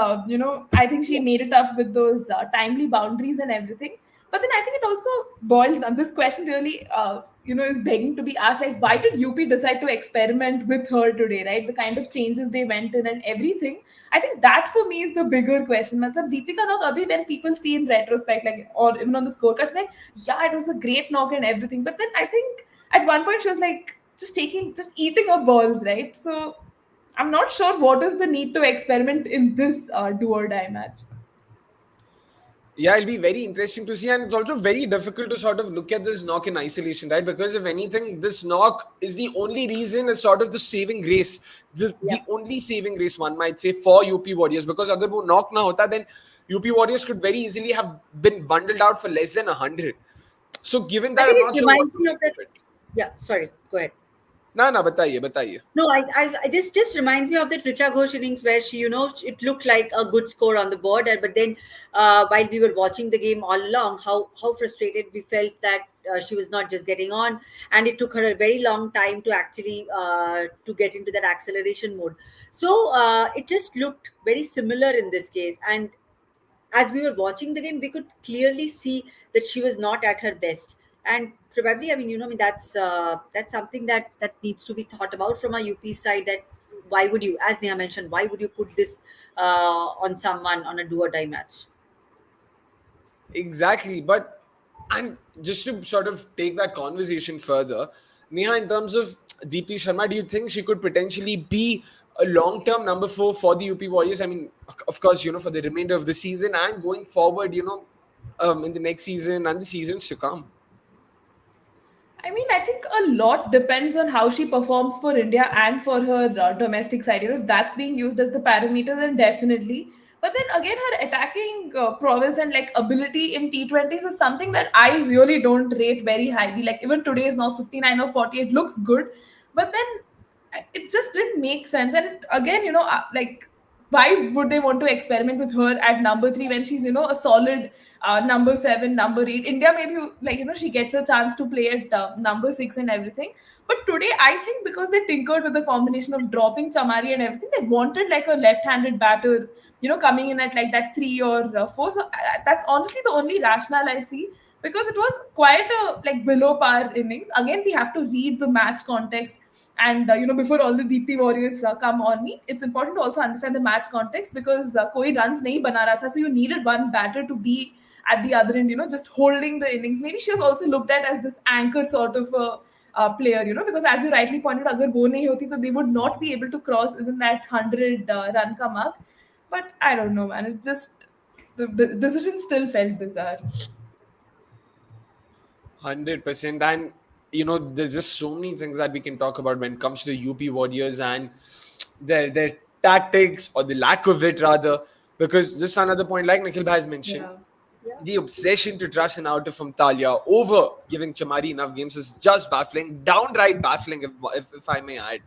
I think she Yeah. made it up with those timely boundaries and everything. But then I think it also boils down. This question really, is begging to be asked. Like, why did UP decide to experiment with her today, right? The kind of changes they went in and everything. I think that for me is the bigger question. Matlab, Deepika knock, abhi when people see in retrospect, like, or even on the scorecards, like, yeah, it was a great knock and everything. But then I think at one point she was like, just eating up balls, right? So I'm not sure what is the need to experiment in this do or die match. Yeah, it'll be very interesting to see. And it's also very difficult to sort of look at this knock in isolation, right? Because if anything, this knock is the only reason, is sort of the saving grace, Yeah. the only saving grace, one might say, for UP Warriors. Because agar wo knock na hota, then UP Warriors could very easily have been bundled out for less than 100. So given I that, I'm think not it sure what reminds to me make of that. of it. Yeah, sorry, go ahead. Na, bataiye. No, this just reminds me of that Richa Ghosh innings where she, it looked like a good score on the board, but then while we were watching the game all along, how frustrated we felt that she was not just getting on, and it took her a very long time to actually to get into that acceleration mode. So it just looked very similar in this case, and as we were watching the game, we could clearly see that she was not at her best. And probably, I mean, I mean, that's something that needs to be thought about from a UP side. That why would you, as Neha mentioned, why would you put this on someone on a do or die match? Exactly. And just to sort of take that conversation further, Neha, in terms of Deepti Sharma, do you think she could potentially be a long-term number 4 for the UP Warriors? I mean, of course, for the remainder of the season and going forward, in the next season and the seasons to come. I mean, I think a lot depends on how she performs for India and for her domestic side. If that's being used as the parameter, then definitely. But then again, her attacking prowess and like ability in T20s is something that I really don't rate very highly. Like even today's now 59 or 48 looks good, but then it just didn't make sense. And again, like why would they want to experiment with her at number three when she's a solid number seven, number eight? India maybe like she gets a chance to play at number six and everything. But today, I think because they tinkered with the combination of dropping Chamari and everything, they wanted like a left-handed batter, coming in at like that three or four. So that's honestly the only rationale I see, because it was quite a like below par innings. Again, we have to read the match context, and before all the Deepthi Warriors come on me, it's important to also understand the match context, because koi runs nahi bana raha tha, so you needed one batter to be at the other end, just holding the innings. Maybe she was also looked at as this anchor sort of a player, because as you rightly pointed, agar wo nahi hoti, so they would not be able to cross even that 100 run ka mark. But I don't know, man. It just the decision still felt bizarre. 100%. And there's just so many things that we can talk about when it comes to the UP Warriors and their tactics, or the lack of it rather. Because just another point, like Nikhil Bhai has mentioned, the obsession to trust an outer from Talia over giving Chamari enough games is just baffling, downright baffling, if I may add.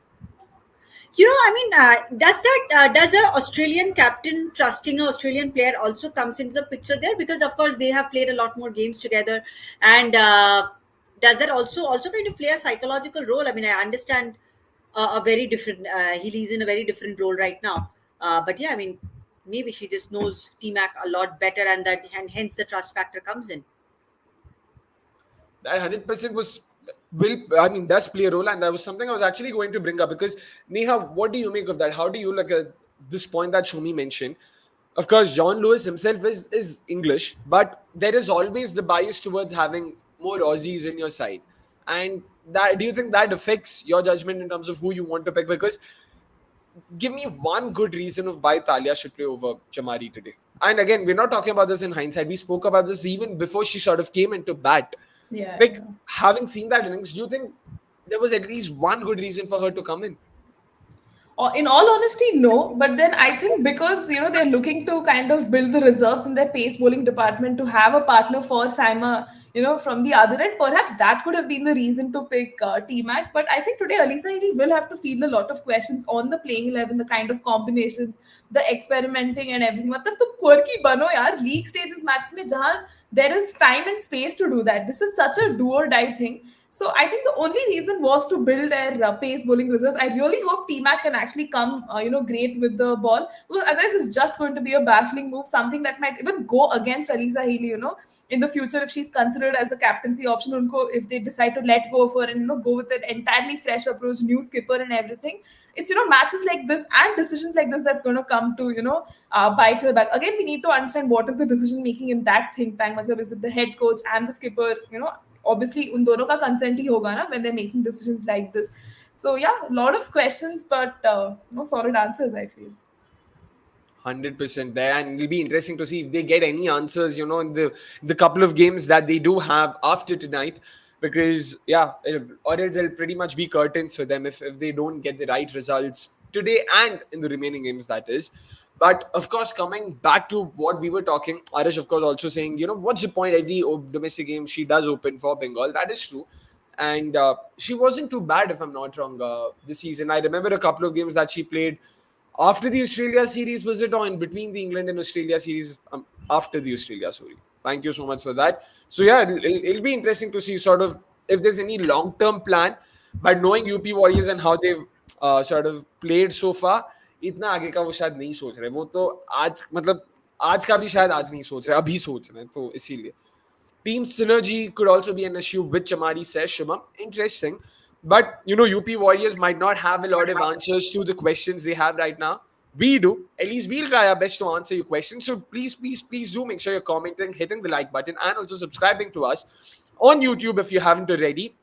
Does a Australian captain trusting an Australian player also comes into the picture there? Because of course they have played a lot more games together, and does that also kind of play a psychological role? I mean, I understand a very different. He's in a very different role right now, but yeah, I mean, maybe she just knows T-Mac a lot better, and hence the trust factor comes in. That 100% does play a role, and that was something I was actually going to bring up. Because Neha, what do you make of that? How do you look at this point that Soumi mentioned? Of course, John Lewis himself is English, but there is always the bias towards having more Aussies in your side. And that, do you think that affects your judgment in terms of who you want to pick? Because give me one good reason of why Talia should play over Chamari today. And again, we're not talking about this in hindsight. We spoke about this even before she sort of came into bat. Yeah. Like, having seen that innings, do you think there was at least one good reason for her to come in? In all honesty, no. But then I think because they're looking to kind of build the reserves in their pace bowling department to have a partner for Saima, from the other end, perhaps that could have been the reason to pick T-Mac. But I think today Alisa Healy will have to field a lot of questions on the playing 11, the kind of combinations, the experimenting and everything. मतलब तुम quirky बनो यार, league stages matches में जहाँ there is time and space to do that. This is such a do or die thing. So I think the only reason was to build their pace bowling reserves. I really hope T-Mac can actually come, great with the ball, because otherwise it's just going to be a baffling move, something that might even go against Alisa Healy, in the future if she's considered as a captaincy option. Unko, if they decide to let go of her and go with an entirely fresh approach, new skipper and everything, it's matches like this and decisions like this that's going to come to bite her back. Again, we need to understand what is the decision making in that think tank. Matlab, is it the head coach and the skipper? Obviously उन दोनों का consent ही होगा ना when they're making decisions like this. So yeah, a lot of questions, but no solid answers, I feel. 100% there, and it'll be interesting to see if they get any answers, in the couple of games that they do have after tonight. Because or else it'll pretty much be curtains for them if they don't get the right results today and in the remaining games, that is. But of course, coming back to what we were talking, Arish, of course, also saying, what's the point? Every domestic game she does open for Bengal. That is true. And she wasn't too bad, if I'm not wrong, this season. I remember a couple of games that she played after the Australia series, was it? Or in between the England and Australia series? After the Australia, sorry. Thank you so much for that. So yeah, it'll be interesting to see sort of if there's any long-term plan. But knowing UP Warriors and how they've sort of played so far, इतना आगे का वो शायद नहीं सोच रहे. वो तो आज का भी शायद आज नहीं सोच रहे, अभी सोच रहे हैं. तो इसीलिए team synergy could also be an issue with Chamari, says Shubham. Interesting. But, UP Warriors might not have a lot of answers to the questions they have right now. We do. At least we'll try our best to answer your questions. So please do make sure you're commenting, hitting the like button, and also subscribing to us on YouTube if you haven't already.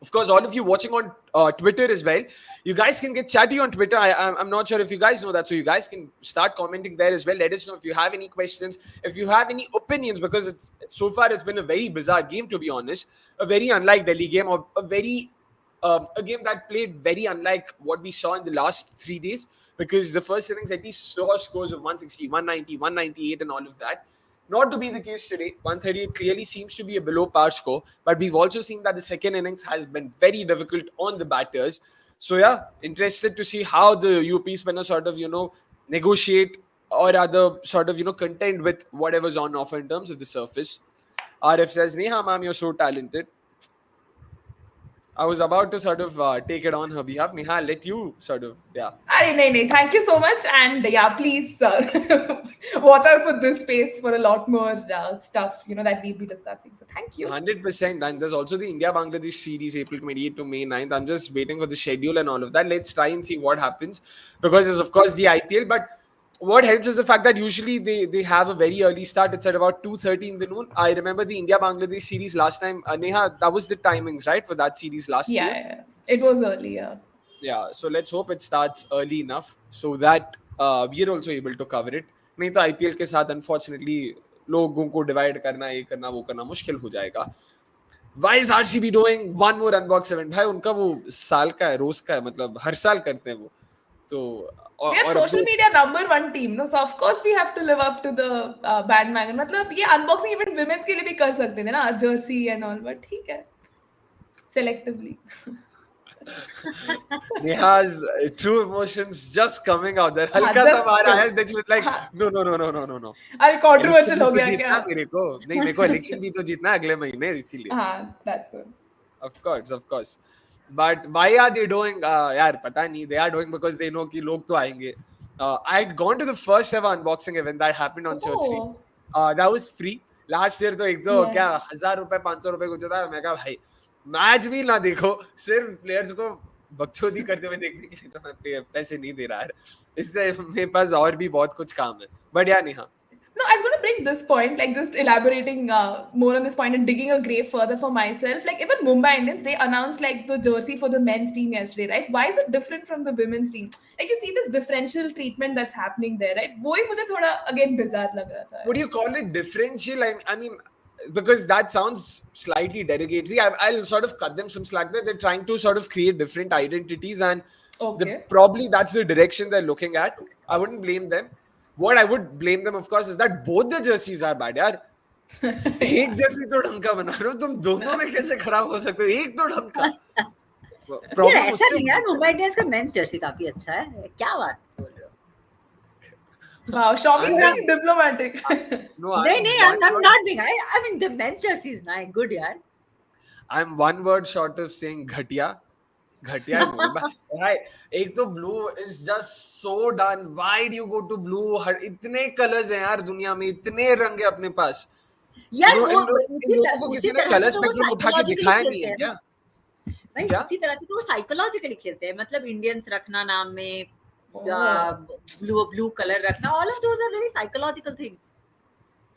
Of course, all of you watching on Twitter as well, you guys can get chatty on Twitter. I'm not sure if you guys know that, so you guys can start commenting there as well. Let us know if you have any questions, if you have any opinions, because so far it's been a very bizarre game, to be honest. A very unlike Delhi game, or a very a game that played very unlike what we saw in the last 3 days, because the first innings at least saw scores of 160, 190, 198 and all of that. Not to be the case today. 138 clearly seems to be a below par score, but we've also seen that the second innings has been very difficult on the batters. So yeah, interested to see how the UP spinners sort of, negotiate or rather sort of, contend with whatever's on offer in terms of the surface. RF says, Neha, ma'am, you're so talented. I was about to sort of take it on her behalf. Neha, I'll let you sort of, yeah. No. Thank you so much. And yeah, please watch out for this space for a lot more stuff, that we'll be discussing. So thank you. 100%. And there's also the India-Bangladesh series, April 28th to May 9th. I'm just waiting for the schedule and all of that. Let's try and see what happens, because there's, of course, the IPL. But what helps is the fact that usually they have a very early start. It's at about 2:30 in the noon. I remember the India-Bangladesh series last time. Neha, that was the timings, right, for that series last year? Yeah. It was earlier. Yeah, so let's hope it starts early enough so that we are also able to cover it. नहीं तो IPL के साथ unfortunately लोगों को divide करना, ये करना, वो करना मुश्किल हो जाएगा. Why is RCB doing one more unbox event? भाई उनका वो साल का है, रोज का है, मतलब हर साल करते हैं वो. तो we are social media #1 team, no? So of course we have to live up to the bandwagon. मतलब ये unboxing event women's के लिए भी कर सकते थे ना, jersey and all, but ठीक है, selectively. Neha's true emotions just coming out there. हल्का सा मारा है, which was like no. अरे controversial हो गया क्या? मेरे को नहीं, मेरे को election भी तो जीतना है अगले महीने, इसीलिए. हाँ, that's it. Of course. But why are they doing? यार पता नहीं. They are doing because they know कि लोग तो आएंगे. I had gone to the first ever unboxing event that happened on Church Street. That was free. Last year तो एक तो क्या 1000 रुपए 500 रुपए कुछ था. मैं कहा भाई मैच भी ना देखो, सिर्फ प्लेयर्स को बकचोदी करते हुए देखने के लिए तो मैं पैसे नहीं दे रहा है. इससे मेरे पास और भी बहुत कुछ काम है. But yeah, Neha. No, I was going to bring this point, like just elaborating more on this point and digging a grave further for myself. Like even Mumbai Indians, they announced like the jersey for the men's team yesterday, right? Why is it different from the women's team? Like you see this differential treatment that's happening there, right? वो ही मुझे थोड़ा again bizarre लग रहा था. Would you call it differential? I mean, because that sounds slightly derogatory. I'll sort of cut them some slack there. They're trying to sort of create different identities, and probably that's the direction they're looking at. I wouldn't blame them. What I would blame them, of course, is that both the jerseys are bad, यार. एक Jersey तो ढंग का बना रहे हो, तुम दोनों में कैसे खराब हो सकते हो? एक तो ढंग का. Problem ऐसा नहीं यार, मुंबई इंडियंस का मेंस जर्सी काफी अच्छा है. क्या बात बोल रहे हो? Wow, Soumi is very diplomatic. No, I'm not being. I mean, the men's jersey is nice, good, yaar. I'm one word short of saying घटिया. Right. एक तो blue is just so done. Why do you go to blue? इतने colors हैं यार दुनिया में, इतने रंग हैं अपने पास. यार वो लोगों को किसी ने color spectrum उठा के दिखाया नहीं है क्या? भाई इसी तरह से तो वो साइकोलॉजिकली खेलते हैं. मतलब इंडियंस रखना नाम में, blue color रखना, all of those are very psychological things.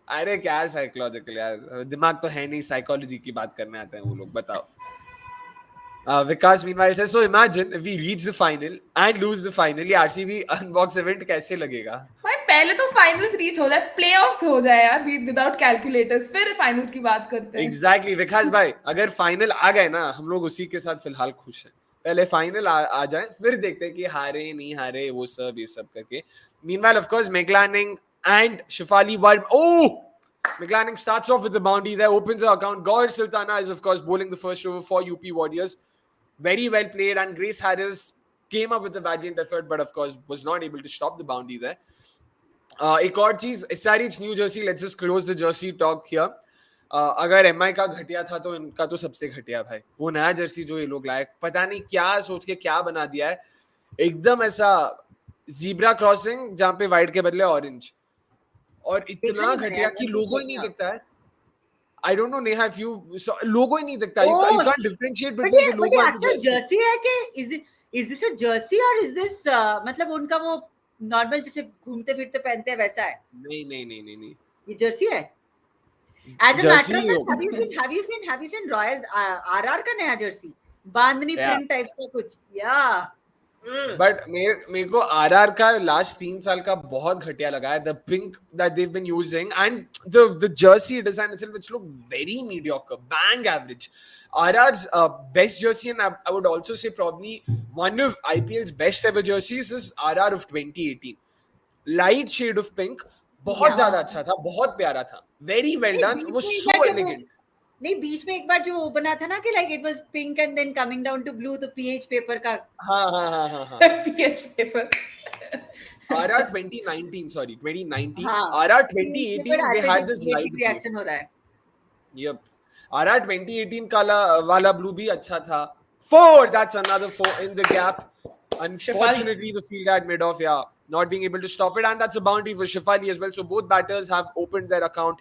अरे क्या साइकोलॉजिकल यार, दिमाग तो है नहीं, साइकोलॉजी की बात करने आते हैं वो लोग. बताओ. Vikas meanwhile says, so imagine if we reach the final and lose the final, ये RCB unbox event कैसे लगेगा? भाई पहले तो finals reach हो जाए, playoffs हो जाए यार, without calculators, फिर finals की बात करते हैं. Exactly, विकास भाई, अगर final आ गए ना, हम लोग उसी के साथ फिलहाल खुश हैं. पहले फाइनल आ जाए, फिर देखते हैं कि हारे नहीं हारे, वो सब ये सब करके. Meanwhile, of course, McLanning and Shafali were. Oh! McLanning starts off with the boundary there, opens the account. Gaur Sultana is, of course, bowling the first over for UP Warriors. Very well played, and Grace Harris came up with a valiant effort, but of course was not able to stop the boundary there. एक और चीज, SRH New Jersey, let's just close the jersey talk here. अगर MI का घटिया था तो इनका तो सबसे घटिया भाई. वो नया जर्सी जो ये लोग लाए, पता नहीं क्या सोच के क्या बना दिया है. एकदम ऐसा जीब्रा क्रॉसिंग जहाँ पे व्हाइट के बदले ऑरेंज, और इतना घटिया कि लोगो ही नहीं दिखता है. I don't know, Neha, if you saw, logo ही नहीं दिखता. You can't differentiate between the logo and the jersey. है कि is this a jersey or is this मतलब उनका वो नॉर्मल जैसे घूमते फिरते पहनते हैं वैसा है? नहीं. ये जर्सी है. As a matter of fact, have you seen Royals RR का नया जर्सी? बांधनी प्रिंट टाइप्स का कुछ. Yeah. बट मेरे को आरआर का लास्ट 3 साल का बहुत घटिया लगा है. The pink that they've been using and the jersey design itself, which look very mediocre, bang average. RR's best jersey, and I would also say probably one of IPL's best ever jerseys is RR of 2018. Light shade of pink, बहुत Yeah. ज्यादा अच्छा था, बहुत प्यारा था, very well done, beach was में एक so बार जो elegant. नहीं, बीच में एक बार जो वो बना था ना कि like it was pink and then coming down to blue, तो पीएच पेपर का. हाँ. PH paper. RR 2019, sorry, 2019. हाँ, RR PH 2018, they had this light blue. Reaction हो रहा है. Yep. RR 2018 वाला blue भी अच्छा था. 4, that's another 4 in the gap. Unfortunately, the field had mid off, yeah, not being able to stop it, and that's a boundary for Shefali as well. So both batters have opened their account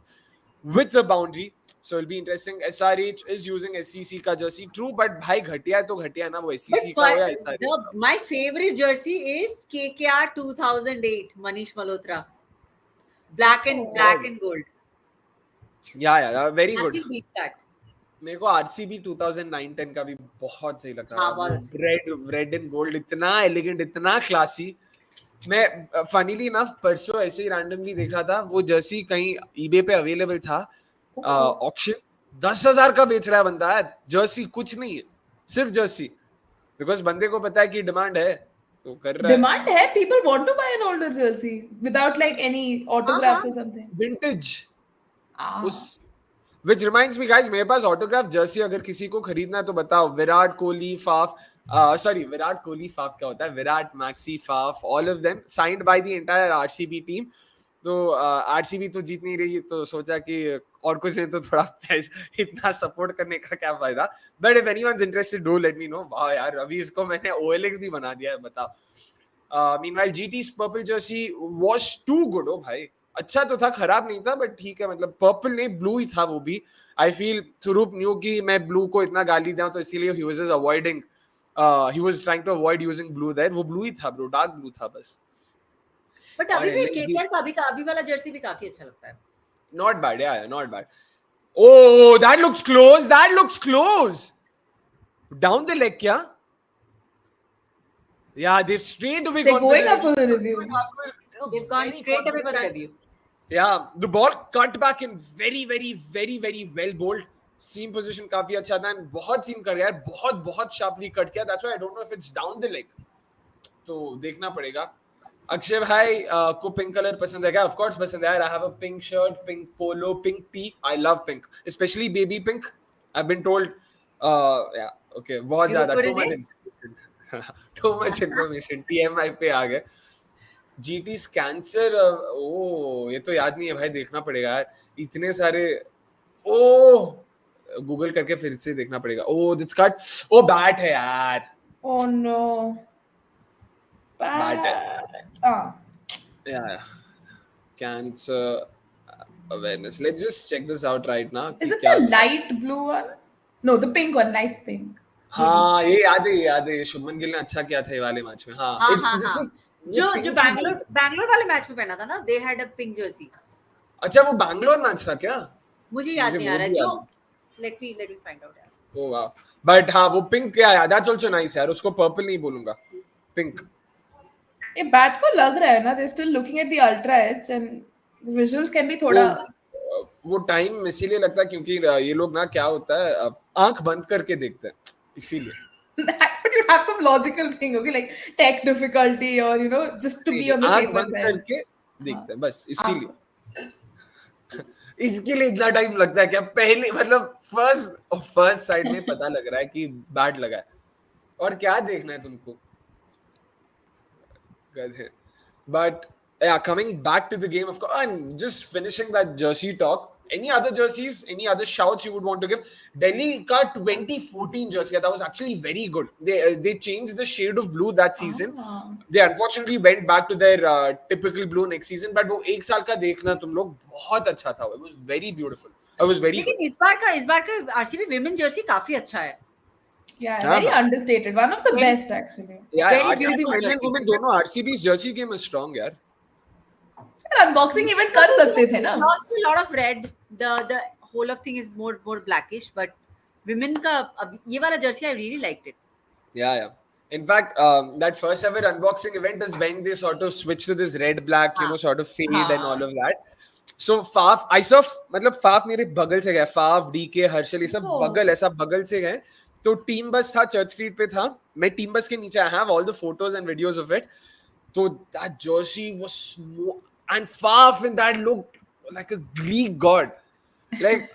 with the boundary. So it'll be interesting. SRH is using SCC का jersey, true, but भाई घटिया तो घटिया ना, वो SCC का हो या SRH का. My favorite jersey is KKR 2008 Manish Malhotra, black and gold. Yeah, very good. Nothing beats that. मेरे को आरसीबी 2009-10 का भी बहुत सही लगा. हाँ, बहुत अच्छा. रेड एंड गोल्ड, इतना एलिगेंट, इतना क्लासी. मैं फनीली इनफ परसों ऐसे ही रैंडमली देखा था, वो जर्सी कहीं ईबे पे अवेलेबल था, ऑक्शन 10,000 का बेच रहा है बंदा है. जर्सी कुछ नहीं है, सिर्फ जर्सी, बिकॉज बंदे को पता है कि डिमांड है तो कर रहा है. Demand है, people want to buy an older jersey without like any autographs or something. Vintage Ah. उस. Which reminds me, guys, मेरे पास autograph jersey अगर किसी को खरीदना है तो बताओ. विराट कोहली, फाफ, विराट कोहली, फाफ क्या होता है, Virat, maxi, Faf, all of them signed by the entire RCB team. तो RCB तो जीत नहीं रही, तो सोचा कि और कुछ नहीं तो थोड़ा पैसा इतना सपोर्ट करने का क्या फायदा. But if anyone's interested, do let me know. वाह यार, अभी इसको मैंने OLX भी बना दिया है, बताओ. Meanwhile, GT's purple jersey was too good. Oh भाई, अच्छा तो था, खराब नहीं था, बट ठीक है, मतलब पर्पल नहीं, ब्लू ही था वो भी. आई फील स्वरूप न्यू कि मैं ब्लू को इतना गाली दूं, तो इसीलिए he was avoiding, he was trying to avoid using blue there. वो ब्लू ही था ब्रो, डार्क ब्लू था बस. बट अभी भी केकेआर का अभी वाला जर्सी भी काफी अच्छा लगता है. नॉट बैड, या not bad. Oh, that looks close, down the leg क्या. Yeah, they've straight away They're going up for the review. They've gone straight away for the review. Yeah, the ball cut back in very well bowled. Seam position काफी अच्छा था, and बहुत seam कर गया, बहुत sharply cut किया. That's why I don't know if it's down the leg. तो देखना पड़ेगा. अक्षय भाई को पिंक कलर पसंद है क्या? Of course पसंद है. I have a pink shirt, pink polo, pink tee. I love pink, especially baby pink. I've been told. Yeah, okay. बहुत ज़्यादा. Too much information. TMI पे आ गए. GT's कैंसर, ओ ये तो याद नहीं है भाई, देखना पड़ेगा यार. इतने सारे, ओ गूगल करके फिर से देखना पड़ेगा. ओ दिस कट, ओ बैट है यार. Oh no. Bat है. Yeah. Cancer awareness. Let's just check this out right now. Is it the light blue one? No, the pink one, light pink. हाँ, ये याद है. शुभमन गिल ने अच्छा किया था ये वाले मैच में. हाँ. जो बैंगलोर वाले मैच में पहना था ना, they had a pink jersey. अच्छा, वो बैंगलोर मैच था क्या? मुझे याद नहीं आ रहा है. जो let me find out यार. Oh wow. But हाँ, वो पिंक क्या यार, that's also nice यार. उसको पर्पल नहीं बोलूंगा, पिंक. ये बैट को लग रहा है ना, they're still looking at the ultra edge and visuals can be थोड़ा. वो टाइम इसीलिए लगता है क्योंकि ये लोग ना, क्या होता है, आंख बंद करके देखते हैं, इसीलिए. I thought you have some logical thing, okay, like tech difficulty or you know just to be on the safer बंद side. करके देखते हैं बस, इसीलिए. इसके लिए इतना टाइम लगता है क्या? पहले मतलब फर्स्ट साइड में पता लग रहा है कि बैट लगा है, और क्या देखना है तुमको. But yeah, coming back to the game, of course, and just finishing that jersey talk. Any other jerseys? Any other shouts you would want to give? Delhi ka 2014 jersey, that was actually very good. They changed the shade of blue that season. They unfortunately went back to their typical blue next season. But वो एक साल का देखना तुम लोग, बहुत अच्छा था. It was very beautiful. It was very good. लेकिन इस बार का RCB women jersey काफी अच्छा है. Yeah, very understated. One of the best actually. Yeah, RCB men and women दोनों. RCB's jersey game is strong यार. Unboxing event कर सकते थे ना. Lost a lot of red. The whole of thing is more blackish, but women का ये वाला jersey I really liked it. Yeah. In fact, that first ever unboxing event is when they sort of switch to this red black, you know, sort of fade and all of that. So Faf, I saw, मतलब Faf मेरे बगल से गया, Faf, DK, Harshal ये सब बगल ऐसा बगल से गए. तो टीम बस था, चर्च स्ट्रीट पे था. मैं टीम बस के नीचे, I have all the photos and videos of it. So that jersey was and Faf in that looked like a Greek god, like.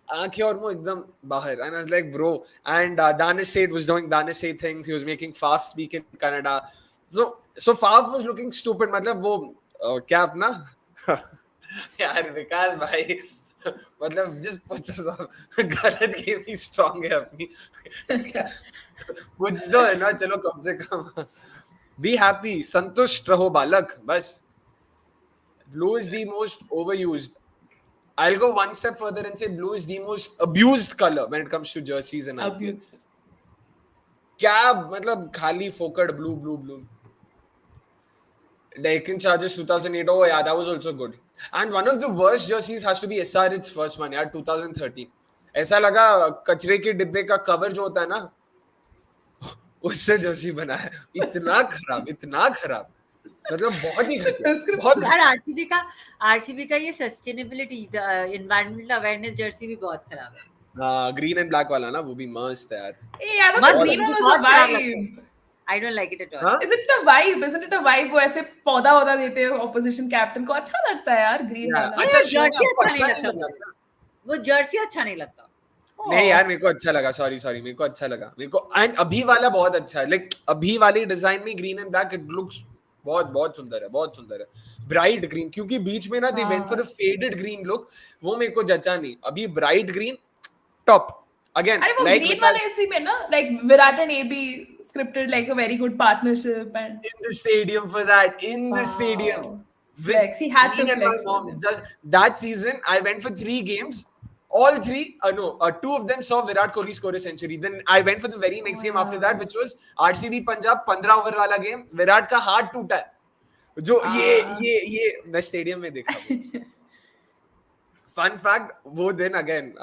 आंखें और मुंह एकदम बाहर. And I was like, bro. And Danish Seth was doing Danish Seth things. He was making Faf speak in Kannada. So Faf was looking stupid. मतलब वो क्या अपना यार विकास भाई, मतलब जिस गलत गेम ही स्ट्रांग है अपनी. कुछ तो है ना, चलो कम से कम बी हैप्पी, संतुष्ट रहो बालक बस. Blue is the most overused. I'll go one step further and say blue is the most abused color when it comes to jerseys and abused. क्या मतलब खाली फोकट blue. Deccan Chargers 2008. Oh yeah, that was also good. And one of the worst jerseys has to be SRH's first one, यार 2013. ऐसा लगा कचरे के डिब्बे का कवर जो होता है ना, उससे जर्सी बना है. इतना खराब. मतलब बहुत ही बहुत. यार आरसीबी का ये सस्टेनेबिलिटी, एनवायरमेंटल अवेयरनेस जर्सी भी बहुत खराब है. हाँ, ग्रीन एंड ब्लैक वाला ना, वो भी मस्त है यार. यार वो ग्रीन वाला was a vibe. I don't like it at all. Isn't it a vibe? Isn't it a vibe? वो ऐसे पौधा देते हैं ऑपोजिशन कैप्टन को, अच्छा लगता है यार ग्रीन वाला. अच्छा, जर्सी अच्छा नहीं लगता. वो जर्सी अच्छा नहीं लगता. नहीं यार, मेरे को अच्छा लगा. सॉरी, मेरे को अच्छा लगा. मेरे को एंड अभी वाला बहुत अच्छा है. लाइक अभी वाली डिजाइन में green and black, it looks बहुत सुंदर है. ब्राइट ग्रीन, क्योंकि बीच में ना they went for a faded green look, वो मेरे को जचा नहीं. अभी ब्राइट ग्रीन टॉप अगेन. अरे वो ग्रीन वाले इसी में ना, like Virat and AB scripted like a very good partnership and in the stadium for that, in the stadium. Flex. He had to flex. Just that season, I went for 3 games. All 3, 2 of them saw Virat Kohli score a century. Then I went for the very next game after that, which was RCB Punjab 15 over वाला game. Virat का हाथ टूटा है, जो ये मैं stadium में देखा. Fun fact, वो दिन अगेन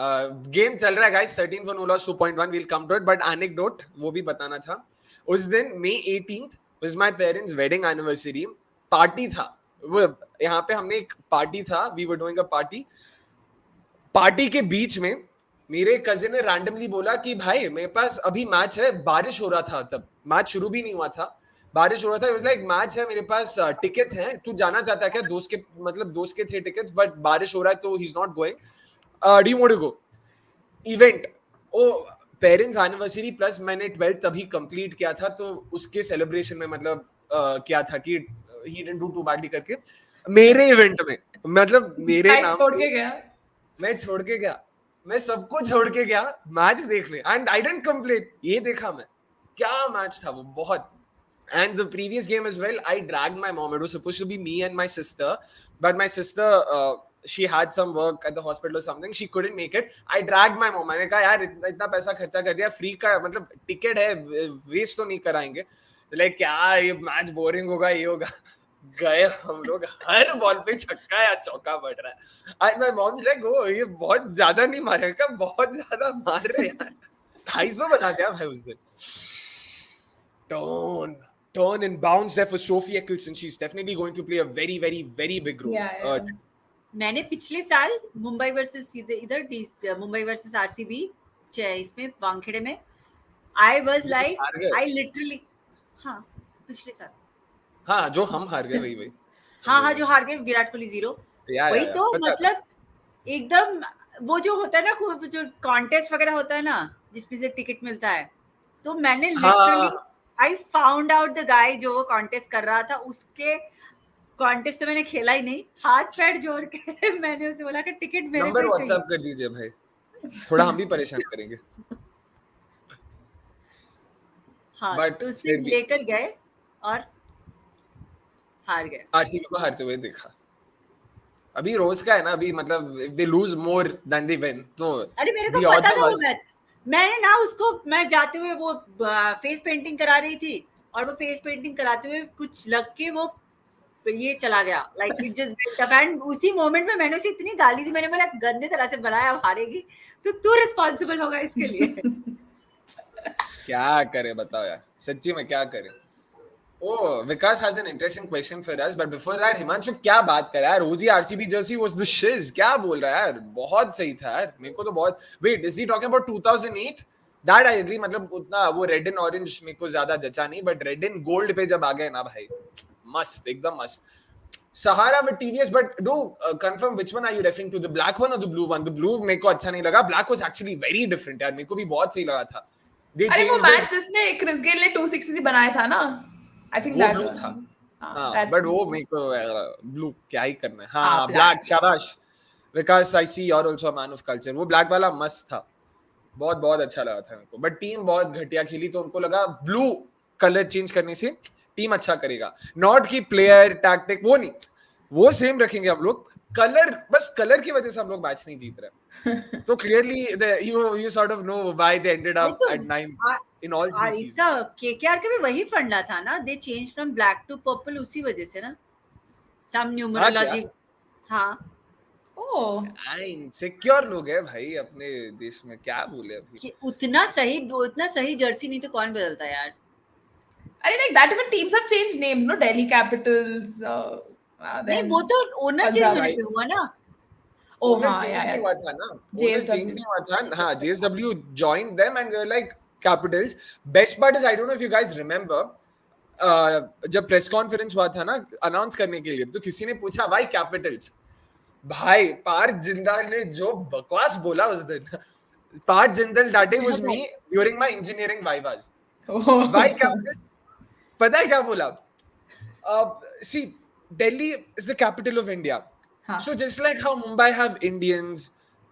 गेम चल रहा है guys, 13 for no loss 2.1. we'll come to it, but anecdote वो भी बताना था. उस दिन May 18th was my parents' wedding anniversary. Party था वो, यहाँ पे हमने एक पार्टी था, we were doing a party. Party के बीच में मेरे कजिन ने रैंडमली बोला कि भाई मेरे पास अभी मैच है. बारिश हो रहा था तब, मैच शुरू भी नहीं हुआ था, बारिश हो रहा था. इट वाज लाइक मैच है, मेरे पास टिकट्स हैं, तू जाना चाहता है क्या? दोस्त के थे टिकट्स, बट बारिश हो रहा है तो he is not going. Do you want to go? Event, ओ पेरेंट्स एनिवर्सरी प्लस मैंने 12th तभी कंप्लीट किया था, तो उसके सेलिब्रेशन में मतलब क्या था कि he didn't do too badly करके मेरे इवेंट में, मतलब मेरे नाम छोड़ के गया. मैं छोड़ के गया, मैं सबको छोड़ के गया मैच देखने. And I didn't complain. ये देखा मैं, क्या मैच था वो, बहुत. And the previous game as well, I dragged my mom. It was supposed to be me and my sister, but my sister, she had some work at the hospital or something. She couldn't make it. I dragged my mom. मैंने कहा यार इतना पैसा खर्चा कर दिया, free का मतलब टिकट है, वेस्ट तो नहीं कराएंगे. लाइक क्या ये मैच बोरिंग होगा, ये होगा. गए हम लोग, हर बॉल पे छक्का या चौका पड़ रहा है. And my mom's like, oh ये बहुत ज्यादा नहीं मारेगा, बहुत ज्यादा मार रहे यार. 250 बना दिया भाई उस दिन. Turn and bounce there for Sophie Eccleston. She's definitely going to play a very, very, very big role. Yeah. मैंने पिछले साल Mumbai versus Mumbai versus RCB इसमें वानखेड़े में, I was like, I literally, हाँ पिछले साल, हाँ जो हम हार गए वही. हाँ जो हार गए, विराट कोहली 0. वही तो मतलब एकदम वो जो होता है ना, जो कॉन्टेस्ट वगैरह होता है ना जिसमें से टिकट मिलता है, तो मैंने literally I found out the guy जो वो कॉन्टेस्ट कर रहा था, उसके कॉन्टेस्ट तो मैंने खेला ही नहीं, हाथ पैर जोड़ के मैंने उसे बोला कि टिकट मेरे नंबर व्हाट्सएप कर दीजिए भाई, थोड़ा हम भी परेशान करेंगे. हाँ, तो उससे लेकर गए और हार गए. आरसीबी को हारते हुए देखा. अभी रोज का है ना, अभी मतलब if they lose more than they win, तो अरे मेरे को पता था वो मैच. मैंने ना उसको, मैं जाते हुए वो फेस पेंटिंग करा रही थी, और वो फेस पेंटिंग कराते हुए कुछ लग के वो ये चला गया, like it just built up. And उसी मोमेंट में मैंने उसे इतनी गाली दी, मैंने बोला गंदे तरह से बनाया, अब हारेगी तो तू रिस्पांसिबल होगा इसके लिए. क्या करे बताओ यार, सच्ची में क्या करे. Oh, Vikas has an interesting question for us, but before that, Himanshu क्या बात कर यार, OG RCB jersey was the shiz. क्या बोल रहा है यार, बहुत सही था यार, मेरे को तो बहुत. Wait, is he talking about 2008? That I agree, मतलब उतना वो रेड एंड ऑरेंज मेरे को ज्यादा जचा नहीं, बट रेड एंड गोल्ड पे जब आ गए ना भाई, मस्त, एकदम मस्त. Sahara with TVS, but do confirm which one are you referring to, the black one or the blue one? The blue मेरे को अच्छा नहीं लगा, black was actually very different यार, मेरे को भी बहुत सही लगा था. They अरे वो changed it. मैच जिसमें क्रिस गेल ने 260 बनाया था ना, आई थिंक वो दैट ब्लू वन. था. हाँ, हाँ, बट वो मेरे को ब्लू क्या ही करना है. हाँ, हाँ, ब्लैक, black. शाबाश विकास, आई सी you're also a man of culture. वो ब्लैक वाला मस्त था, बहुत बहुत अच्छा लगा था मेरे को, बट टीम बहुत घटिया खेली, तो उनको लगा ब्लू कलर चेंज करने से टीम अच्छा करेगा, नॉट की प्लेयर टैक्टिक वो नहीं, वो सेम रखेंगे हम लोग, कलर, बस कलर की वजह से हम लोग मैच नहीं जीत रहे. तो clearly you sort of know why they ended नहीं up तो at 9 in all 3 seasons. इसका केकेआर का भी वही फंडा था ना, they change from black to purple उसी वजह से ना, सम न्यूमरोलॉजी. हाँ ओह, इनसिक्योर लोग हैं भाई अपने देश में, क्या बोले अभी. कि उतना सही जर्सी नहीं तो कौन बदलता यार. अरे like that even teams have changed names, no? Delhi Capitals. नहीं Then वो तो ओनर चेंज Punjab. होने पे हुआ ना. Oh, ओनर हाँ, चेंज yeah, नहीं yeah. हुआ था ना, ओनर JSW. चेंज नहीं हुआ था. हाँ, JSW joined them and they're like Capitals. Best part is I don't know if you guys remember, जब प्रेस कॉन्फ्रेंस हुआ था ना अनाउंस करने के लिए, तो किसी ने पूछा व्हाई कैपिटल्स. भाई पार्थ जिंदाल ने जो बकवास बोला उस दिन, Partha Jindal that day was me during my engineering vivas. Oh. Why capitals? पता है क्या बोला? See, Delhi is the capital of India. हाँ. So just like how Mumbai have Indians,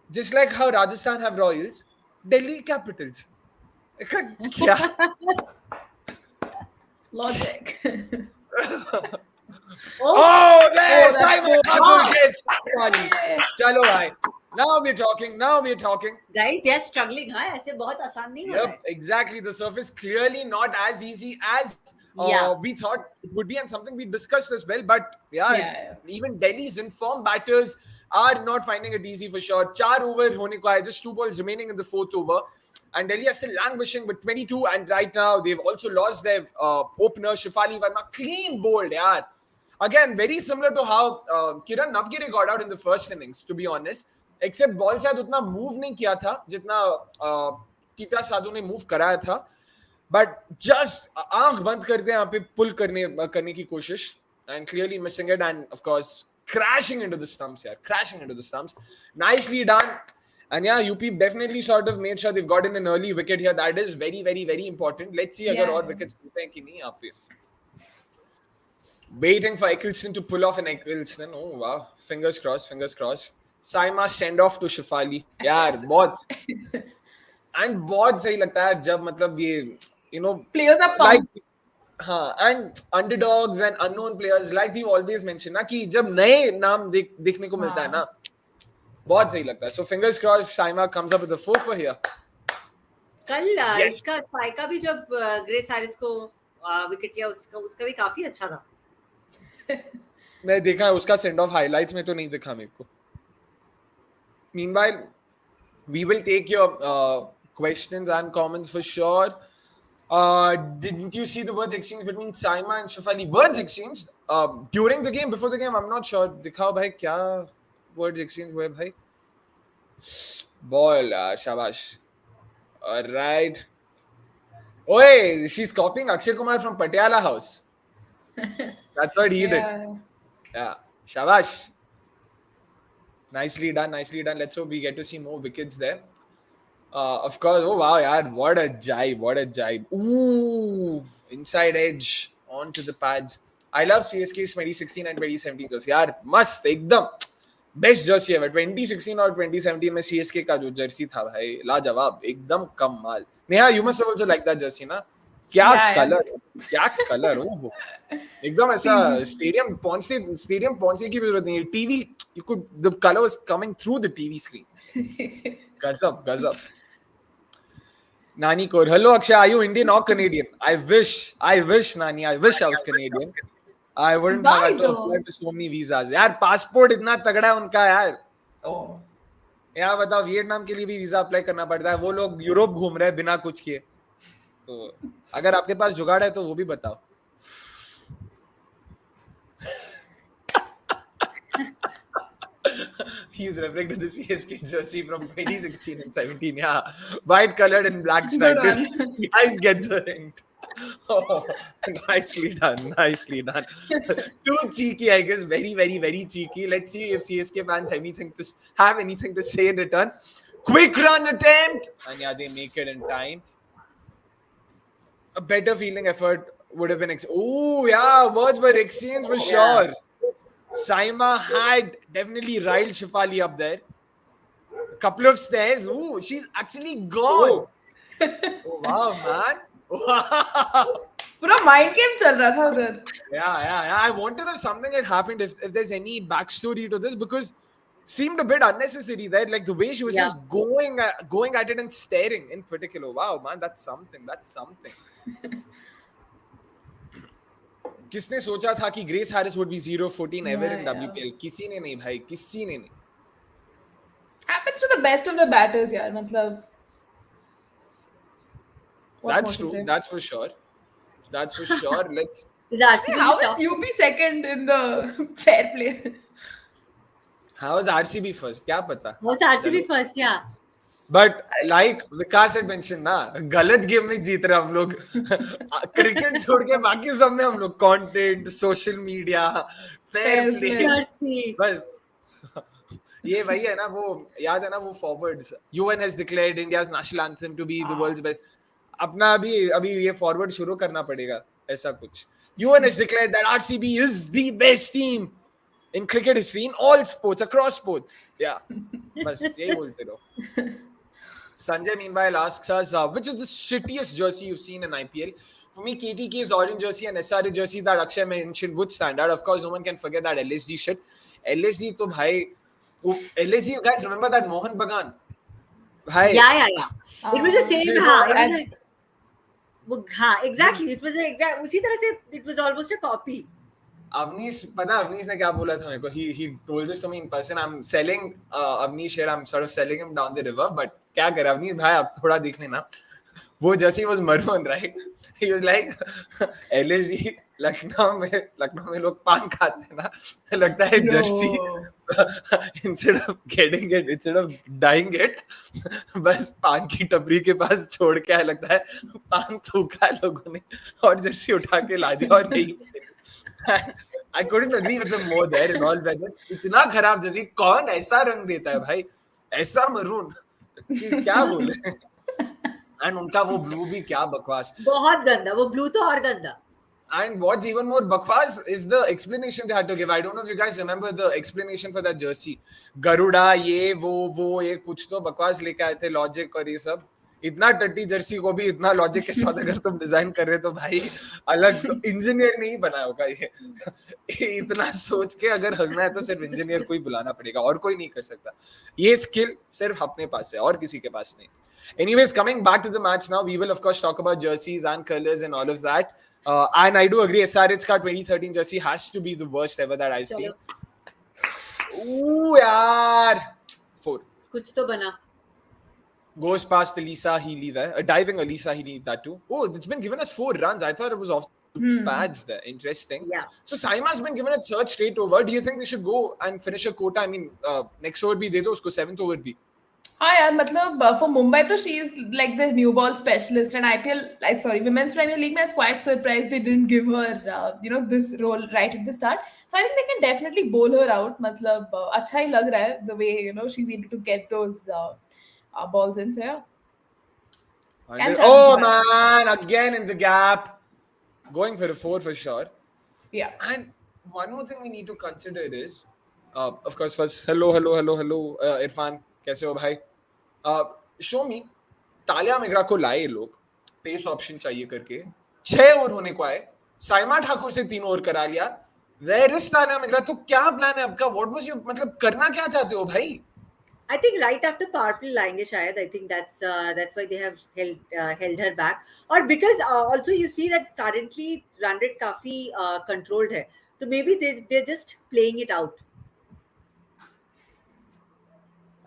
just like how Rajasthan have Royals, Delhi Capitals. क्या? Logic. Oh, there, that's Simon so Thakur hard. gets funny. चलो भाई. Now we're talking. Guys they are struggling. हाँ, ऐसे बहुत आसान नहीं हो रहा है. Yep, exactly. The surface clearly not as easy as we thought it would be, and something we discussed as well. But yeah. Even Delhi's informed batters are not finding it easy for sure. 4 over hone ko hai, just 2 balls remaining in the 4th over. And Delhi are still languishing with 22. And right now, they've also lost their opener, Shefali Verma. Clean bowled, yaar. Again, very similar to how Kiran Navgiri got out in the first innings, to be honest. Except ball शायद उतना move नहीं किया था जितना theta साधु ने move कराया था. But just आंख बंद करते यहाँ पे pull करने की कोशिश, and clearly missing it, and of course crashing into the stumps here, crashing into the stumps. Nicely done. And yeah, UP definitely sort of made sure they've gotten an early wicket here. That is very, very, very important. Let's see अगर और wickets मिलते हैं कि नहीं यहाँ पे. Waiting for Eccleston to pull off an Eccleston. Oh wow, fingers crossed. Saima send off to Shefali. यार बहुत and बहुत सही लगता है जब मतलब ये you know Players are like pumped. हाँ, and underdogs and unknown players like we always mention ना कि जब नए नाम देखने को मिलता है ना, बहुत सही लगता है. So fingers crossed Saima comes up with a 4 for here. कल इसका साई का भी जब ग्रेस हैरिस को विकेट लिया उसका भी काफी अच्छा था. मैं देखा उसका सेंड ऑफ हाइलाइट्स में तो नहीं दिखा मेरे को. Meanwhile, we will take your questions and comments for sure. Didn't you see the words exchanged between Saima and Shefali? Words exchanged during the game, before the game, I'm not sure. दिखाओ भाई क्या words exchanged हुए भाई. Ball, shabash. All right. Oi, she's copying Akshay Kumar from Patiala House. That's what he did. Yeah, shabash. Nicely done. Let's hope we get to see more wickets there. Of course. Oh wow, yaar, what a jibe. Ooh, inside edge onto the pads. I love CSK's 2016 and 2017 jersey. Yaar, must ekdam best jersey ever. 2016 और 2017 में CSK का जो jersey था भाई, लाजवाब, एकदम कमाल. Neha, you must have also liked that jersey, ना? क्या कलर हो वो, एकदम ऐसा स्टेडियम पहुंचने की भी जरूरत नहीं है. TV, you could, the color was coming through the TV screen. गजब. Nani Kaur, hello Akshay, are you Indian or Canadian? I wish Nani, I wish I was Canadian. I wouldn't have had to apply for so many visas. यार passport इतना तगड़ा है उनका यार. यार बताओ, Vietnam के लिए भी वीजा अप्लाई करना पड़ता है. वो लोग यूरोप घूम रहे हैं बिना कुछ किए. तो अगर आपके पास जुगाड़ है तो वो भी बताओ. He's referring to the CSK jersey from 2016 and 17. Yeah, white colored and black Good striped. one. You guys get the hint. Oh, nicely done. Nicely done. Too cheeky, I guess. Very, very, very cheeky. Let's see if CSK fans have anything to say in return. Quick run attempt, and yeah, they make it in time. A better feeling effort would have been. Oh yeah, words were exchanged for sure. Saima had definitely riled Shifali up there. A couple of stairs. Ooh, she's actually gone. Oh, wow, man. Wow. पूरा mind game चल रहा था उधर. Yeah. I want to know something had happened if there's any backstory to this because seemed a bit unnecessary there. Like the way she was just going at it and staring in particular. Wow, man, that's something. That's something. किसने सोचा था कि grace Harris would be 0-14 ever in WPL? किसी ने नहीं भाई, किसी ने नहीं. Happens to the best of the batters, यार. मतलब. That's true. That's for sure. Let's. Is RCB How top? is UP second in the fair play? How is RCB first? क्या पता? Was RCB first? Yeah. But like Vikas had mentioned ना, गलत game में जीत रहे हम लोग. Cricket छोड़ के बाकी सब में हम लोग content, social media, fair play, बस ये वही है ना. वो याद है ना वो forwards. UN has declared India's national anthem to be the world's best. अपना अभी ये फॉरवर्ड शुरू करना पड़ेगा ऐसा कुछ. UN has declared that RCB is the best team in cricket history in all sports, across sports. Yeah, बस यही बोलते रहो. Sanjay meanwhile asks us, which is the shittiest jersey you've seen in IPL? For me, KTK's orange jersey and SRH jersey that Akshay mentioned would stand out. Of course, no one can forget that LSG shit. LSG to bhai, LSG, you guys remember that Mohan Bagan? Bhai. Yeah. It was the same. Exactly. It was उसी तरह से. It was almost a copy. Avnish ने क्या बोला था मेरे को? He told this to me in person. I'm selling Avnish here. I'm sort of selling him down the river. But क्या करे Avnish भाई, आप थोड़ा देख लेना. वो jersey was maroon, right? He was like, LSG Lucknow में लोग पान खाते हैं ना, लगता है jersey instead of dyeing it, बस पान की टपरी के पास छोड़ के आया, लगता है पान थूका है लोगों ने और jersey उठा के ला दिया और नहीं. I couldn't agree with them more there in all fairness. इतना खराब जैसे कौन ऐसा रंग देता है भाई, ऐसा मरून, क्या बोले. And उनका वो ब्लू भी क्या बकवास. बहुत गंदा. वो ब्लू तो और गंदा. And what's even more bakwas is the explanation they had to give. I don't know if you guys remember the explanation for that jersey. Garuda, ये वो ये कुछ तो बकवास लेके आए थे, लॉजिक और ये सब. इतना टट्टी जर्सी को भी इतना लॉजिक के साथ अगर तुम डिजाइन कर रहे तो भाई अलग तो इंजीनियर नहीं बना होगा ये. इतना सोच के अगर हगना है तो सिर्फ इंजीनियर को ही बुलाना पड़ेगा और कोई नहीं कर सकता. ये स्किल सिर्फ अपने पास है और किसी के पास नहीं. Anyways, coming back to the match now, we will of course talk about jerseys and colors and all of that. And I do agree, SRH का 2013 jersey has to be the worst ever that I've seen. Ooh, yaar. 4. कुछ तो बना. Goes past Elisa Healy there. A diving Elisa Healy, that too. Oh, it's been given us 4 runs. I thought it was off the pads there. Interesting. Yeah. So Saima's been given a third straight over. Do you think they should go and finish a quota? I mean, next over bhi de do usko, 7th over bhi. हाँ यार, मतलब for Mumbai तो she is like the new ball specialist, and Women's Premier League में I was quite surprised they didn't give her this role right at the start. So I think they can definitely bowl her out. मतलब अच्छा ही लग रहा है the way she's able to get those balls in. So yeah. Oh man, again in the gap, going for a 4 for sure. Yeah. And one more thing we need to consider is, of course, first hello, Irfan, कैसे हो भाई? Soumi, तालिया McGrath को लाए लोग, pace option चाहिए करके, 6 over होने को आए, साइमा ठाकुर से 3 ओवर करा लिया. Where is Tahlia McGrath? तो क्या प्लान है आपका? What was your, मतलब करना क्या चाहते हो भाई? I think right after power play लाएंगे शायद. I think that's why they have held her back. Or because also you see that currently run rate काफी controlled है. So maybe they're just playing it out.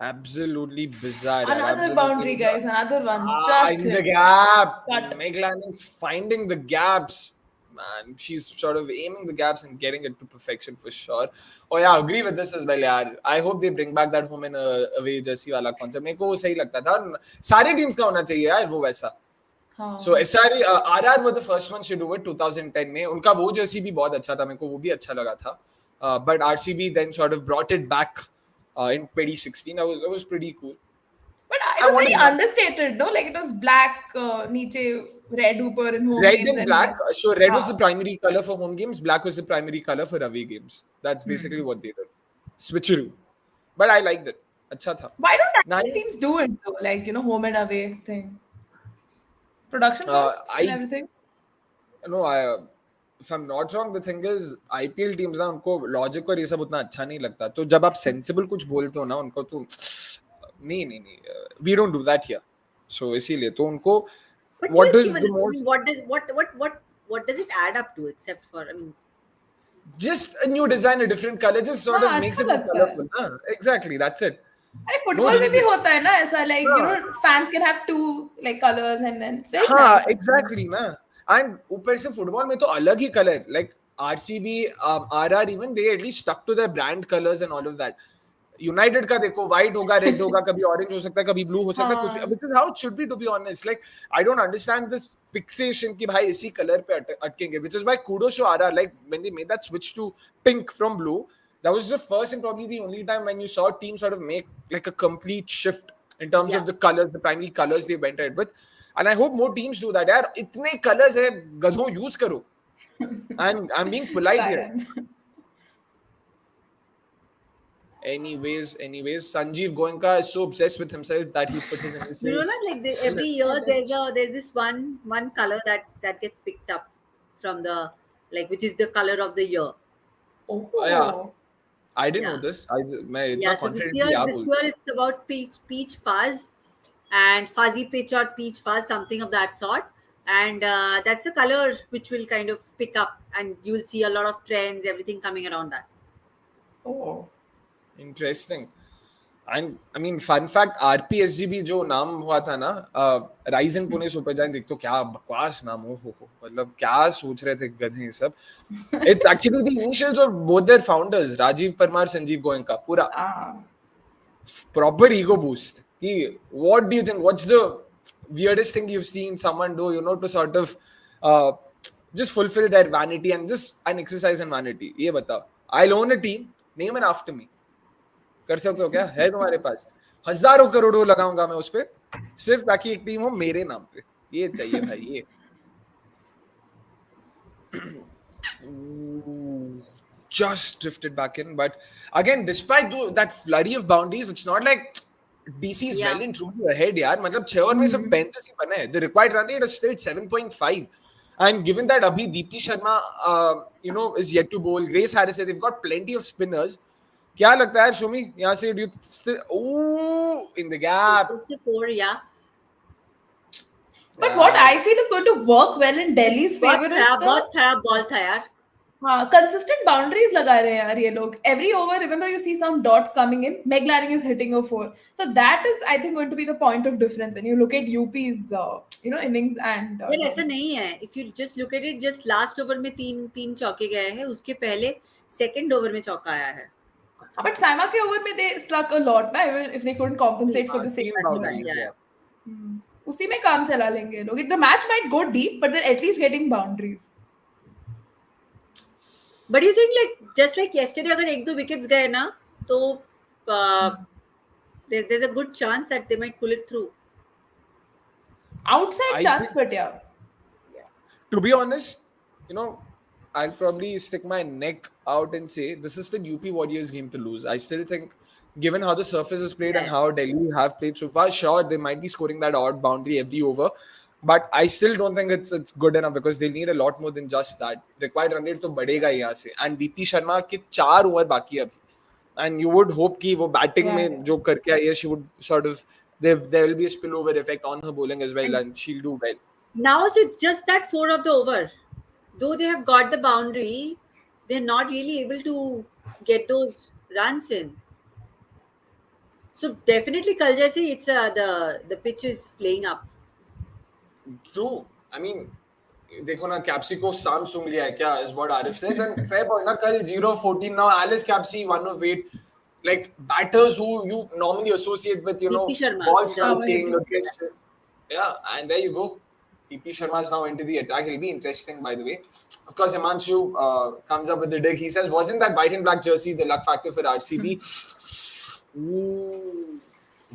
Absolutely bizarre. यार. Another अब boundary, guys. Another one. Just in the hit. gap. Cut. Meg Lanning's finding the gaps. Man, she's sort of aiming the gaps and getting it to perfection for sure. Oh yeah, agree with this as well, यार. I hope they bring back that home and away jersey वाला concept. मेरे को वो सही लगता था. सारे teams का होना चाहिए यार वो वैसा. हाँ. So SRE, RR were the first ones to do it 2010 में. उनका वो जर्सी भी बहुत अच्छा था. मेरे को वो भी अच्छा लगा था. But RCB then sort of brought it back in 2016. That was pretty cool. But it was very understated, no? Like it was black, niche red upper in home Red games and black. So red was हाँ. the primary color for home games. Black was the primary color for away games. That's basically what they did. Switcheroo. But I liked it. अच्छा था. Why don't actual Nani, teams do it though? Like, home and away thing. Production costs and everything. No, if I'm not wrong, the thing is IPL teams ना उनको logic और ये सब उतना अच्छा नहीं लगता. तो जब आप sensible कुछ बोलते हो ना उनको तो नहीं we don't do that here. So इसीलिए तो उनको But what like, is the most what does it add up to except for just a new design, a different color, just sort of makes it more colorful. Exactly, that's it. अरे football में भी होता है ना ऐसा like fans can have two like colors and then it's very हाँ nice. exactly ना and ऊपर से फुटबॉल में तो अलग ही color like RCB, RR even they at least stuck to their brand colors and all of that. United का देखो white होगा रेड होगा कभी ऑरेंज हो सकता है कभी ब्लू हो सकता है कुछ which is how it should be to be honest like I don't understand this fixation कि भाई इसी कलर पे अटकेंगे which is why kudos to RR like when they made that switch to pink from blue that was the first and probably the only time when you saw teams sort of make like a complete shift in terms of the colors the primary colors they went ahead with and I hope more teams do that यार इतने colors है गधों use करो and I'm being polite here. Anyways, Sanjeev Goenka is so obsessed with himself that he's put his initials. like every year there's this one color that gets picked up from the like which is the color of the year. Oh yeah, I didn't know this. So this year it's about peach fuzz and fuzzy pitch or peach fuzz, something of that sort. And that's a color which will kind of pick up, and you will see a lot of trends, everything coming around that. Oh. Interesting. And I mean fun fact RPSG भी जो नाम हुआ था ना Ryzen Pune super giants एक तो क्या बकवास नाम हो मतलब क्या सोच रहे थे गधे सब it's actually the initials of both their founders Rajiv Parmar Sanjeev Goenka पूरा proper ego boost कि what do you think what's the weirdest thing you've seen someone do to sort of just fulfill their vanity and just an exercise in vanity ये बताओ I'll own a team name it after me कर सकते हो क्या है तुम्हारे पास हजारों करोड़ों लगाऊंगा मैं उस पे सिर्फ ताकि एक टीम हो मेरे नाम पे ये चाहिए भाई ये just drifted back in but again despite that flurry of boundaries it's not like DC is well and truly ahead यार मतलब 6 ओवर में सिर्फ 35 ही बने हैं the required run rate is still 7.5 and given that abhi Deepti Sharma is yet to bowl Grace Harris they've got plenty of spinners क्या लगता है शोमी यहाँ से do you still in the gap 4 but what I feel is going to work well in Delhi's favor is बहुत खराब ball था यार हाँ consistent boundaries लगा रहे हैं यार ये लोग every over even though you see some dots coming in Meg Lanning is hitting a 4 so that is I think going to be the point of difference when you look at UP's innings and यार ऐसा नहीं है if you just look at it just last over में तीन चौके गए हैं उसके पहले second over में चौका आया है but Saima के over में they struck a lot ना even if they couldn't compensate for the same उसी में काम चला लेंगे लोग the match might go deep but they're at least getting boundaries but you think like just like yesterday अगर 1-2 wickets गए ना तो there's a good chance that they might pull it through outside chance but yeah to be honest I'll probably stick my neck out and say this is the UP Warriors game to lose. I still think, given how the surface is played and how Delhi have played so far, sure, they might be scoring that odd boundary every over. But I still don't think it's good enough because they'll need a lot more than just that. Required run rate to बढ़ेगा यहाँ से. And Deepti Sharma के 4 over बाकी अभी. And you would hope कि वो batting में जो करके आई है, she would sort of, there will be a spillover effect on her bowling as well and she'll do well. Now it's just that 4 of the over. Though they have got the boundary, they're not really able to get those runs in. So definitely Kaljasi, it's the pitch is playing up. True. I mean, देखो ना Capsey को साम सूंघ लिया है क्या is what Arif says and fair point ना कल 0-14 now Alice Capsey 1 of 8 like batters who you normally associate with Neeti Sharma ball in the Power striking hitting. aggression. Yeah, and there you go. Neeti Sharma is now into the attack. It'll be interesting, by the way. Of course, Himanshu comes up with the dig. He says, wasn't that white and black jersey the luck factor for RCB? Ooh.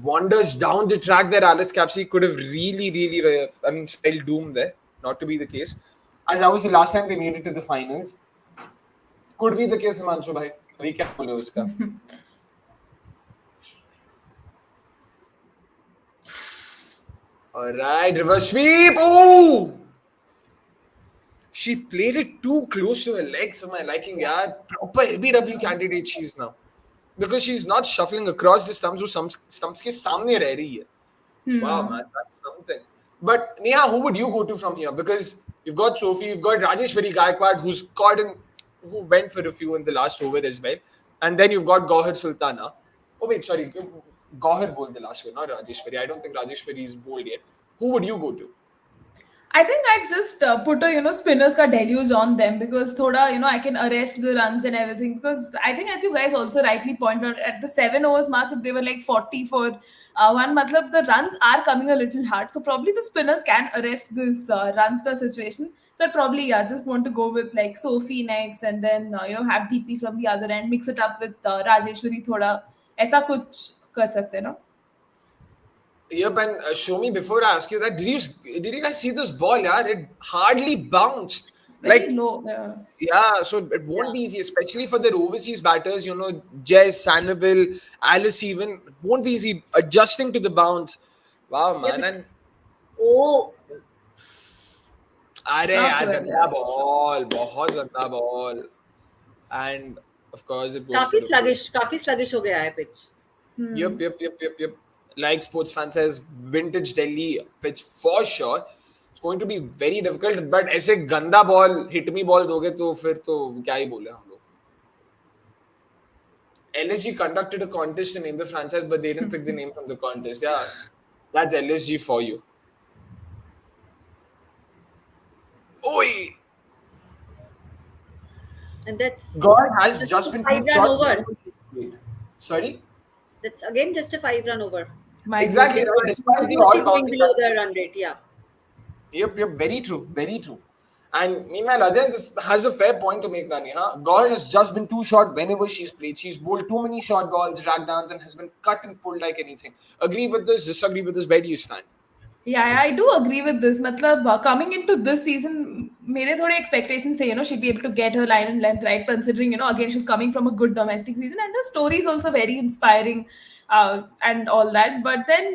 Wanders down the track there. Alice Capsey could have really, spelled doom there. Not to be the case. As I was the last time they made it to the finals. Could be the case, Himanshu bhai. अभी क्या बोले उसका? All right, reverse sweep. Oh! She played it too close to her legs for my liking. Yeah, proper LBW candidate she is now. Because she's not shuffling across the stumps, wo stumps ke samne reh rahi hai. Wow, man, that's something. But Neha, who would you go to from here? Because you've got Sophie, you've got Rajeshwari Gaikwad, who went for a few in the last over as well. And then you've got Gauhar Sultana. Oh, wait, sorry. Gauhar bowled the last over, not Rajeshwari. I don't think Rajeshwari is bowled yet. Who would you go to? I think I'd just put a spinners ka deluge on them because thoda I can arrest the runs and everything because I think as you guys also rightly pointed out at the 7 overs mark if they were like 40 for one matlab the runs are coming a little hard so probably the spinners can arrest this runs ka situation so I'd probably just want to go with like Sophie next and then have Deepthi from the other end mix it up with Rajeshwari thoda aisa kuch kar sakte no. Yep, and Soumi, before I ask you that, did you guys see this ball? Yeah, it hardly bounced. It's very Like, low. yeah, so it won't be easy, especially for the overseas batters. Jess, Sanibel, Alice, even it won't be easy adjusting to the bounce. Wow, man, and Oh, अरे Not यार well, गंदा yeah. Ball बहुत गंदा ball and of course it goes काफी for the four. sluggish हो गया है pitch. Yep. Like sports fan says, vintage Delhi pitch for sure. It's going to be very difficult, but ऐसे गंदा ball hit me ball दोगे तो फिर तो क्या ही बोले हम लोग. LSG conducted a contest to name the franchise, but they didn't pick the name from the contest. Yeah, that's LSG for you. Oi! And that's God has just been too 5 run short. over. Sorry? That's again just a 5 run over. My Exactly, goodness. right? Despite the Going all-round. below the run rate, yeah. Yep, very true. And meanwhile, Adyan this has a fair point to make, Nani. Huh? God has just been too short whenever she's played. She's bowled too many short balls, ragdowns, and has been cut and pulled like anything. Agree with this? Disagree with this? Where do you stand? Yeah, I do agree with this. Matlab, coming into this season, mere thode expectations the she'd be able to get her line and length right, considering again she's coming from a good domestic season and her story is also very inspiring, and all that. But then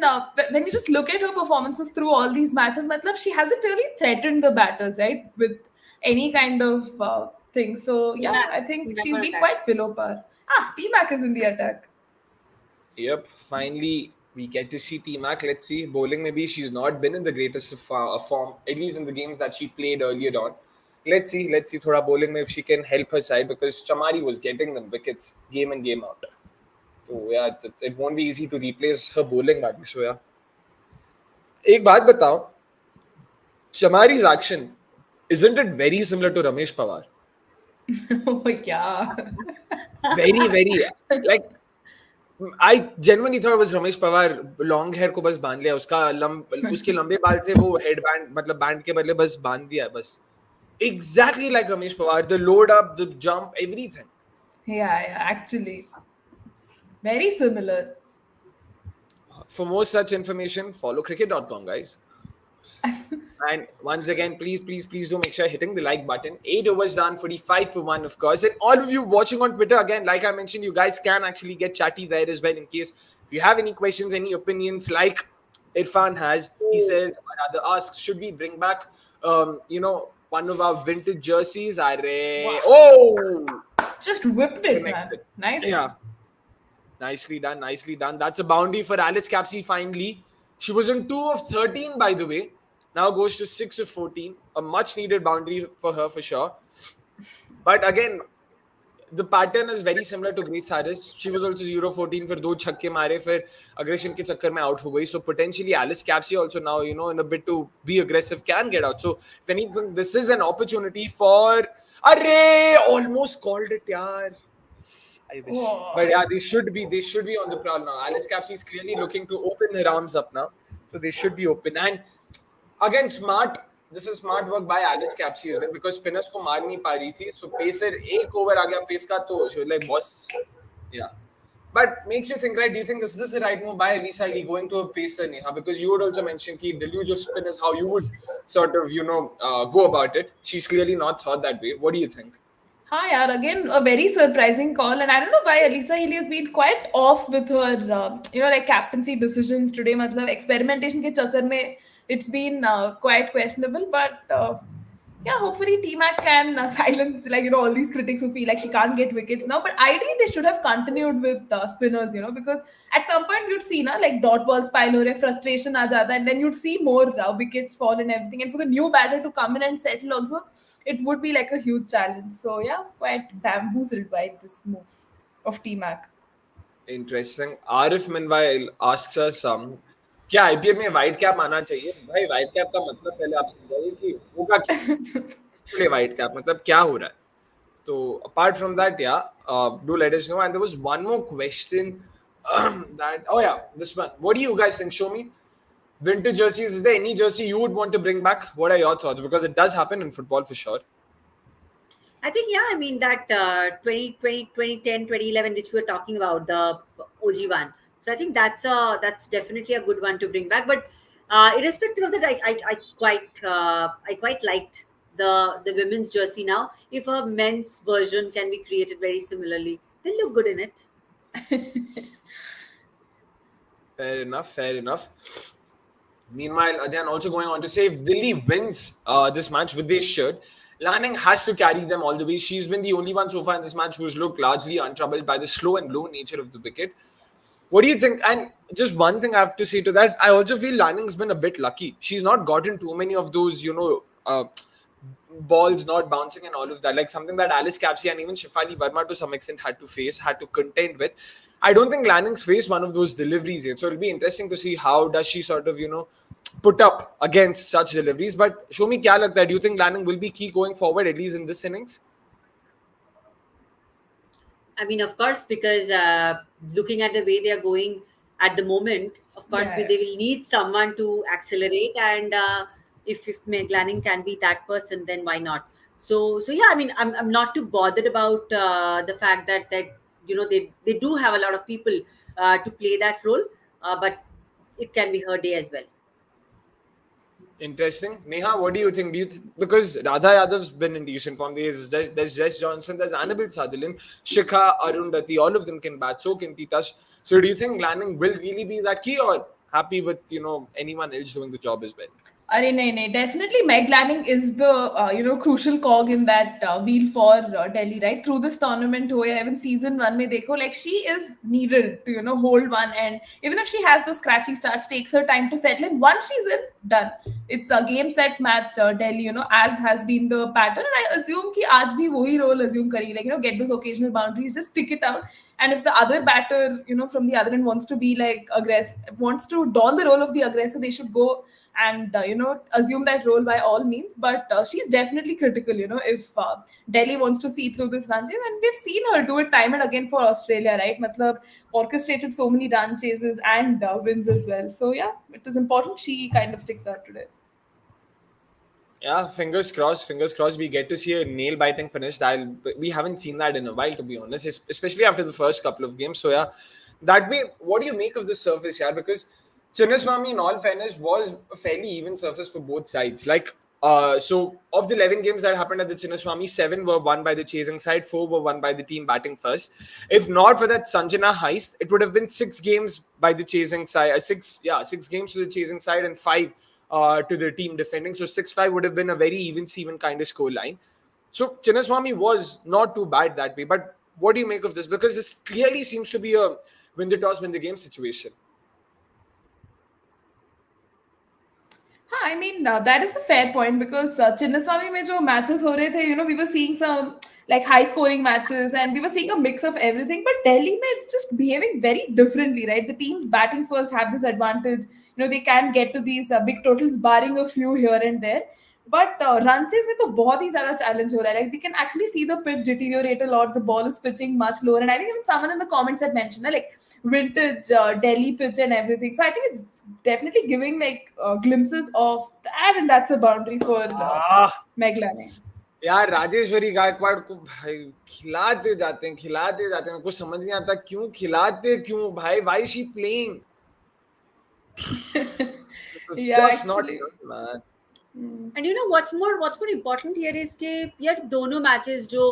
when you just look at her performances through all these matches, matlab she hasn't really threatened the batters right with any kind of thing. So yeah, T-Mac, I think T-Mac she's on been attack. quite below par. T-Mac is in the attack. Yep, finally we get to see T-Mac. Let's see. Bowling, maybe she's not been in the greatest of form, at least in the games that she played earlier on. Let's see. Thoda bowling, if she can help her side because Chamari was getting them wickets game in, game out. So yeah, it won't be easy to replace her bowling badly. So yeah. एक बात बताओ, Chamari's action, isn't it very similar to Ramesh Pawar? Oh yeah. Very like I genuinely thought it was Ramesh Pawar long hair को बस बांध लिया उसके लंबे बाल थे वो headband मतलब band के बदले बस बांध दिया बस exactly like Ramesh Pawar, the load up, the jump, everything. Yeah, actually. Very similar. For more such information, follow cricket.com, guys. And once again, please do make sure hitting the like button. 8 overs done, 45 for 1, of course. And all of you watching on Twitter, again, like I mentioned, you guys can actually get chatty there as well in case if you have any questions, any opinions, like Irfan has. He says, or rather asks, should we bring back, one of our vintage jerseys? Wow. Oh! Just whipped it, man. Nice. Yeah. Nicely done. That's a boundary for Alice Capsey finally. She was in 2 of 13, by the way. Now goes to 6 of 14. A much needed boundary for her, for sure. But again, the pattern is very similar to Grace Harris. She was also 0-14 for 2 छक्के मारे, फिर aggression के चक्कर में out हो गई. So potentially Alice Capsey also now, in a bit to be aggressive can get out. So if anything, this is an opportunity for. Array almost called it, yaar. I wish, Oh. but yeah, they should be on the prowl now. Alice Capsey is clearly looking to open her arms up now, so they should be open. And again, smart. This is smart work by Alice Capsey as well because spinners को मार नहीं पा रही थी. So pacer एक over आ गया pace का तो she was like boss, yeah. But makes you think, right? Do you think is this the right move by Lisa Lee going to a pacer, Neha? Because you would also mention ki deluge of spin is how you would sort of go about it. She's clearly not thought that way. What do you think? Hi, yaar, again, a very surprising call. And I don't know why Alisa Healy has been quite off with her, like captaincy decisions today. Matlab, experimentation ke chakkar mein, it's been quite questionable. But yeah, hopefully T-Mac can silence, all these critics who feel like she can't get wickets now. But ideally, they should have continued with spinners, because at some point you'd see, like dot balls pile or frustration aa jata, and then you'd see more wickets fall and everything. And for the new batter to come in and settle also, it would be like a huge challenge. So yeah, quite bamboozled by this move of T-Mac. Interesting. Arif meanwhile asks us क्या IPL में white cap आना चाहिए? भाई white cap का मतलब पहले आप समझाइए कि होगा क्या वाइट कैप मतलब क्या हो रहा है. So apart from that, do let us know. And there was one more question this one. What do you guys think? Show me. Winter jerseys. Is there any jersey you would want to bring back? What are your thoughts? Because it does happen in football for sure. I think, I mean, that 2020, 2010, 2011, which we were talking about, the OG one. So I think that's definitely a good one to bring back. But irrespective of that, I quite liked the women's jersey now. If a men's version can be created very similarly, they'll look good in it. Fair enough. Meanwhile, Adyan also going on to say if Delhi wins this match with this shirt, Lanning has to carry them all the way. She's been the only one so far in this match who's looked largely untroubled by the slow and low nature of the wicket. What do you think? And just one thing I have to say to that, I also feel Lanning's been a bit lucky. She's not gotten too many of those, balls not bouncing and all of that. Like something that Alice Capsey and even Shefali Verma to some extent had to contend with. I don't think Lanning's faced one of those deliveries yet. So it'll be interesting to see how does she sort of, put up against such deliveries. But show me kya lagta hai. Do you think Lanning will be key going forward, at least in this innings? I mean, of course, because looking at the way they are going at the moment, of course, Yeah. they will need someone to accelerate. And if Meg Lanning can be that person, then why not? So yeah, I mean, I'm not too bothered about the fact that they do have a lot of people to play that role, but it can be her day as well. Interesting. Neha, what do you think? Because Radha Yadav's been in decent form. There's Jess Johnson, there's Annabelle Sutherland, Shikha, Arundhati, all of them can bat, so can Titas. So do you think Lanning will really be that key or happy with, anyone else doing the job as well? No, definitely Meg Lanning is the crucial cog in that wheel for Delhi, right? Through this tournament, even season 1 mein dekho, like she is needed to hold one, and even if she has those scratchy starts, takes her time to settle in. Once she's in, done. It's a game set match Delhi, as has been the pattern, and I assume ki aaj bhi wohi role assume kari, like get those occasional boundaries, just stick it out. And if the other batter, from the other end wants to be like wants to don the role of the aggressor, they should go and assume that role by all means. But she's definitely critical, if Delhi wants to see through this run chase, and we've seen her do it time and again for Australia, right? Matlab, orchestrated so many run chases and wins as well. So yeah, it is important she kind of sticks out today. Yeah, fingers crossed. We get to see a nail-biting finish. We haven't seen that in a while, to be honest, especially after the first couple of games. So yeah, that way, what do you make of the surface here? Because Chinnaswamy, in all fairness, was a fairly even surface for both sides. Like, so of the 11 games that happened at the Chinnaswamy, 7 were won by the chasing side, 4 were won by the team batting first. If not for that Sanjana heist, it would have been 6 games by the chasing side, 6 games to the chasing side and 5 to the team defending. So 6-5 would have been a very even kind of score line. So Chinnaswamy was not too bad that way. But what do you make of this? Because this clearly seems to be a win the toss, win the game situation. I mean, that is a fair point because Chinnaswamy mein jo matches ho rahe the, we were seeing some like high scoring matches, and we were seeing a mix of everything. But Delhi, man, it's just behaving very differently, right? The teams batting first have this advantage. They can get to these big totals, barring a few here and there. But run chase में तो बहुत ही ज़्यादा challenge हो रहा है. Like we can actually see the pitch deteriorate a lot. The ball is pitching much lower, and I think even someone in the comments had mentioned like vintage Delhi pitch and everything. So I think it's definitely giving like glimpses of that, and that's a boundary for Meghlani. यार राजेश्वरी गायकवाड़ को भाई खिलाते जाते हैं कुछ समझ नहीं आता क्यों खिलाते क्यों भाई why is she playing this is just not good, man. And what's more important here is कि यार दोनों matches जो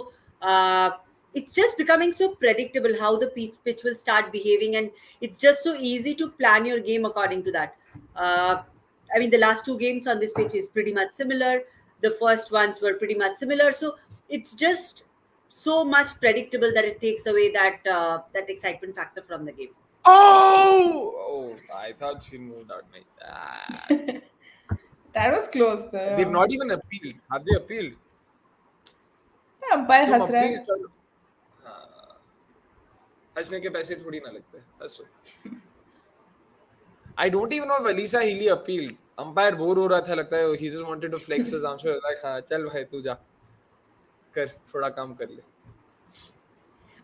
it's just becoming so predictable how the pitch will start behaving, and it's just so easy to plan your game according to that. I mean, the last two games on this pitch is pretty much similar. The first ones were pretty much similar, so it's just so much predictable that it takes away that excitement factor from the game. Oh, I thought she moved out like that. That was close though. They've not even appealed. Have they appealed? Yeah, umpire हंस रहा है. हंसने के पैसे थोड़ी ना लगते हैं. हंसो. I don't even know if Alisa Healy appealed. Umpire bore हो रहा था लगता है. He just wanted to flex his arms. Like हाँ चल भाई तू जा. कर थोड़ा काम कर ले.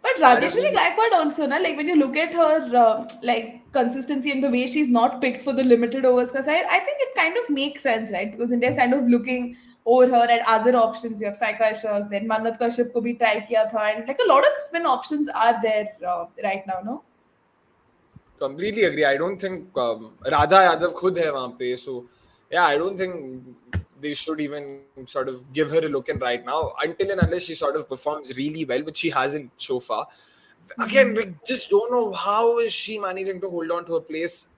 But Rajeshwari Gaikwad also, na, like when you look at her like consistency and the way she's not picked for the limited overs ka side, I think it kind of makes sense, right? Because India's kind of looking over her at other options. You have Saika Ashok, then Mannat Kashyap ko bhi try kiya tha, and like a lot of spin options are there right now, no? Completely agree. I don't think Radha Yadav khud hai wahan pe, so yeah, I don't think they should even sort of give her a look in right now until and unless she sort of performs really well, but she hasn't so far. Again, like, just don't know how is she managing to hold on to her place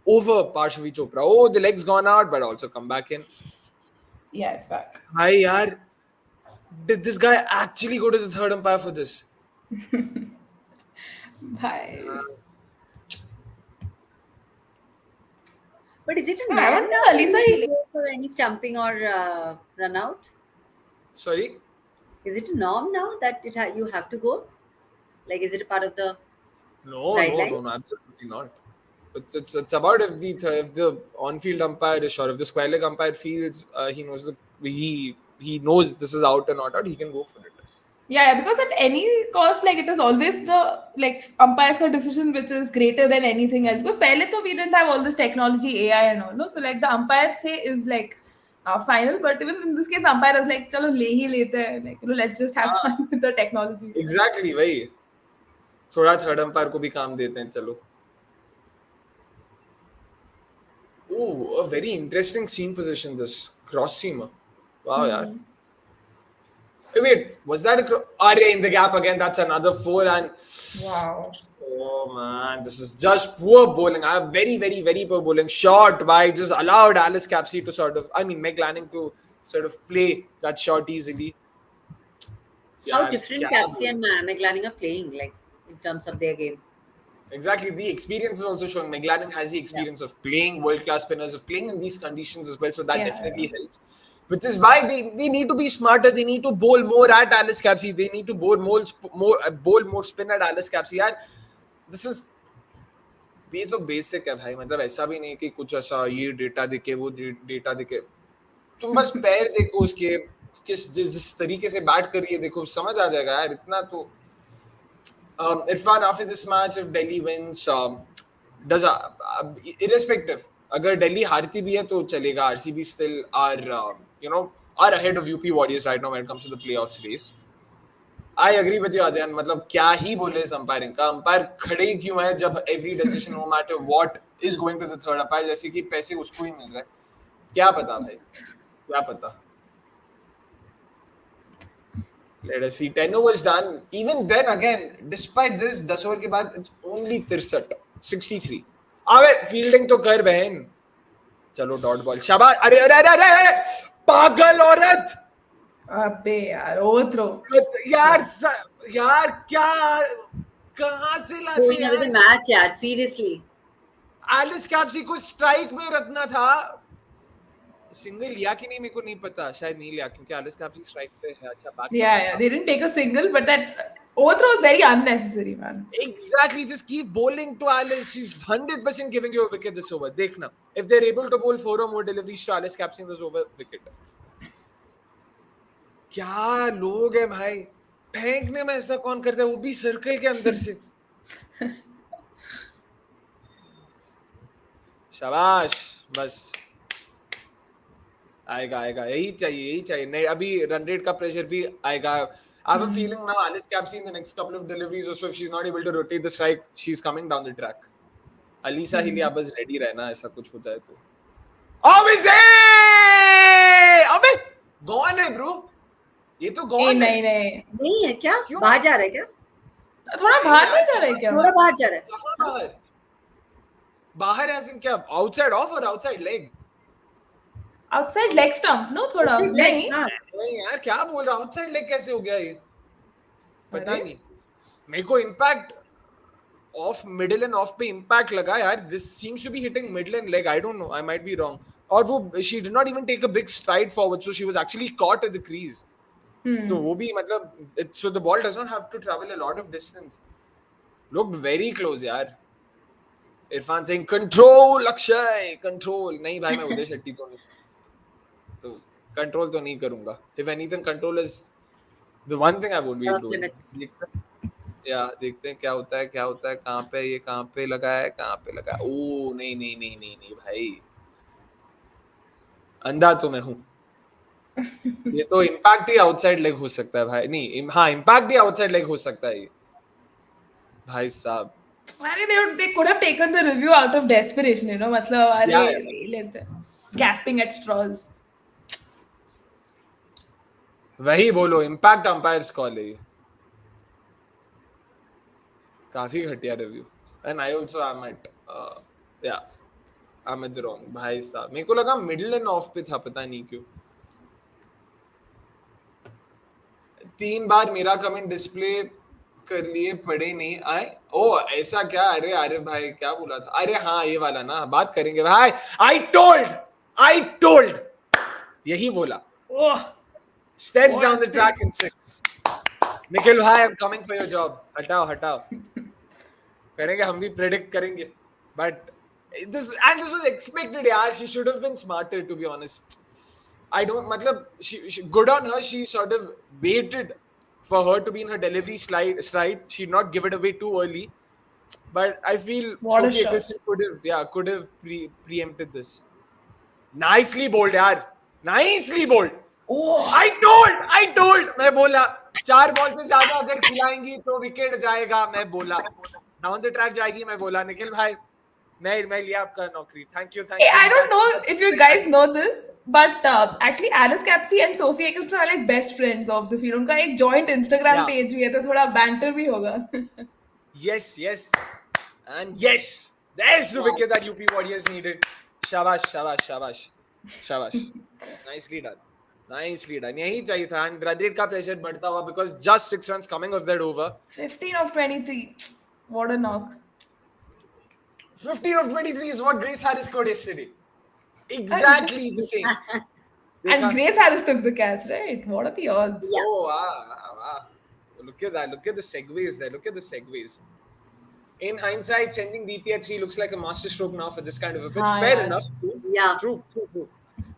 over Parshvi Chopra. Oh, the leg's gone out, but also come back in. Yeah, it's back. Hi, yaar. Did this guy actually go to the third umpire for this? Bye. But is it a I don't think Alisa Healy for any stumping or run out? Sorry? Is it a norm now that you have to go? Like, is it a part of the No, absolutely not. It's about if the on-field umpire is sure, if the square leg umpire feels he knows this is out or not out, he can go for it. Yeah, because at any cost, like it is always the like umpire's decision which is greater than anything else. Because pehle to we didn't have all this technology, AI and all, no. So like the umpire's say is like final, but even in this case, the umpire is like, "Chalo le hi lete hain." Like let's just have fun with the technology. Exactly, वही. थोड़ा third umpire को भी काम देते हैं, चलो. Oh, a very interesting seam position. This cross seamer. Wow, yaar. Wait, was that a cross? Arey, in the gap again. That's another 4 and. Wow. Oh man, this is just poor bowling. I have very, very, very poor bowling. Short wide, just allowed Alice Capsey to Meg Lanning to sort of play that shot easily. How different Capsey and Meg Lanning are playing, like in terms of their game. Exactly. The experience is also showing. Meg Lanning has the experience of playing world-class spinners, of playing in these conditions as well. So that definitely helps. Which is why they need to be smarter. They need to bowl more at Alice Capsey. They need to bowl more spin at Alice Capsey. Yaar, this is तो basic है भाई. मतलब ऐसा भी नहीं कि कुछ ऐसा ये डेटा दिखे वो डेटा दिखे. तुम बस पैर देखो उसके जिस तरीके से बैट कर रही है देखो समझ आ जाएगा यार. इतना तो Irfan, after this match, if Delhi wins, does irrespective, अगर Delhi हारती भी है तो चलेगा. RCB still are ahead of UP Warriors right now when it comes to the playoffs race. I agree with you, Adyan. मतलब क्या ही बोले इस umpiring का. Umpire खड़े ही क्यों है जब every decision, no matter what, is going to the third umpire, जैसे कि पैसे उसको ही मिल रहे हैं. क्या पता भाई, क्या पता. Let us see. 10 overs done. Even then, again, despite this, 10 over के बाद it's only 63. अबे fielding तो कर बहन. चलो डॉट बॉल. शाबाश. अरे पागल औरत. अबे यार ओवरथ्रो. यार क्या कहाँ से लाती है? It match यार, seriously. Alice Capsey को स्ट्राइक में रखना था. सिंगल लिया कि नहीं मेरे को नहीं पता, शायद नहीं लिया क्योंकि एलिस कैप्सी स्ट्राइक पे है. अच्छा back. Yeah, they didn't take a single, but that overthrow was very unnecessary, man. Exactly, just keep bowling to Alice. She's 100% giving you a wicket this over. Dekhna, if they're able to bowl 4 or more deliveries to Alice capturing this over, wicket. क्या लोग है भाई, फेंकने में ऐसा कौन करता है, वो भी सर्कल के अंदर से. शाबाश, बस आएगा आएगा, यही चाहिए नहीं. अभी रन रेट का प्रेशर भी आएगा. I have a feeling now Alice Capsey in the next couple of deliveries also, if she's not able to rotate the strike, she's coming down the track. Alisa Hilly अब बस ready रहना, ऐसा कुछ हो जाए तो. अबे गॉन है ब्रो, ये तो गॉन है. नहीं है क्या? क्यों? बाहर जा रहा है क्या? थोड़ा बाहर नहीं जा रहा है क्या? थोड़ा बाहर जा रहा है. कहाँ बाहर? बाहर as in क्या? Outside off और outside leg? Outside leg stump, no थोड़ा नहीं. नहीं यार, क्या बोल रहा, outside leg कैसे हो गया ये? पता नहीं. मेरे को impact off middle and off पे impact लगा यार. This seems to be hitting middle and leg. I don't know. I might be wrong. और वो she did not even take a big stride forward, so she was actually caught at the crease. तो वो भी मतलब, so the ball does not have to travel a lot of distance. Looked very close यार. Irfan Singh control, Akshay control. नहीं भाई, मैं उदय शेट्टी तो नहीं, तो कंट्रोल तो नहीं करूंगा. If anything, control is the one thing I won't be doing. देखते हैं क्या होता है, कहाँ पे लगा है. ओ नहीं भाई, अंधा तो मैं हूँ. ये तो इम्पैक्ट ही आउटसाइड लेग हो सकता है भाई. नहीं, हाँ इम्पैक्ट ही आउटसाइड लेग हो सकता है ये भाई साहब. अरे they could have taken the review out of desperation, you know, मतलब अरे gasping at straws. वही बोलो, इम्पैक्ट अंपायर्स कॉल है ये. काफी घटिया review. And I also I am at the wrong भाई साहब. मेरे को लगा मिडिल एंड ऑफ पे था, पता नहीं क्यों. 3 बार मेरा कमेंट डिस्प्ले कर लिए, पढ़े नहीं आए. ओ ऐसा क्या? अरे आरिफ भाई क्या बोला था? अरे हाँ ये वाला ना, बात करेंगे भाई. आई टोल्ड यही बोला. Steps down the track in 6. Nikhil भाई, I'm coming for your job. हटाओ. करेंगे हम भी, predict करेंगे. But this was expected यार. She should have been smarter, to be honest. I don't, मतलब she good on her. She sort of waited for her to be in her delivery stride. She did not give it away too early. But I feel Sophie Eccleston could have preempted this. Nicely bowled यार. Nicely bowled. I told मैं बोला 4 ball से ज्यादा अगर खिलाएंगी तो wicket जाएगा. मैं बोला डाउन द ट्रैक जाएगी. मैं बोला निखिल भाई, मैं लिया आपका नौकरी. Thank you. I don't know if you guys know this, but actually Alice Capsey and Sophie Eccleston are like best friends of the field. उनका एक joint Instagram page भी है, तो थोड़ा banter भी होगा. Yes. And yes, there's the wicket that UP Warriors needed. Shabash. Nicely done. यही चाहिए था. And run rate का pressure बढ़ता हुआ, because just 6 runs coming off that over. 15 of 23. What a knock. 15 of 23 is what Grace Harris scored yesterday. Exactly the same. And Grace Harris took the catch, right? What are the odds? Yeah. Oh, wow. Look at that. Look at the segues there. In hindsight, sending DT at 3 looks like a masterstroke now for this kind of a pitch. Fair enough. True.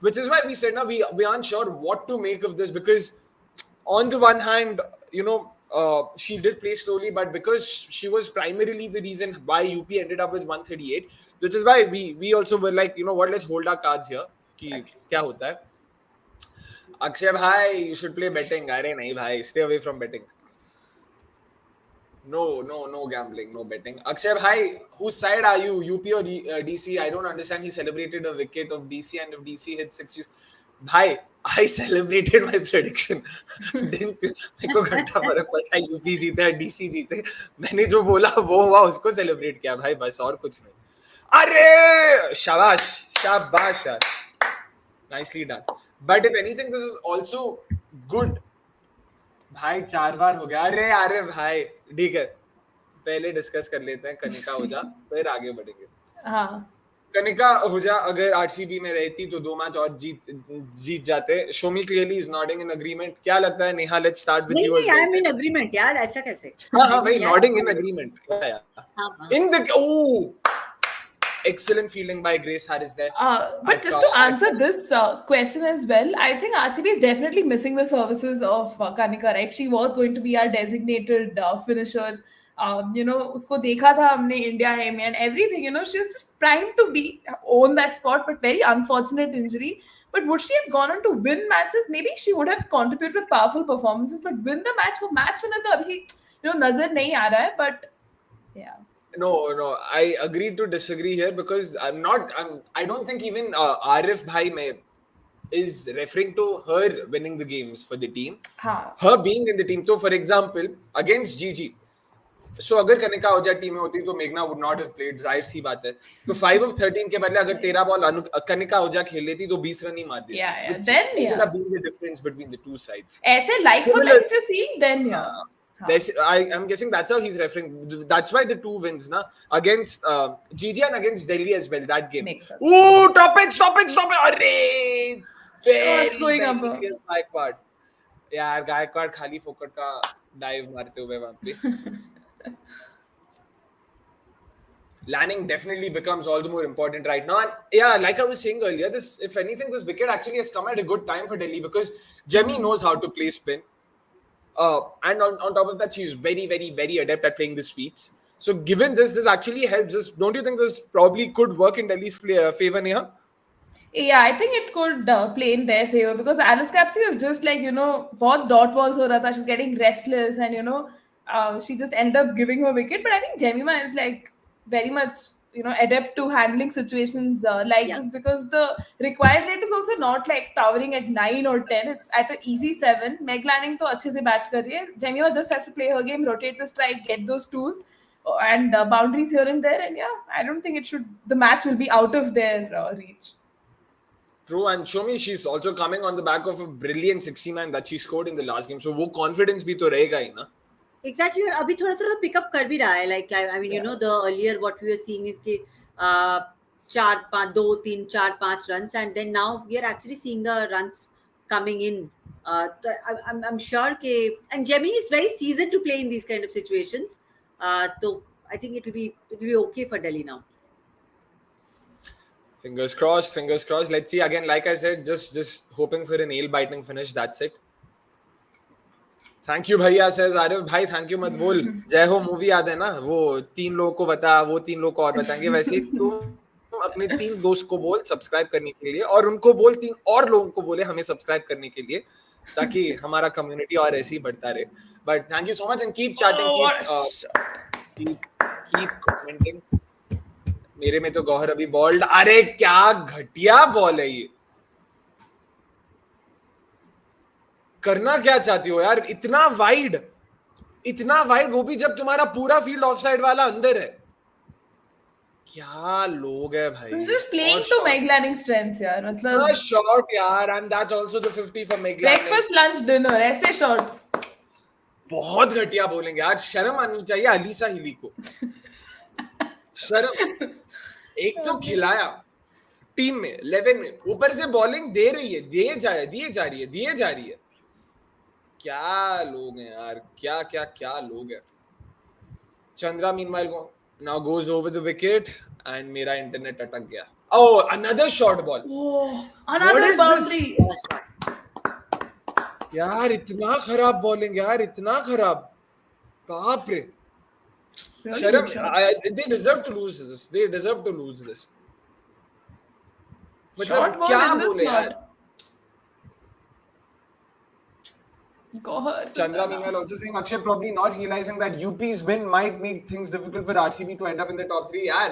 Which is why we said now we aren't sure what to make of this, because on the one hand, you know, she did play slowly, but because she was primarily the reason why UP ended up with 138, which is why we also were like, you know what, let's hold our cards here. कि क्या होता है. Akshay bhai, you should play betting. अरे नहीं भाई, stay away from betting. No gambling, no betting. Akshay bhai, whose side are you? UP or DC? I don't understand. He celebrated a wicket of DC, and if DC hit 6, bhai, I celebrated my prediction. मेरे को घंटा फर्क पड़ता है, UP जीते या DC जीते. मैंने जो बोला वो हुआ, उसको सेलिब्रेट किया भाई, बस और कुछ नहीं. अरे शाबाश यार. Nicely done. But if anything, this is also good. भाई 4 बार हो गया. अरे भाई ठीक है, पहले डिस्कस कर लेते हैं, कनिका हो जा, फिर आगे बढ़ेंगे. हाँ. कनिका हुजा अगर आरसीबी में रहती तो 2 मैच और जीत जाते. Soumi clearly is nodding in agreement. क्या लगता है नेहा? Let's start with नहीं you as नहीं, आई well. एम इन अग्रीमेंट यार, ऐसा कैसे? हाँ भाई, Yeah, nodding in agreement. Yeah. हाँ हाँ. In the excellent fielding by Grace Harris there. But just to answer this question as well, I think RCB is definitely missing the services of Kanika, right? She was going to be our designated finisher. उसको देखा था हमने India में and everything. She's just primed to be own that spot, but very unfortunate injury. But would she have gone on to win matches? Maybe she would have contributed with powerful performances, but win the match, वो match winner तो अभी नजर नहीं आ रहा है. But yeah. No, I agree to disagree here because I don't think even Arif Bhai is referring to her winning the games for the team. हाँ. Her being in the team. So, for example, against GG, so अगर कनिका ओझा team में होती तो मेघना would not have played, जाहिर सी बात है. तो 5 of 13 के बदले अगर 13 बॉल कनिका ओझा खेल लेती तो 20 रन ही मार देती. Yeah. Then would have been the difference between the two sides. ऐसे like for like if you see, then yeah. I'm guessing that's how he's referring. That's why the two wins, na, against GG and against Delhi as well. That game. Makes sense. Ooh, stop it! Array! Just going up. Gaikwad. यार गायकवाड खाली फोकट का dive मारते हुए वहां पे. Landing definitely becomes all the more important right now. And yeah, like I was saying earlier, if anything, this wicket actually has come at a good time for Delhi because Jemmy knows how to play spin. And on top of that, she's very, very, very adept at playing the sweeps. So given this actually helps us. Don't you think this probably could work in Delhi's favor, Neha? Yeah, I think it could play in their favor because Alice Capsey was just like, बहुत dot balls हो रहा था. She's getting restless and, she just ended up giving her wicket. But I think Jemima is like very much, adept to handling situations like this because the required rate is also not like towering at 9 or 10. It's at an easy 7. Meg Lanning तो अच्छे से bat कर रही है. Jemima just has to play her game, rotate the strike, get those twos and boundaries here and there. And yeah, I don't think the match will be out of their reach. True, and Soumi, she's also coming on the back of a brilliant 69 that she scored in the last game. So वो confidence भी तो रहेगा ही ना. Exactly, और अभी थोड़ा pick up कर भी रहा है. Like I mean, the earlier what we were seeing is कि 4-5, 2-3, 4-5 runs, and then now we are actually seeing the runs coming in. I'm sure कि and Jemmy is very seasoned to play in these kind of situations. So I think it'll be okay for Delhi now. Fingers crossed. Let's see. Again, like I said, just hoping for a nail-biting finish. That's it. Thank you, भैया, says Arif. भाई, thank you मत बोल. जय हो movie याद है ना? वो 3 लोगों को बता, वो 3 लोगों को और बताएंगे. वैसे ही तुम अपने 3 दोस्त को बोल सब्सक्राइब करने के लिए और उनको बोल 3 और लोगों को बोले हमें सब्सक्राइब करने के लिए ताकि हमारा कम्युनिटी और ऐसे ही बढ़ता रहे. But thank you so much and keep chatting, keep commenting. मेरे में तो गौहर अभी बॉल्ड. अरे क्या घटिया बॉल है ये. करना क्या चाहती हो यार? इतना वाइड वो भी जब तुम्हारा पूरा फील्ड ऑफसाइड वाला अंदर है. क्या लोग है भाई. This is just playing to Meg Lanning's strengths यार. मतलब a shot यार, and that's also the 50 for Meg Lanning. Breakfast, lunch, dinner ऐसे shots. बहुत घटिया बोलेंगे यार. शर्म आनी चाहिए अलीसा हिली को. शर्म. एक तो खिलाया टीम में 11 में, ऊपर से बॉलिंग दे रही है, दिए जा रही है. क्या लोग हैं यार, क्या लोग हैं. Chandra meanwhile now goes over the wicket and मेरा इंटरनेट अटक गया. Oh, another short ball. Another boundary. यार इतना खराब बॉलिंग यार, इतना खराब. बाप रे. शर्म. They deserve to lose this. मतलब क्या बोले यार. Chandra meanwhile also saying Akshay probably not realizing that UP's win might make things difficult for RCB to end up in the top 3. यार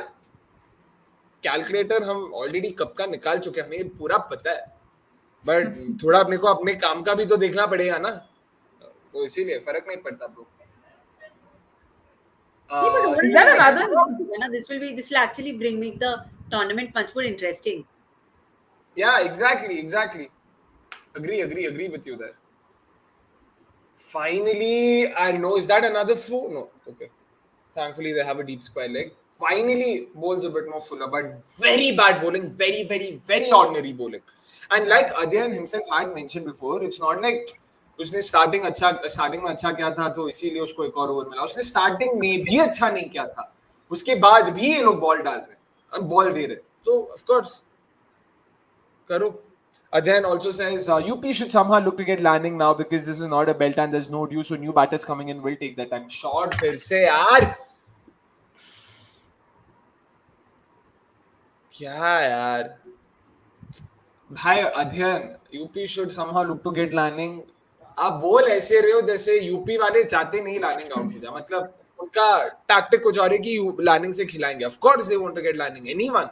कैलकुलेटर हम ऑलरेडी कब का निकाल चुके हैं, हमें पूरा पता है. बट थोड़ा अपने को अपने काम का भी तो देखना पड़ेगा ना, तो इसीलिए फर्क नहीं पड़ता bro. Is that another? This will actually make the tournament much more interesting. Yeah, exactly. Agree with you there. Finally, I know. Is that another 4? No. Okay. Thankfully, they have a deep square leg. finally bowls a bit more fuller, but very bad bowling, very, very, very ordinary bowling. And like Adyan himself had mentioned before, it's not like उसने starting में अच्छा किया था तो इसीलिए उसको एक और ओवर मिला. उसने स्टार्टिंग में भी अच्छा नहीं किया था, उसके बाद भी ये लोग बॉल डाल रहे हैं, बॉल दे रहे, तो ऑफ कोर्स करो. Adyan also says UP should somehow look to get landing now because this is not a belt and there's no due, so new batters coming in will take that time. Shot फिर से यार, क्या यार भाई. अध्ययन UP should somehow look to get landing. आप बोल ऐसे रहे हो जैसे यूपी वाले चाहते नहीं लैंडिंग आउट हो जाए, मतलब उनका टैक्टिक कुछ और है कि लैंडिंग से खिलाएंगे. Of course they want to get landing. Anyone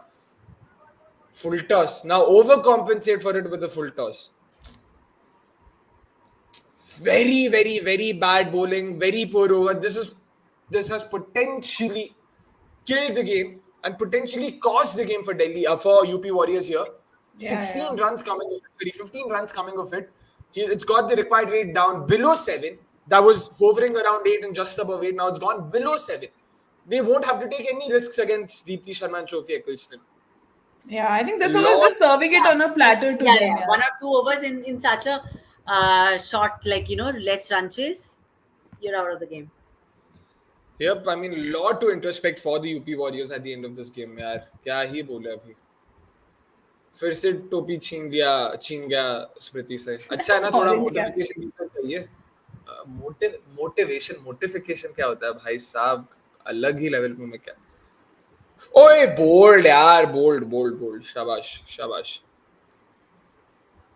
full toss, now overcompensate for it with a full toss. Very, very, very bad bowling, very poor over. This has potentially killed the game and potentially cost the game for Delhi, for UP Warriors here. 16 runs coming of it, sorry, 15 runs coming of it. It's got the required rate down below 7. That was hovering around 8 and just above 8. Now it's gone below 7. They won't have to take any risks against Deepti Sharma and Sophie Eccleston. Yeah, I think this was just serving it on a platter to them. Yeah. 1 or 2 overs in such a short, like, less run chase, you're out of the game. Yep, I mean, a lot to introspect for the UP Warriors at the end of this game, यार. क्या ही बोले अभी. फिर से टोपी छीन गया स्मृति से. अच्छा है ना, थोड़ा मोटिवेशन भी चाहिए. मोटिवेशन क्या होता है भाई साहब, अलग ही लेवल में क्या. ओए बोल्ड यार, बोल्ड. शाबाश.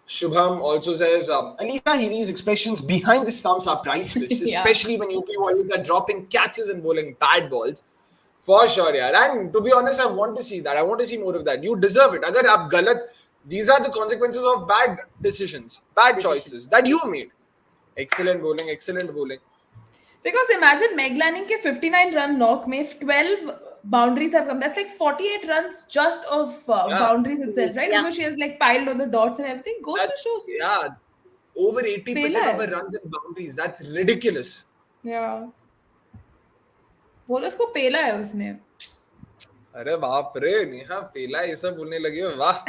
Shubham also says, Alisa Healy's expressions behind the stumps are priceless, especially when UP Warriors are dropping catches and bowling bad balls. For sure, yaar. And to be honest, I want to see that. I want to see more of that. You deserve it. Agar aap galat, these are the consequences of bad decisions, bad choices that you made. Excellent bowling. Because imagine Meg Lanning ke 59 run knock mein 12 boundaries have come. That's like 48 runs just of boundaries itself, right? Yeah. Because she has like piled on the dots and everything. Goes to show. Yeah, over 80% of her runs and boundaries. That's ridiculous. Yeah. बोलो उसको पेला है उसने. अरे बाप रे, नेहा पेला ये सब बोलने लगी हो, वाह.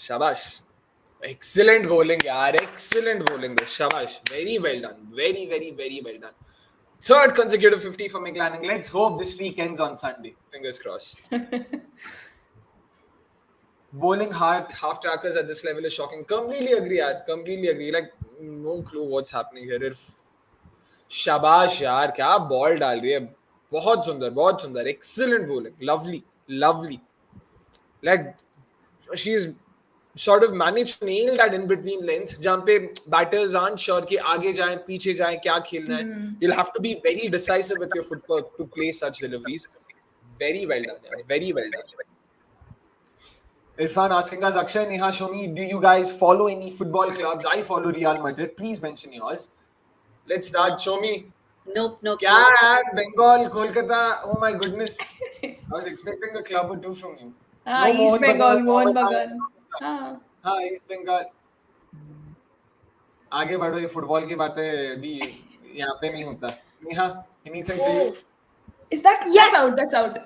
शाबाश. Excellent bowling, yaar. Excellent bowling. Shabash. Very well done. Very, very, very well done. Third consecutive 50 for Meg Lanning. Let's hope this streak ends on Sunday. Fingers crossed. Bowling hard half trackers at this level is shocking. Completely agree, yaar. Completely agree. Like, no clue what's happening here. Shabash, yaar. Kya ball डाल रही है. बहुत सुंदर. Excellent bowling. Lovely. Like, she's sort of managed to nail that in between length, जहाँ पे batters aren't sure कि आगे जाएं, पीछे जाएं, क्या खेलना है. You'll have to be very decisive with your footwork to play such deliveries. Very well done, yaar. Very well done. Irfan asking us, Akshay, Neha, Soumi, do you guys follow any football clubs? I follow Real Madrid. Please mention yours. Let's start. Soumi. Nope. क्या यार, Bengal, Kolkata. Oh my goodness. I was expecting a club or two from you. East Bengal, Mohan Bagan. हाँ, east Bengal. आगे बढ़ो, ये football की बातें भी यहाँ पे नहीं होता. Neha, anything to you? Is that? Yes. That's out.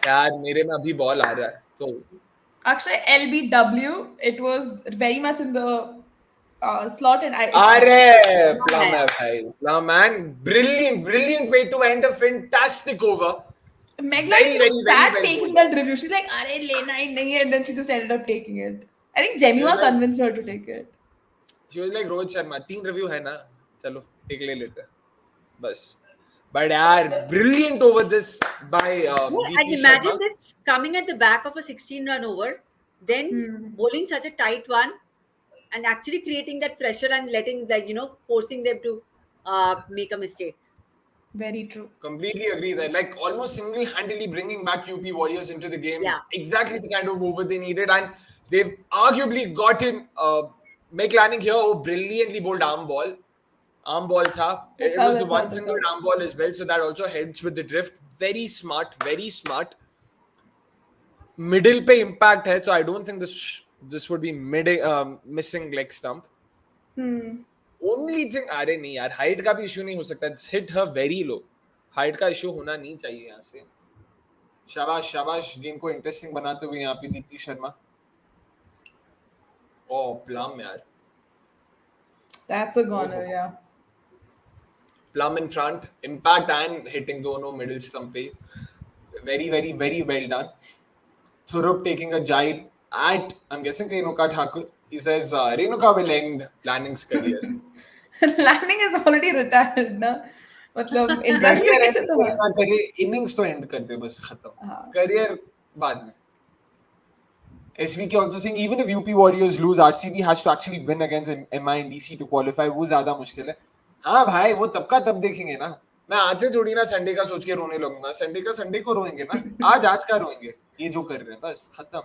यार मेरे में अभी बॉल आ रहा है तो. Akshay, LBW. It was very much in the slot and I. अरे plum है भाई, plum man. Brilliant way to end a fantastic over. Meg Lanning was sad taking that review. She's like, "Arey lena hi nahi hai," and then she just ended up taking it. I think Jemima convinced her to take it. She was like, Rohit Sharma, 3 review है ना, चलो एक ले लेते हैं, बस. But यार, brilliant over this by And imagine this coming at the back of a 16-run over, then bowling such a tight one, and actually creating that pressure and letting, like, forcing them to make a mistake. Very true. Completely agree there. Like, almost single-handedly bringing back UP Warriors into the game. Yeah. Exactly the kind of over they needed. And they've arguably gotten Meg Lanning here, who brilliantly bowled arm ball. Arm ball tha. It was the one-fingered arm ball as well. So that also helps with the drift. Very smart. Middle pe impact hai. So I don't think this would be missing leg stump. Only thing, अरे नहीं यार, height का भी issue नहीं हो सकता. It's hit her very low. Height का issue होना नहीं चाहिए यहाँ से. शाबाश शाबाश, गेम को इंटरेस्टिंग बनाते हुए यहाँ पे दीप्ति शर्मा. ओ प्लम यार. That's a goner, yeah. Plum in front, impact and hitting दोनों middle stump पे. Very very very well done. Thurup taking a jibe at, I'm guessing, Renuka Thakur. He says Renuka will end Lanning's career. Lanning is already retired, na. मतलब interest Career cricket से end तो कोई ना करे, innings तो end कर दे बस खत्म. Career बाद में. SVK also saying even if UP Warriors lose, RCB has to actually win against MI and DC to qualify. वो ज्यादा मुश्किल है. हाँ भाई, वो तब का तब देखेंगे ना. मैं आज से थोड़ी ना संडे का सोच के रोने लगूंगा. संडे का संडे को रोएंगे ना. आज का रोएंगे. ये जो कर रहे हैं बस खत्म.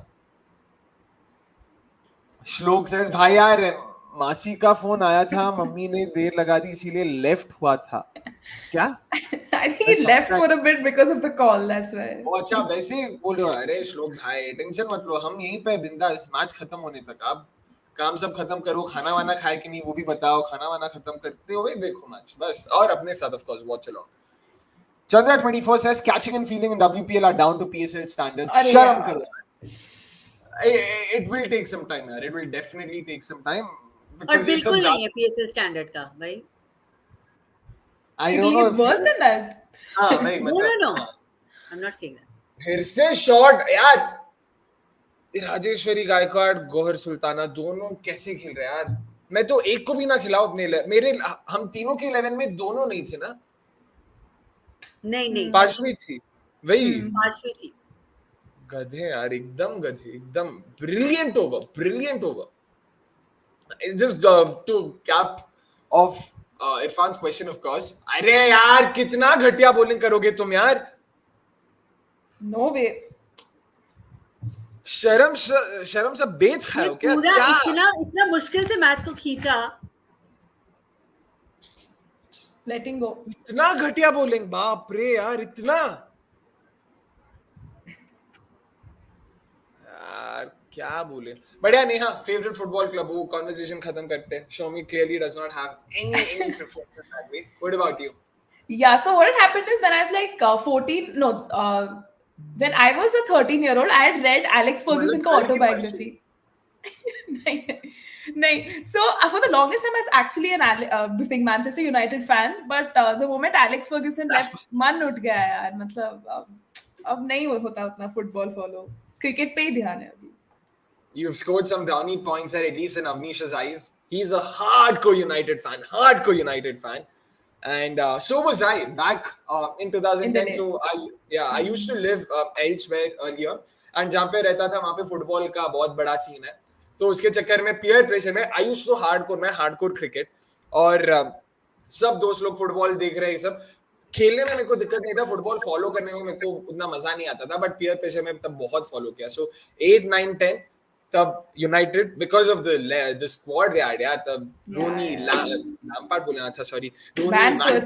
श्लोक says भाई यार मासी का फोन आया था, मम्मी ने देर लगा दी इसीलिए लेफ्ट हुआ था. क्या? I think he left for a bit because of the call, that's why. वो अच्छा वैसे ही बोल रहे हो. अरे श्लोक भाई टेंशन मत लो, हम यहीं पे बिंदास मैच खत्म होने तक. अब काम सब खत्म करो, खाना वाना खाए कि नहीं वो भी बताओ, खाना वाना खत्म करते हुए देखो मैच बस. और अपने साथ of course watch along. Chandra 24 says catching and fielding in WPL are down to PSL standards. शर्म करो. It will take some time यार. It will definitely take some time. और बिल्कुल नहीं है PSL स्टैंडर्ड का भाई. I don't know. It's worse than that. हाँ भाई मतलब. No. I'm not saying that. फिर से शॉट यार. राजेश्वरी गायकवाड़, गौहर सुल्ताना दोनों कैसे खेल रहे हैं यार. मैं तो एक को भी ना खिलाऊं अपने मेरे. हम तीनों के 11 में दोनों नहीं थे ना. नहीं पार्श्वी थी. वही पार्श्वी थी. गधे यार, एकदम गधे, एकदम. Brilliant over. Just to cap off Irfan's question of course. अरे यार कितना घटिया बॉलिंग करोगे तुम यार. No way. शर्म सब बेच खाओ क्या? इतना मुश्किल से मैच को खींचा. Letting go. इतना घटिया बॉलिंग, बाप रे यार. इतना यार क्या बोले. बढ़िया. नेहा फेवरेट फुटबॉल क्लब, वो कन्वर्सेशन खत्म करते हैं. Soumi clearly does not have any preference that way. What about you? Yeah, so what had happened is when I was like 14, no, when I was a 13-year-old, I had read Alex Ferguson ka autobiography. nahin. So for the longest time, I was actually an Manchester United fan. But the moment Alex Ferguson left, मन उठ गया यार. मतलब अब नहीं होता उतना football follow. Cricket पे ही ध्यान है अभी. You've scored some brownie points there, at least in Avnish's eyes. He's a hardcore United fan. And so was I back in 2010. So I used to live elsewhere earlier. And जहाँ पे रहता था वहाँ पे फुटबॉल का बहुत बड़ा scene है. तो उसके चक्कर में पीयर प्रेशर में I used to hardcore cricket. और सब दोस्त लोग फुटबॉल देख रहे हैं. सब खेलने में मेरे को दिक्कत नहीं था. फुटबॉल फॉलो करने में मेरे को उतना मजा नहीं आता था. बट पीयर प्रेशर में तब बहुत फॉलो किया. सो 8, 9, 10 तब United because of the squad they had यार. तब रोनी लैम्पार्ड बोलना था, sorry, Rooney,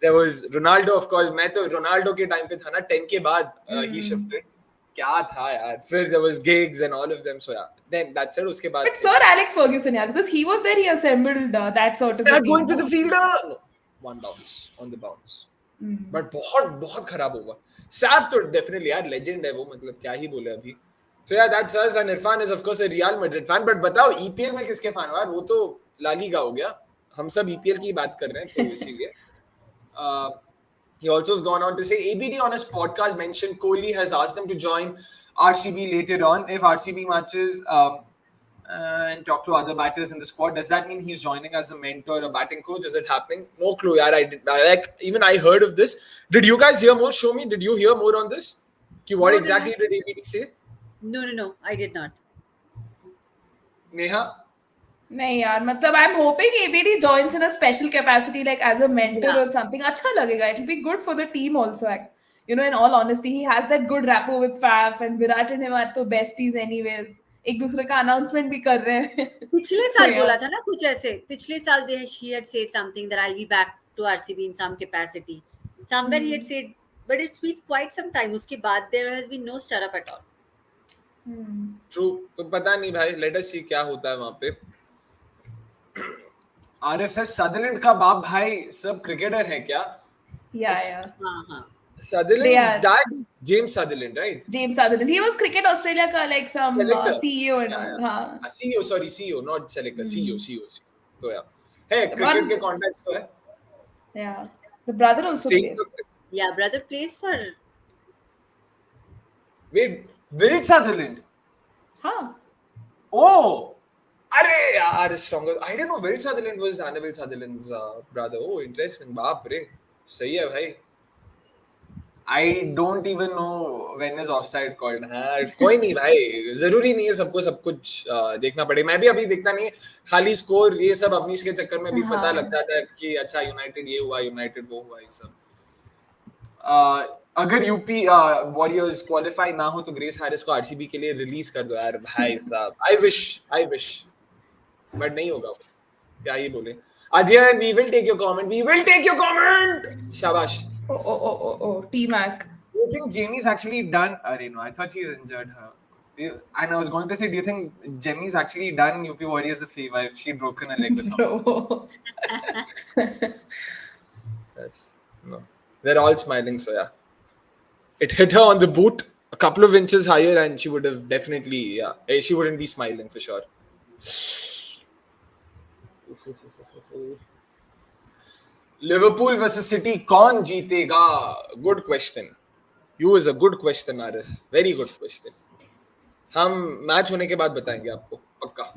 there was Ronaldo of course. मैं तो रोनाल्डो के टाइम पे था ना 10 के बाद ही शिफ्टेड. क्या था यार. फिर there was gigs and all of them. So यार देन दैट्स इट. उसके बाद But Sir Alex Ferguson यार, because he was there, he assembled that sort of start going to the fielder. No, one bounce on the bounce. But बहुत खराब होगा. सैफ तो definitely यार legend है वो. मतलब क्या ही बोले अभी. So yeah, that's us. And Irfan is of course a Real Madrid fan. But बताओ EPL में किसके fan हो यार. वो तो ला लीगा हो गया. हम सब EPL की बात कर रहे हैं तो इसीलिए. He also has gone on to say ABD on his podcast mentioned Kohli has asked him to join RCB later on if RCB matches and talk to other batters in the squad. Does that mean he's joining as a mentor or batting coach? Is it happening? No clue yaar. I heard of this. Did you guys hear more? Show me. Did you hear more on this? What exactly did ABD say? No, I did not. Neha? नहीं यार, मतलब I'm hoping ABD joins in a special capacity like as a mentor or something. अच्छा लगेगा. It will be good for the team also. You know, in all honesty, he has that good rapport with Faf and Virat and him are तो besties anyways. एक दूसरे का announcement भी कर रहे हैं. पिछले साल बोला था ना कुछ ऐसे. पिछले साल he had said something that I'll be back to RCB in some capacity. Somewhere he had said, but it's been quite some time. उसके बाद there has been no stir up at all. True. तो पता नहीं भाई. Let us see क्या होता है वहाँ पे. RSS सदरलैंड का बाप भाई सब क्रिकेटर है क्या? Yeah. Uh-huh. They Sutherland's are dad is James Sutherland, right? James Sutherland. He was Cricket Australia ka like some Selector. CEO and Yeah, all. yeah. हाँ. CEO, sorry, CEO, not selector. CEO. तो yeah. Hey, cricket One, के contacts तो है. yeah. The brother also Saying plays. so. Yeah, brother plays for. Wait, Will Sutherland. हाँ. Oh, अरे यार, stronger. I didn't know Will Sutherland was Annabelle Sutherland's brother. Oh, interesting. बाप रे, सही है भाई. I don't even know when is offside called. हाँ, कोई नहीं भाई, जरूरी नहीं है सबको सब कुछ देखना पड़े. मैं भी अभी देखता नहीं, खाली स्कोर ये सब अवनीश के चक्कर में भी पता लग हाँ. जाता है कि अच्छा यूनाइटेड ये हुआ, यूनाइटेड वो हुआ, ये सब. अगर यूपी वॉरियर्स क्वालिफाई ना हो तो ग्रेस हैरिस को आरसीबी के लिए रिलीज कर दो यार भाई साहब. आई विश बट नहीं होगा. क्या ही बोले. Adhiyan, we will take your comment. Shabash. Oh. T-Mac. Do you think Jamie's actually done? No, I thought she's injured her. And I was going to say, do you think Jamie's actually done UP Warriors a favor if she'd broken her leg or something? Bro. Yes. No. They're all smiling, so yeah. It hit her on the boot a couple of inches higher, and she would have definitely, she wouldn't be smiling for sure. Liverpool versus City, कौन जीतेगा? Good question. You is a good question, Arif. Very good question. हम match होने के बाद बताएंगे आपको, पक्का.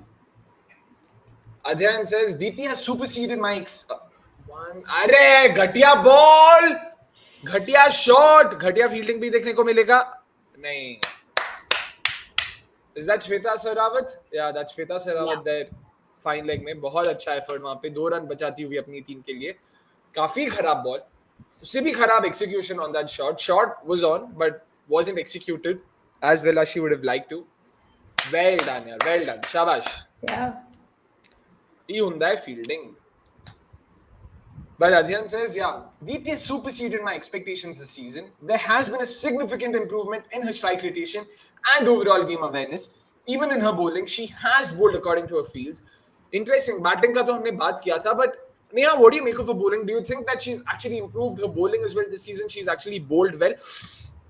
Adhyan says, Deepthi has superseded my अरे घटिया बॉल, घटिया शॉट, घटिया फील्डिंग भी देखने को मिलेगा. नहीं. Is that Shweta Sehrawat? Yeah, that's Shweta Sehrawat there. Fine leg में बहुत अच्छा एफर्ट, वहां पे 2 रन बचाती हुई अपनी टीम के लिए. काफी खराब बॉल, उससे भी खराब execution on that shot. Shot was on but wasn't executed as well as she would have liked to. Well done, yaar. Well done. Shabash. Yeah. ये ਹੁੰਦਾ है fielding. But Adhyan says, yeah, Deepthi has superseded my expectations this season. There has been a significant improvement in her strike rotation and overall game awareness. Even in her bowling, she has bowled according to her fields. Interesting. Batting का तो हमने बात किया था, but Neha, what do you make of her bowling? Do you think that she's actually improved her bowling as well this season? She's actually bowled well.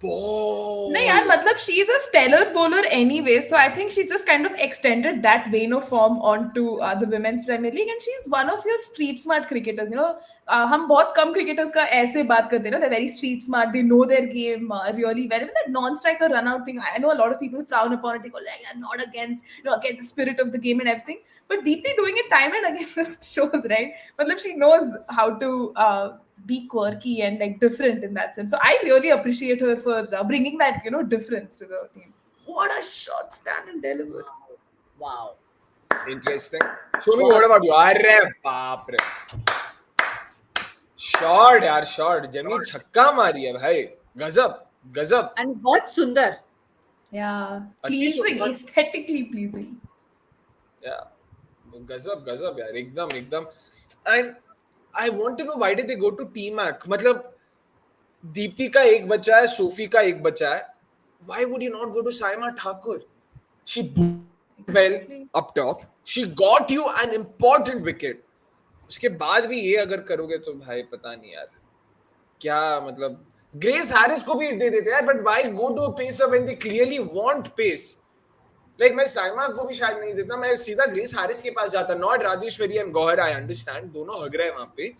Ball. No, yaar, matlab, she's a stellar bowler anyway, so I think she just kind of extended that vein of form onto the Women's Premier League, and she's one of your street smart cricketers. You know, हम बहुत कम cricketers का ऐसे बात करते हैं ना. They're very street smart. They know their game really well. Even that non-striker run-out thing, I know a lot of people frown upon it. They go like, "I'm not against, against the spirit of the game and everything." But Deepthi doing it time and again just shows, right? Matlab, she knows how to be quirky and like different in that sense. So I really appreciate her for bringing that difference to the team. What a shot, stand and deliver. Wow. Interesting. Soumi, what about you? Arre baap re. Shot yaar, shot. Jami छक्का मारी है भाई. गजब. And बहुत सुंदर. Yeah, Achi pleasing, so- aesthetically pleasing. Yeah. गजब यार, एकदम. And I want to know, why did they go to T-Mac? मतलब दीप्ति का एक बच्चा है, सोफी का एक बच्चा है. Why would you not go to Saima Thakur? She bowled well up top. She got you an important wicket. उसके बाद भी ये अगर करोगे तो भाई पता नहीं यार क्या, मतलब ग्रेस हैरिस को भी दे देते यार. But why go to a pacer when they clearly want pace? Like मैं साइमा को भी शायद नहीं देता, मैं सीधा ग्रेस हैरिस के पास जाता. Not Rajeshwari and Gauhar, I understand, दोनों हग रहे हैं वहां पे.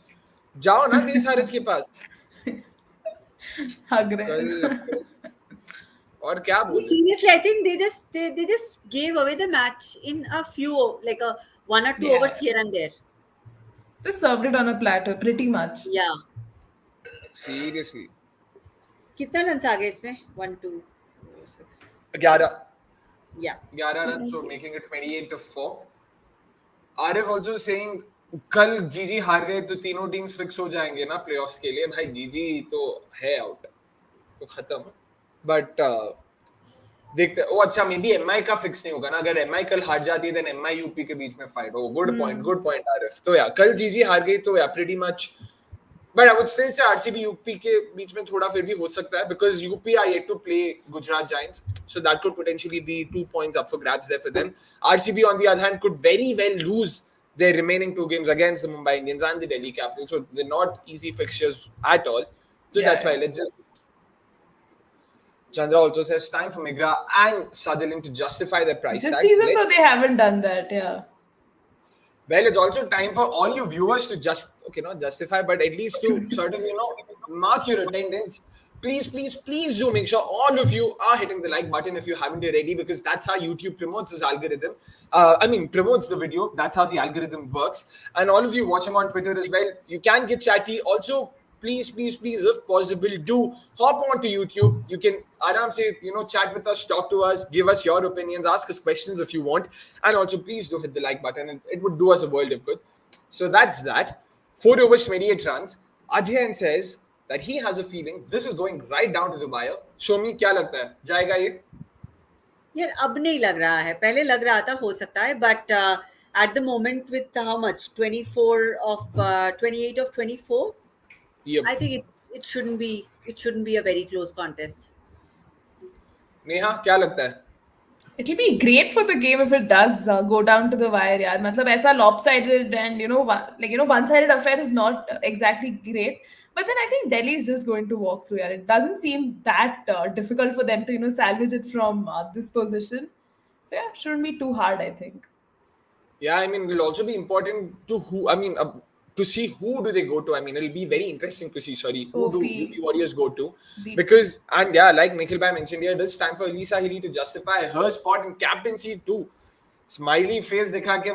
जाओ ना ग्रेस हैरिस के पास. हग रहे. और क्या बोले. Seriously, I think they just gave away the match in a few, like a 1 or 2 Yeah. overs here and there. Just served it on a platter, pretty much. Yeah. Seriously. कितना run आ गए इसमें? 1, 2, 4, 6. 11. Yeah. 11 runs, so making it 28-4. Arif also saying कल जीजी हार गए तो तीनों teams fix हो जाएंगे ना प्लेऑफ्स के लिए. भाई जीजी तो है आउट, तो खत्म. बट देखते. ओ अच्छा, मे बी एमआई का फिक्स नहीं होगा ना. अगर एमआई कल हार जाती है देन एमआई यूपी के बीच में फाइट हो. Good point Arif. तो या कल जीजी हार गई तो या pretty much. But I would still say RCB UP के बीच में थोड़ा फिर भी हो सकता है, because UP are yet to play Gujarat Giants, so that could potentially be 2 points up for grabs there for them. RCB on the other hand could very well lose their remaining 2 games against the Mumbai Indians and the Delhi Capitals. So they're not easy fixtures at all. So Yeah, that's why yeah. let's just. Chandra also says time for Migra and Sutherland to justify their price This tags. season, though, they haven't done that. Yeah. Well, it's also time for all you viewers to not justify, but at least to sort of, mark your attendance. Please, please, please do make sure all of you are hitting the like button if you haven't already, because that's how YouTube promotes this algorithm. Promotes the video. That's how the algorithm works. And all of you watching on Twitter as well, you can get chatty. Also, please, please, please, if possible, do hop onto YouTube. You can aram say, chat with us, talk to us, give us your opinions, ask us questions if you want. And also, please do hit the like button. And it would do us a world of good. So that's that. 4 overs, 28 runs. Adhyan says that he has a feeling this is going right down to the wire. Soumi, क्या लगता है? जाएगा ये? यार अब नहीं लग रहा है, पहले लग रहा था हो सकता है, but at the moment with how much 24 of 28 of 24, Yep. I think it shouldn't be a very close contest. Neha, क्या लगता है? It'll be great for the game if it does go down to the wire, yaar. मतलब ऐसा lopsided and one-sided affair is not exactly great. But then I think Delhi is just going to walk through. Yaar. It doesn't seem that difficult for them to salvage it from this position. So yeah, shouldn't be too hard, I think. Yeah, it'll also be important to see who do they go to. It'll be very interesting to see, who do UP Warriors go to. Because, like Nikhil Bhai mentioned here, it's time for Alyssa Healy to justify her spot in captaincy too. Smiley face दिखा के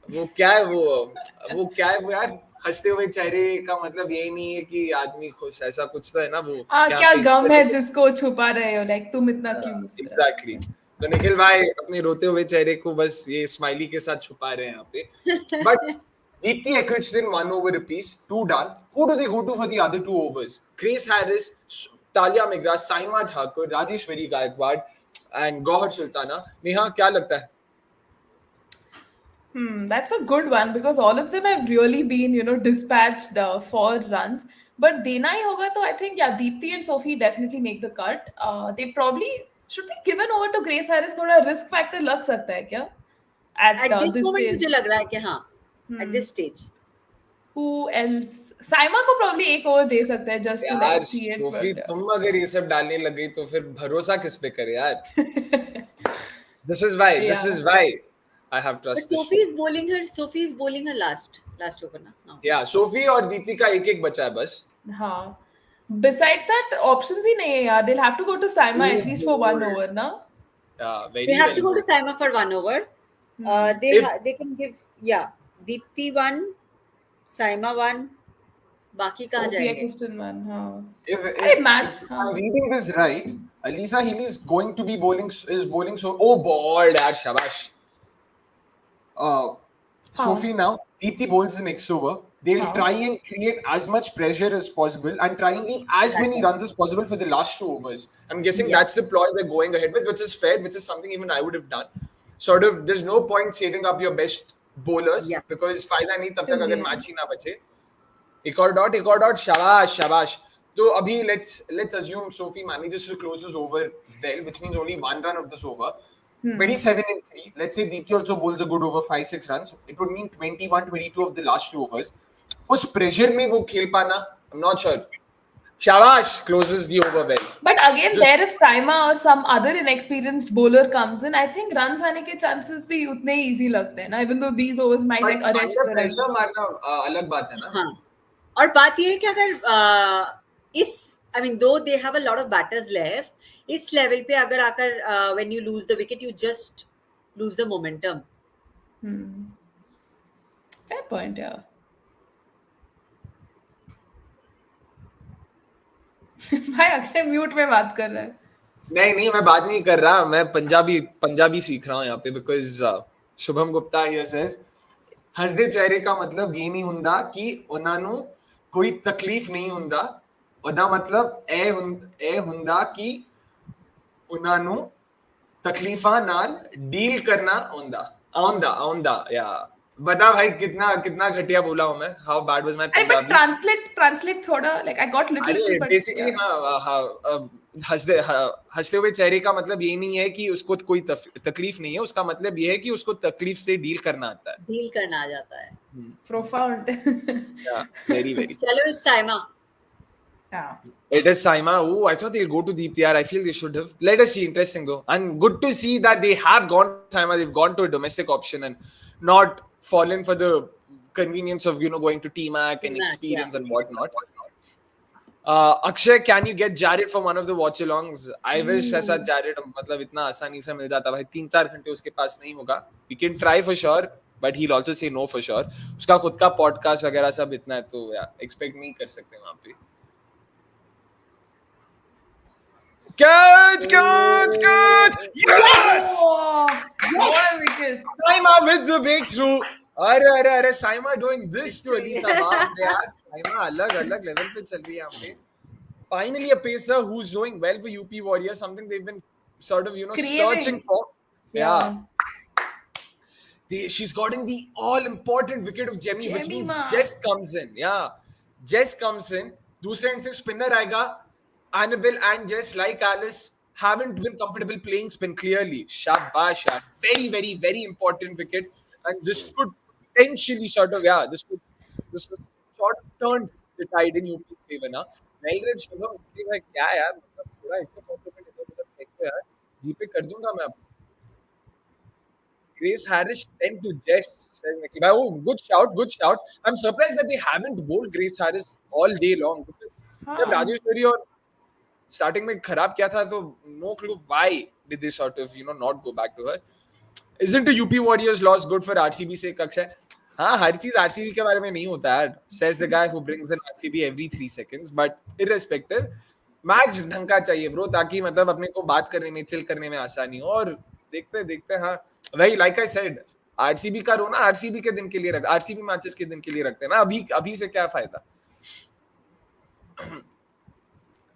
वो क्या है वो यार हंसते हुए चेहरे का मतलब यही नहीं है कि आदमी खुश, ऐसा कुछ तो है ना वो क्या गम है जिसको छुपा रहे हो, लाइक तुम इतना क्यों मुस्कुरा। एग्जैक्टली, तो निखिल भाई अपने रोते हुए चेहरे को बस ये स्माइली के साथ छुपा रहे हैं यहाँ पे। But Deepti Ekrichton 1 over apiece, 2 done. Who do they go to for the other 2 overs? Grace Harris, Talia Migra, Saima Thakur, Rajeshwari Gaikwad and Gauhar Sultana. Neha, क्या लगता है? That's a good one because all of them have really been, dispatched for runs. But Dena hi hoga, so I think, Deepti and Sophie definitely make the cut. They probably should be given over to Grace Harris. Thoda risk factor lag sakta hai kya? At this moment stage. मुझे लग रहा है कि हाँ, at this stage. Who else? Saima को probably एक over दे सकता है just to like see it. Sophie, तुम अगर ये सब डालने लग गई तो फिर भरोसा किस पे करे यार? This is why I have trust. But Sophie is bowling her last over now. Yeah, Sophie और दीप्ति का एक बचा है बस. हाँ. Besides that, options ही नहीं है यार. They'll have to go to Saima at least for 1 over, na? Yeah, they have to go to Saima for 1 over. They can give Deepti 1, Saima 1. बाकी कहाँ जाएंगे? Sophie 1, हाँ. If I'm reading this right, Alyssa Healy is going to be bowling so ball yaar, shabash. Sophie now, Deepti bowls the next over. They'll try and create as much pressure as possible and try and leave as many runs as possible for the last 2 overs. I'm guessing that's the ploy they're going ahead with, which is fair, which is something even I would have done. Sort of, there's no point saving up your best bowlers because फायदा नहीं तब तक अगर match ही ना बचे. एक और dot, शाबाश. So abhi let's assume Sophie manages to close this over well, which means only 1 run of this over. 27 and 3. Let's say Deepti also bowls a good over 5-6 runs. It would mean 21-22 of the last 2 overs. उस pressure में वो खेल पाना, I'm not sure. Shabash closes the over well. But again, if Saima or some other inexperienced bowler comes in, I think runs आने के chances भी उतने easy लगते हैं ना, even though these overs might like arrest the runs. Pressure मारना अलग बात है ना. हाँ. और बात ये है कि अगर though they have a lot of batters left, इस level पे अगर आकर when you lose the wicket, you just lose the momentum. Fair point, yeah. भाई अक्षय म्यूट में बात कर रहा है. नहीं मैं बात नहीं कर रहा, मैं पंजाबी सीख रहा हूँ यहाँ पे because Shubham Gupta here says हंसदे चेहरे का मतलब ये नहीं हुंदा कि ਉਹਨਾਂ ਨੂੰ कोई तकलीफ नहीं हुंदा, ਉਹਦਾ मतलब ਇਹ ਹੁੰਦਾ कि ਉਹਨਾਂ ਨੂੰ तकलीफां नाल डील करना आउंदा या बता भाई कितना घटिया बोला हूं मैं. How bad was my Punjabi? But translate थोड़ा, like I got little bit. Basically हाँ हंसते हुए चेहरे का मतलब ये नहीं है कि उसको कोई तकलीफ नहीं है, उसका मतलब ये है कि उसको तकलीफ से डील करना आता है. डील करना आ जाता है. Profound. Yeah, very very. चलो it's Saima. Yeah. It is Saima. Oh, I thought they'll go to Deepti. I feel they should have. Let us see. Interesting though, and good to see that they have gone to Saima. They've gone to a domestic option and not fallen for the convenience of going to T-Mac and T-Mac, experience yeah. and whatnot. Akshay, can you get Jared for one of the watchalongs? I wish ऐसा Jared मतलब इतना आसानी से मिल जाता भाई. 3-4 घंटे उसके पास नहीं होगा. We can try for sure, but he'll also say no for sure. उसका खुद का podcast वगैरह सब इतना है तो expect नहीं कर सकते वहाँ पे. Catch! Yes! Oh, what a wicket. Saima with the breakthrough. अरे Saima doing this to Alisa. बाप रे यार, Saima अलग level पे चल रही है यहाँ पे. Finally a pacer who's doing well for UP Warriors, something they've been sort of searching for. Yeah. She's gotten the all-important wicket of Jemmy, which means Jess comes in. Yeah. Jess comes in. दूसरे end से spinner आएगा. Annabelle and Jess, like Alice, haven't been comfortable playing spin clearly. Shabash. Very, very, very important wicket. And this could potentially sort of, this could sort of turned the tide in UP's favor now. Well read, Shubham. Like, यार मतलब पूरा इतना compliment इधर फेंक दो यार. जीपे कर दूंगा मैं आपको. Grace Harris 10 to Jess, says Nikhil. Oh, good shout. I'm surprised that they haven't bowled Grace Harris all day long. Because जब राजेश्वरी और starting में खराब किया था तो no clue why did they sort of not go back to her. Isn't a UP Warriors loss good for RCB से Akshay? हाँ, हर चीज RCB के बारे में नहीं होता यार. Says the guy who brings in RCB every 3 seconds. But irrespective, match ढंग का चाहिए ब्रो, ताकि मतलब अपने को बात करने में, चिल करने में आसानी हो. और देखते हाँ, वही like I said, RCB का रोना RCB के दिन के लिए RCB मैचेस के दिन के लिए रखते हैं ना. अभी से क्या फायदा.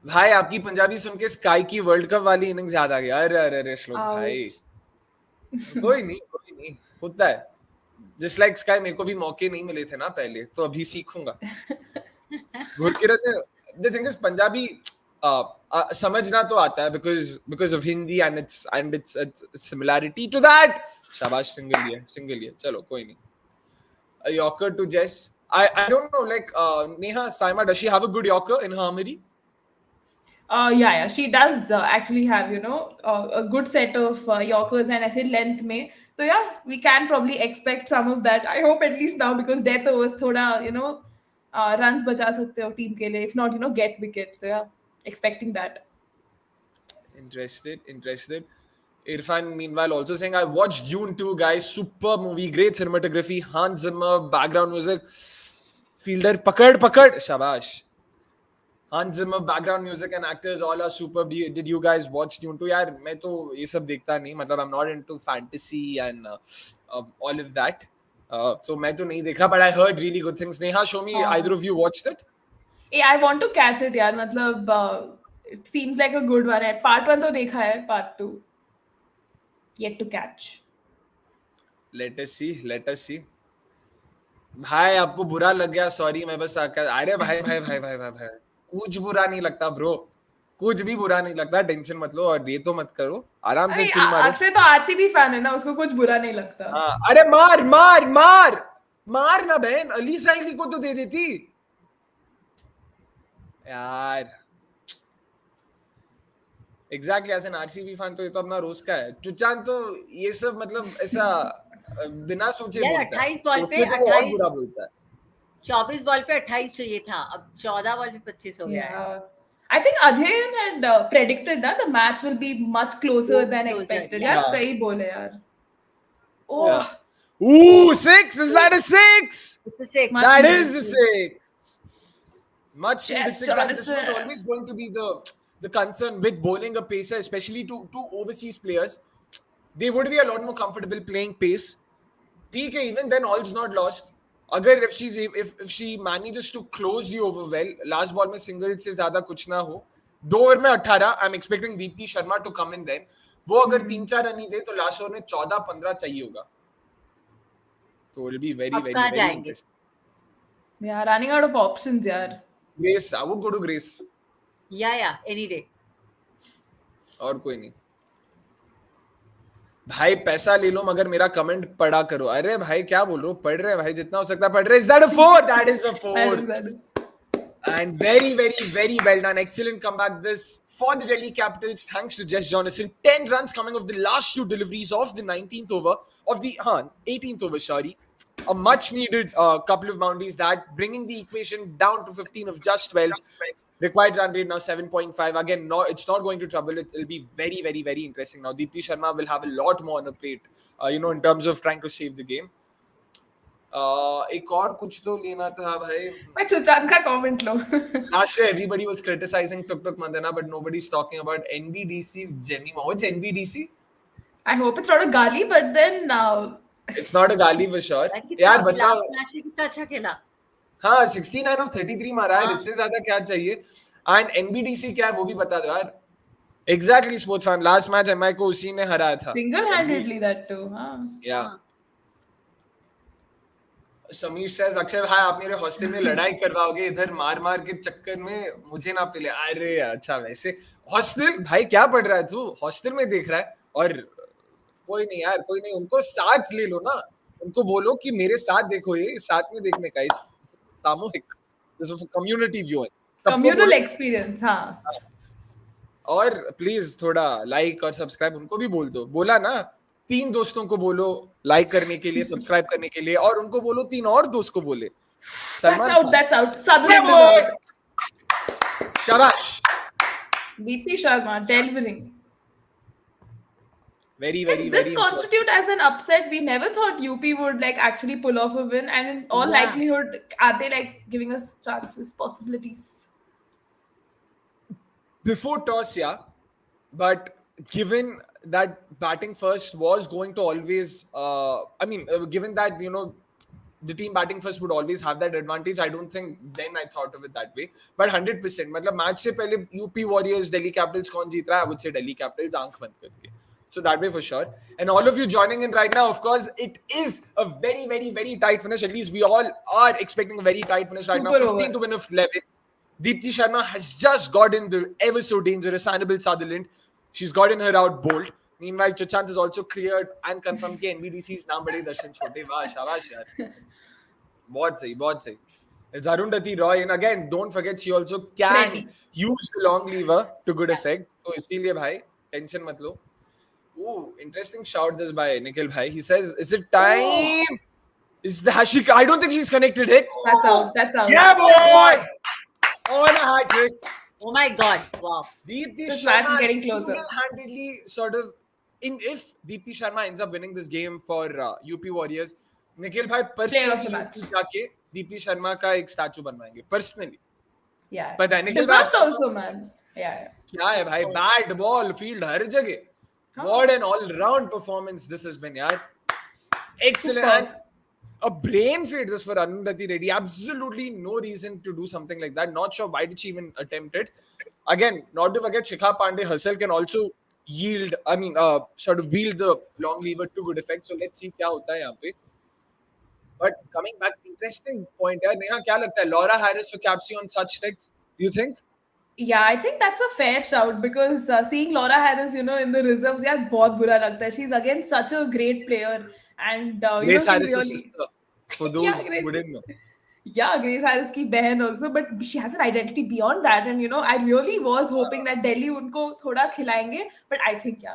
भाई आपकी पंजाबी सुन के स्काई की वर्ल्ड कप वाली इनिंग्स याद आ गया. अरे श्लोक भाई. कोई नहीं होता है. जस्ट लाइक स्काई, मेरे को भी मौके नहीं मिले थे ना पहले, तो अभी सीखूंगा. द थिंग इज पंजाबी समझना तो आता है because of Hindi and its similarity to that. शाबाश, सिंगल ये. चलो कोई नहीं. A yorker to Jess. I don't know, like Neha, Saima, does she have a good yorker in her armory? Yeah, she does actually have, a good set of yorkers and ऐसे length में. So yeah, we can probably expect some of that. I hope at least now, because death overs थोड़ा, runs बचा सकते हो team के लिए. If not, get wickets. So yeah, expecting that. Interested. Irfan, meanwhile, also saying, I watched Dune 2, guys. Super movie, great cinematography, Hans Zimmer, background music, fielder, pakad, shabash. Hans Zimmer, background music and actors, all are superb. Did you guys watch Dune 2? यार मैं तो ये सब देखता नहीं, मतलब I'm not into fantasy and all of that. So मैं तो नहीं देखा, but I heard really good things. Neha, show me, either of you watched it? Yeah, I want to catch it यार, मतलब it seems like a good one. Part 1 तो देखा है, part 2 yet to catch. Let us see. भाई आपको बुरा लग गया, सॉरी. मैं बस आकर, अरे भाई कुछ बुरा नहीं लगता ब्रो, कुछ भी बुरा नहीं लगता. टेंशन मत लो और ये तो मत करो, आराम से चिल मारो. अक्षय तो आरसीबी फैन है ना, उसको कुछ बुरा नहीं लगता. हाँ, अरे मार ना बहन. अली साइली को तो दे देती यार. Exactly, as an RCB fan तो ये तो अपना रोज का है. चुचान तो ये सब मतलब ऐसा बिना सोचे बोलता है. 28 बॉल पे 28 बुरा बोलता है. 24 बॉल पे 28 चाहिए था, अब 14 बॉल पे 25 हो गया है. I think Adhayan had predicted that the match will be much closer than expected. Yeah. यार सही बोले यार. Oh. Yeah. Ooh, 6. Is that a 6? It's a 6. That is a 6. Much in the Yes, 6. And this was always going to be the concern with bowling a pacer, especially to overseas players. They would be a lot more comfortable playing pace. ठीक है, even then all's not lost. अगर if she manages to close the over well, last ball में single से ज्यादा कुछ ना हो, 2 over में 18, I'm expecting Deepti Sharma to come in then. वो अगर 3-4 रन ही दे तो लास्ट ओवर में 14-15 चाहिए होगा. तो it'll be very interesting. Yeah, running out of options यार. Grace, I would go to Grace. Yeah, any day. और कोई नहीं भाई, पैसा ले लो मगर मेरा कमेंट पढ़ा करो। अरे भाई क्या बोल रहे हो, पढ़ रहे हैं भाई, जितना हो सकता है पढ़ रहे हैं। Is that a four? That is a four. That is. And very, very, very well done. Excellent comeback this for the Delhi Capitals. Thanks to Jess Jonathan. 10 runs coming off the last two deliveries of the 19th over, of the 18th over, sorry. A much needed couple of boundaries, that bringing the equation down to 15 of just 12. Required run rate now 7.5. Again, no, it's not going to trouble. It'll be very, very, very interesting. Now, Deepti Sharma will have a lot more on her plate, in terms of trying to save the game. एक और कुछ तो लेना था भाई. मैं चुचान का comment low. Last year, everybody was criticizing Tuk Tuk Mandana, but nobody's talking about NBDC Jemima. What's NBDC? I hope it's not a gali, but then it's not a gali for sure. यार बताओ. कितना अच्छा खेला. हाँ, 69 of 33 मारा है. इससे ज्यादा क्या चाहिए? And NBDC क्या है वो भी बता दो यार. Exactly, sports fan. Last match MI को उसी ने हराया था. Single-handedly that too. Yeah. Sameer says, Akshay भाई आप मेरे हॉस्टल में लड़ाई करवाओगे इधर मार मार के चक्कर में, मुझे ना पिले. अरे अच्छा, वैसे हॉस्टल भाई क्या पढ़ रहा है तू, हॉस्टल में देख रहा है. और कोई नहीं यार, कोई नहीं, उनको साथ ले लो ना, उनको बोलो कि मेरे साथ देखो, ये साथ में देखने का, इस सामूहिक कम्युनिटी व्यूइंग, कम्युनल एक्सपीरियंस. हाँ, और प्लीज थोड़ा लाइक और सब्सक्राइब उनको भी बोल दो. बोला ना, 3 दोस्तों को बोलो लाइक करने के लिए, सब्सक्राइब करने के लिए, और उनको बोलो 3 और दोस्त को बोले. That's out. Southern. शाबाश. Deepti Sharma delivering. Very, very, this very constitute as an upset. We never thought UP would like actually pull off a win, and in all likelihood, are they like giving us chances, possibilities? Before toss, yeah, but given that batting first was going to always, given that the team batting first would always have that advantage, I don't think then I thought of it that way. But 100%, मतलब match से पहले UP Warriors, Delhi Capitals कौन जीत रहा है? I would say Delhi Capitals, आंख बंद करके. So that way for sure. And all of you joining in right now, of course, it is a very, very, very tight finish. At least we all are expecting a very tight finish right now. 15 to win of 11. Deepti Sharma has just gotten the ever so dangerous Hannibal Sutherland. She's gotten her out bold. Meanwhile, Chachant is also cleared and confirmed कि NBDC's नाम बड़े दर्शन छोटे. वाह शाबाश यार. बहुत सही, बहुत सही. It's Arundhati Roy, and again, don't forget she also can use the long lever to good effect. So इसीलिए भाई tension मत लो. Ooh, interesting shout this by Nikhil bhai. He says, "Is it time? I don't think she's connected it. That's out. Yeah, boy. On a hat trick. Oh my God! Wow. Deepti This match is Sharma getting closer. single-handedly sort of, if Deepti Sharma ends up winning this game for UP Warriors, Nikhil bhai personally जाके Deepti Sharma का एक statue बनवाएंगे personally. Yeah. But Nikhil bhai also, man. Yeah. क्या है भाई? Bat, ball, field, हर जगह. What an all-round performance this has been, yaar. Excellent. And a brain fade this for Arundhati Reddy. Absolutely no reason to do something like that. Not sure why did she even attempt it. Again, not to forget, Shikha Pandey herself can also sort of wield the long lever to good effect. So let's see क्या होता है यहाँ पे. But coming back, interesting point यार. नेहा क्या लगता है? Laura Harris for capsy on such tricks? Do you think? Yeah, I think that's a fair shout because seeing Laura Harris, in the reserves, yeah, बहुत बुरा लगता है. She's again such a great player, and Grace Harris' really... sister, for those who didn't know. Yeah, Grace Harris की बहन also, but she has an identity beyond that, and I really was hoping that Delhi उनको थोड़ा खिलाएंगे, but I think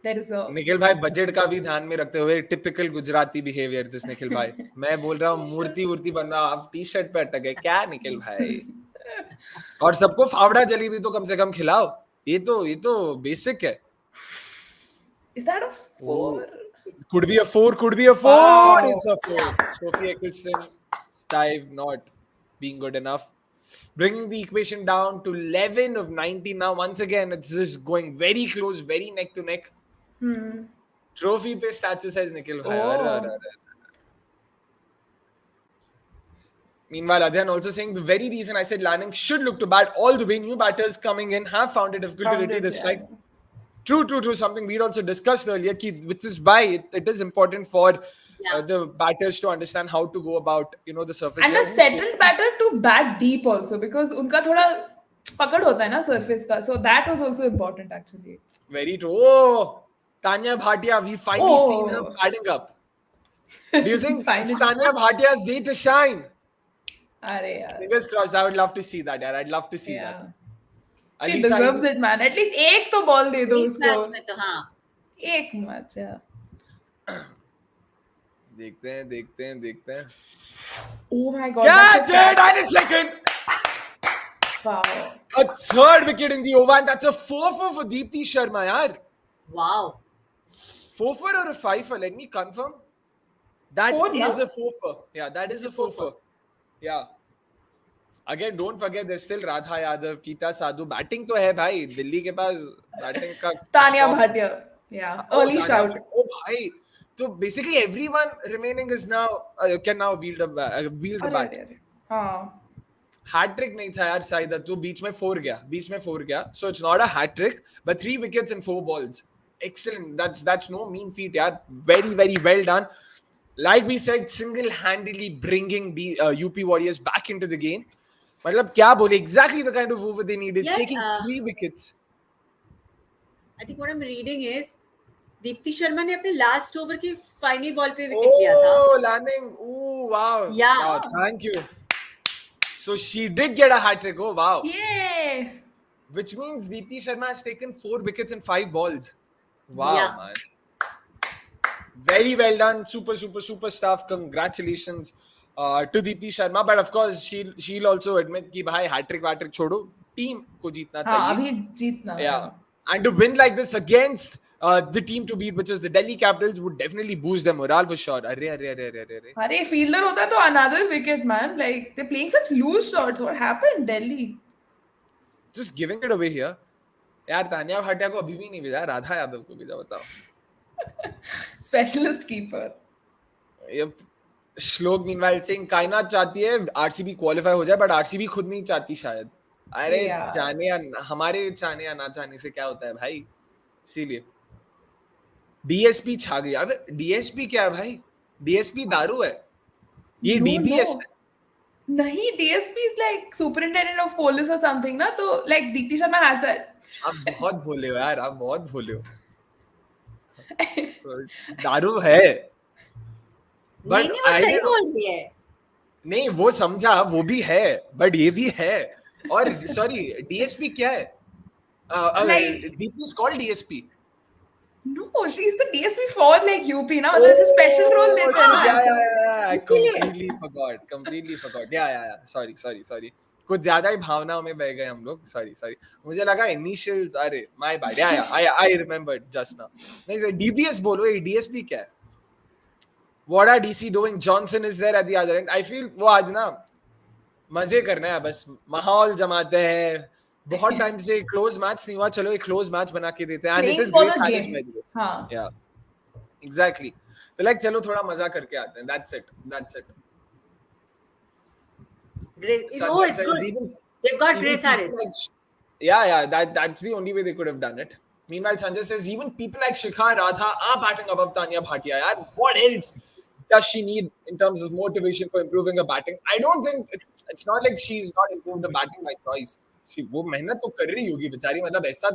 there is a... Nikhil भाई budget का भी ध्यान में रखते हुए typical Gujarati behaviour this Nikhil भाई. मैं बोल रहा हूँ मूर्ति बनना, आप टी शर्ट पे अटक गए क्या निखिल भाई? और सबको फावड़ा जलेबी तो कम से कम खिलाओ. ये तो बेसिक है. Is that a 4? Could be a 4. Wow. It's a 4. Sophie Eccleston dive not being good enough, bringing the equation down to 11 of 19 now. Once again, it's just going very close, very neck to neck. Trophy pe statue says Nikhil bhai. Meanwhile, Adyan also saying the very reason I said Lanning should look to bat all the way. New batters coming in have found it difficult to retain this strike. True. Something we'd also discussed earlier, which is why it is important for the batters to understand how to go about, the surface. And a settled batter to bat deep also, because unka thoda पकड़ होता है ना surface का, so that was also important actually. Very true. Oh, Tanya Bhatia, we finally seen her Oh. padding up. Do you think it's Finally. Tanya Bhatia's day to shine? अरे यार. Fingers crossed. I would love to see that. Yeah, I'd love to see that. Yeah. She Alisa deserves Hines. it, man. At least एक तो ball दे दो एक उसको. Match में तो हाँ एक match, yeah. देखते हैं. Oh my god. Catch that's a it! And it's second. Wow. A third wicket in the over, and that's a 4-4 for Deepti Sharma, yaar. wow 4-4 or a 5-4? Let me confirm. That Four, is na? a 4-4. Yeah, that is a 4-4. Yeah. Again, don't forget there's still Radha Yadav, Keeta Sadhu. Batting तो है भाई. दिल्ली के पास batting का. Tanya stock. Bhatia. Yeah. Oh, Early Tanya shout. Bhatia. Oh भाई. So basically everyone remaining is now can now wield the अरे bat. अरे अरे. हाँ. Hat trick नहीं था यार शायद तो बीच में 4 गया. So it's not a hat trick, but 3 wickets and 4 balls. Excellent. That's no mean feat, yaar. Very, very well done. Like we said, single-handedly bringing the UP Warriors back into the game. मतलब क्या बोले? Exactly the kind of over they needed. Yeah, Taking 3 wickets. I think what I'm reading is Deepti Sharma ने अपने last over की final ball पे wicket लिया था Oh, landing. Ooh, wow. Yeah. Wow, thank you. So she did get a hat trick. Oh, wow. Yay. Which means Deepti Sharma has taken 4 wickets and 5 balls. Wow, Yeah. man. Very well done. Super stuff. Congratulations to Deepti Sharma. But of course, she'll also admit कि भाई hat trick छोड़ो. Team को जीतना हाँ, चाहिए. अभी जीतना. Yeah. And to win like this against the team to beat, which is the Delhi Capitals, would definitely boost their morale for sure. अरे. अरे fielder होता तो another wicket, man. Like they're playing such loose shots. What happened, Delhi? Just giving it away here. यार तानिया भाटिया को अभी भी नहीं भेजा, राधा यादव को भेजा, बताओ. Specialist keeper. Yep. श्लोक meanwhile saying कायनात चाहती है आरसीबी क्वालिफाई हो जाए, बट आरसीबी खुद नहीं चाहती शायद. अरे Yeah. चाहने या हमारे चाहने या ना चाहने से क्या होता है भाई. इसीलिए डीएसपी छा गया. अबे डीएसपी क्या है भाई? डीएसपी दारू है. ये No, डीपीएस no. नहीं, DSP is like superintendent of police or something ना, तो like Deepti Sharma has that. आप बहुत भोले हो यार, आप बहुत भोले हो. दारू है. नहीं नहीं वो सही बोल रही है नहीं वो समझा, वो भी है, बट ये भी है. और सॉरी डीएसपी क्या है? Deepti is called DSP. No, she's the DSP for like UP ना, मतलब ऐसे special role लेते हैं ना. Yeah. I completely forgot. Yeah. Sorry. कुछ ज्यादा ही भावनाओं में बह गए हम लोग. Sorry. मुझे लगा initials. अरे my bad. Yeah. I remembered just now. नहीं सर DPS बोलो, ये DSP क्या है? What are DC doing? Johnson is there at the other end. I feel वो आज ना मजे करना है, बस माहौल जमाते हैं. बहुत टाइम से क्लोज मैच नहीं हुआ, चलो एक क्लोज मैच बना के देते हैं. And it is Grace Harris by the way. हाँ. Yeah. Exactly. तो like चलो थोड़ा मजा करके आते हैं. That's it. Grace, Sanjay no it's says good even- they've got even Grace people Harris like- Yeah. That's the only way they could have done it. Meanwhile, Sanjay says even people like Shikha Radha are batting above Tanya Bhatia. Yaar, what else does she need in terms of motivation for improving her batting? I don't think it's not like she's not improved her batting by choice. वो मेहनत तो कर रही होगी बेचारी. मतलब ऐसा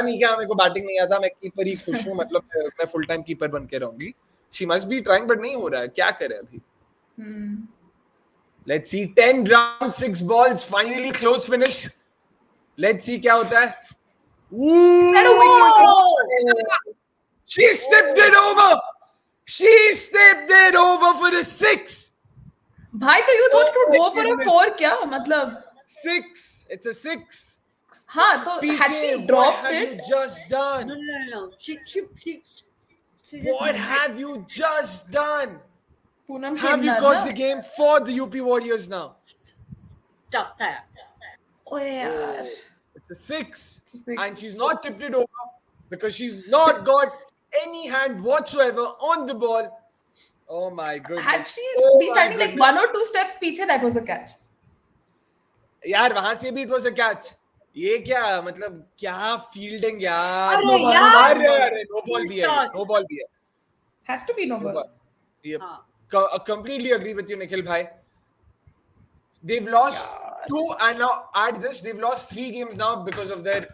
नहीं कि मेरे को बैटिंग नहीं आता, मैं कीपर ही खुश हूँ, मतलब मैं फुल टाइम कीपर बन के रहूंगी. She must be trying, but नहीं हो रहा है. क्या करे अभी? Let's see. 10 rounds, 6 balls, finally close finish. Let's see क्या होता है. She stepped it over for the 6. भाई तो you thought to go for a 4 क्या? मतलब 6. It's a 6. हाँ तो had she what dropped have you it? just done? no she just What have you just done? Poonam Have you खेलना caused ना? the game for the UP Warriors now? tough था ओए यार. It's a 6. It's a 6. And she's not tipped it over because she's not got any hand whatsoever on the ball. Oh my goodness. Had she Oh be my standing like goodness. 1 or 2 steps पीछे, that was a catch. यार वहां से भी it was a catch. ये क्या मतलब क्या fielding यार. अरे No ball. यार. अरे नो बॉल भी है. Toss. नो बॉल भी है. Has to be no ball. Yep. हाँ. Completely agree with you, Nikhil bhai. They've lost 2 and now add this, they've lost 3 games now because of their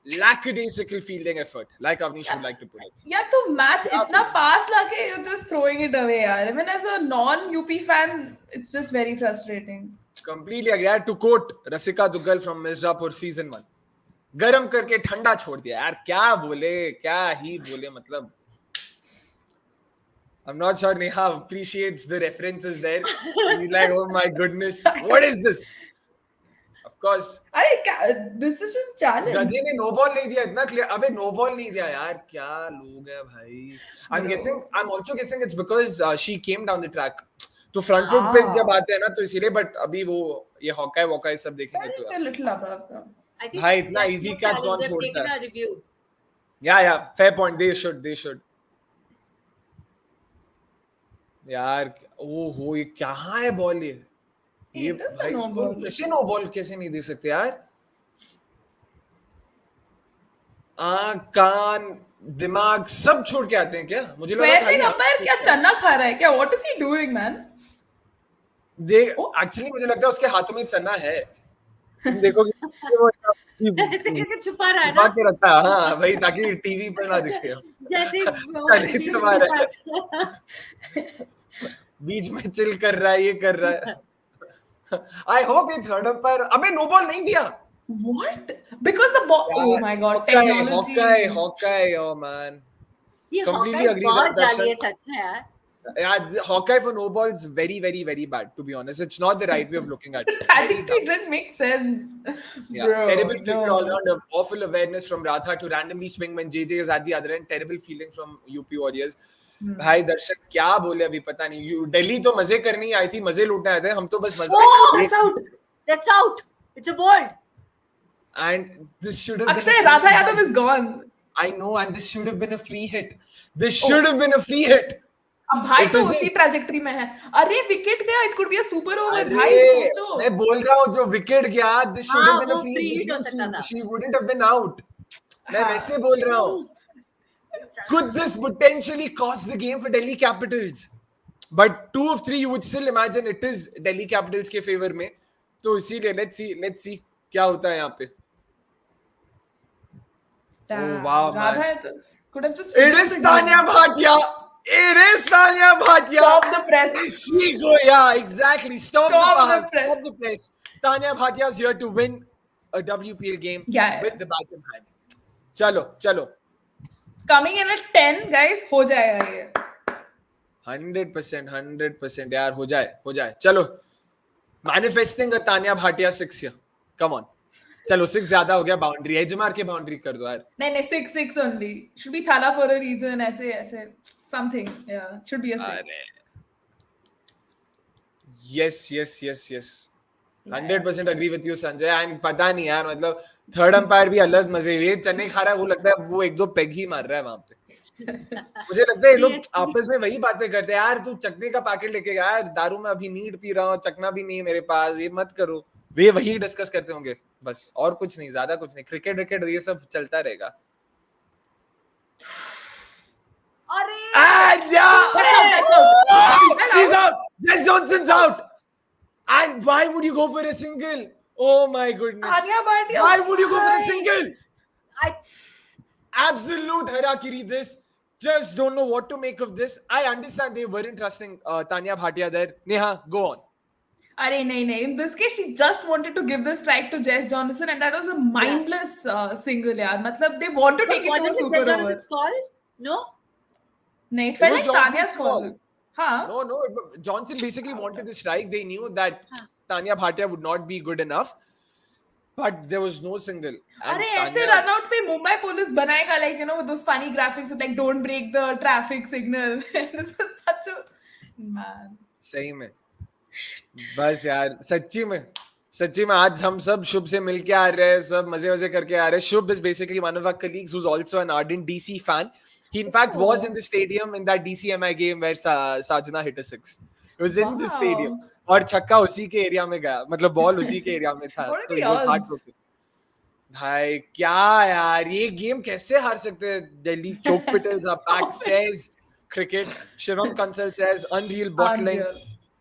lackadaisical fielding effort, like Avnish would like to put it. Yeah, तो match इतना pass लाके you're just throwing it away यार. I mean, as a non-UP fan, it's just very frustrating. Completely agree. To quote Rasika Duggal from Mirzapur season 1, गरम करके ठंडा छोड़ दिया यार. क्या ही बोले मतलब. I'm not sure Neha appreciates the references there. He's like, oh my goodness, what is this? Of course. अरे decision challenge. गधे ने नो बॉल नहीं दिया इतना क्लियर. अबे नो बॉल नहीं दिया यार. क्या लोग है भाई. I'm also guessing it's because she came down the track. तो फ्रंट फुट पे जब आते हैं ना तो इसीलिए. बट अभी वो ये हॉकाई सब देखेंगे तो a little above them. भाई इतना इजी कैच कौन छोड़ता है. या fair point. They should. यार ओहो ये कहाँ है बॉल ये भाई कैसे नो बॉल कैसे नहीं दे सकते यार. आँख कान दिमाग सब छोड़ के आते हैं क्या. मुझे लगा खाली अंपायर क्या चन्ना खा रहा है क्या. What is he doing man? Actually मुझे लगता है उसके हाथों में चन्ना है. तुम देखोगे वो छुपा रहा है छुपा के रखा है. हाँ भाई ताकि टीवी पर ना दिखे. जैसे छुपा रहा है बीच में चिल कर रहा है ये कर रहा है. I hope ये थर्ड अंपायर. अबे नो बॉल नहीं दिया. What? Because the ball. Oh my god, technology. Hawkeye, oh man. ये Completely Hawkeye agree बहुत with डाली है सच में यार. Yeah, Hawkeye for no balls very bad to be honest. It's not the right way of looking at it. The trajectory didn't make sense. Yeah, bro, terrible cricket all round. Awful awareness from Radha to randomly swing when JJ is at the other end. Terrible fielding from UP Warriors. भाई दर्शक क्या बोले अभी पता नहीं. दिल्ली तो मजे करनी आई थी, मजे लूटने आए थे. हम तो बस मजे. That's out. It's a ball. And this should have. Akshay, Radha Yadav is gone. I know, and this should have been a free hit. अब भाई तो उसी ट्रैजेक्टरी में है. अरे विकेट गया. It could be a super over. भाई सोचो. मैं बोल रहा हूँ जो विकेट गया. This should have been a free hit. She wouldn't have been out. मैं वैसे बोल रहा हूँ. Could this potentially cost the game for Delhi Capitals? But 2 of 3 you would still imagine it is Delhi Capitals के favour में. तो इसीलिए let's see क्या होता है यहाँ पे. Oh wow, man. Could have just. It is Tanya Bhatia. Stop the press. She go, yeah, exactly. Stop the press. Tanya Bhatia is here to win a WPL game with the bat in hand. Chalo. Coming in at 10, guys, हो जाएगा ये. 100% यार हो जाए. चलो. Manifesting a Tanya Bhatia 6 here. Come on. चलो 6 ज्यादा हो गया. बाउंड्री एज मार के बाउंड्री कर दो यार. नहीं 6 only. Should be Thala for a reason. ऐसे something. Yeah, should be a 6. Yes. 100% agree with you Sanjay. And पता नहीं यार मतलब थर्ड अंपायर भी अलग मजे. ये चेन्नई खा रहा है. वो लगता है वो 1-2 पेग ही मार रहा है वहां पे. मुझे लगता है ये लोग आपस में वही बातें करते हैं. यार तू चकने का पैकेट लेके गया यार. दारू में अभी नीड पी रहा हूँ. चकना भी नहीं है मेरे पास. ये मत करो. वे वही डिस्कस करते होंगे बस. और कुछ नहीं. ज्यादा कुछ नहीं. क्रिकेट ये सब चलता रहेगा. And she's out. Jess Johnson's out. And why would you go for a single? Oh my goodness. Why would you go for a single? Absolute harakiri this. Just don't know what to make of this. I understand they weren't trusting Tanya Bhatia there. Neha, go on. Arey, nahi. In this case, she just wanted to give the strike to Jess Johnson, and that was a mindless single. Yaar. Matlab, they want to take it to a super over. No? No, it felt like Tanya's call. Huh? No. Johnson basically wanted the strike. They knew that Tanya Bhatia would not be good enough. But there was no single. Arey, ऐसे run out पे Mumbai police बनाएगा, like, you know, those funny graphics with like don't break the traffic signal. This is such a man. सही में. बस यार सच्ची में आज हम सब शुभ से मिलके आ रहे हैं. सब मजे करके आ रहे हैं. Shubh is basically one of our colleagues who's also an ardent DC fan. He in fact was in the stadium in that DCMI game where Sajna hit a 6. It was in the stadium. और छक्का उसी के area में गया. मतलब ball उसी के area में था. तो it was heartbroken. भाई क्या यार ये गेम कैसे हार सकते हैं. Delhi choke pitters are back says cricket. Shivam Kansal says unreal bottling.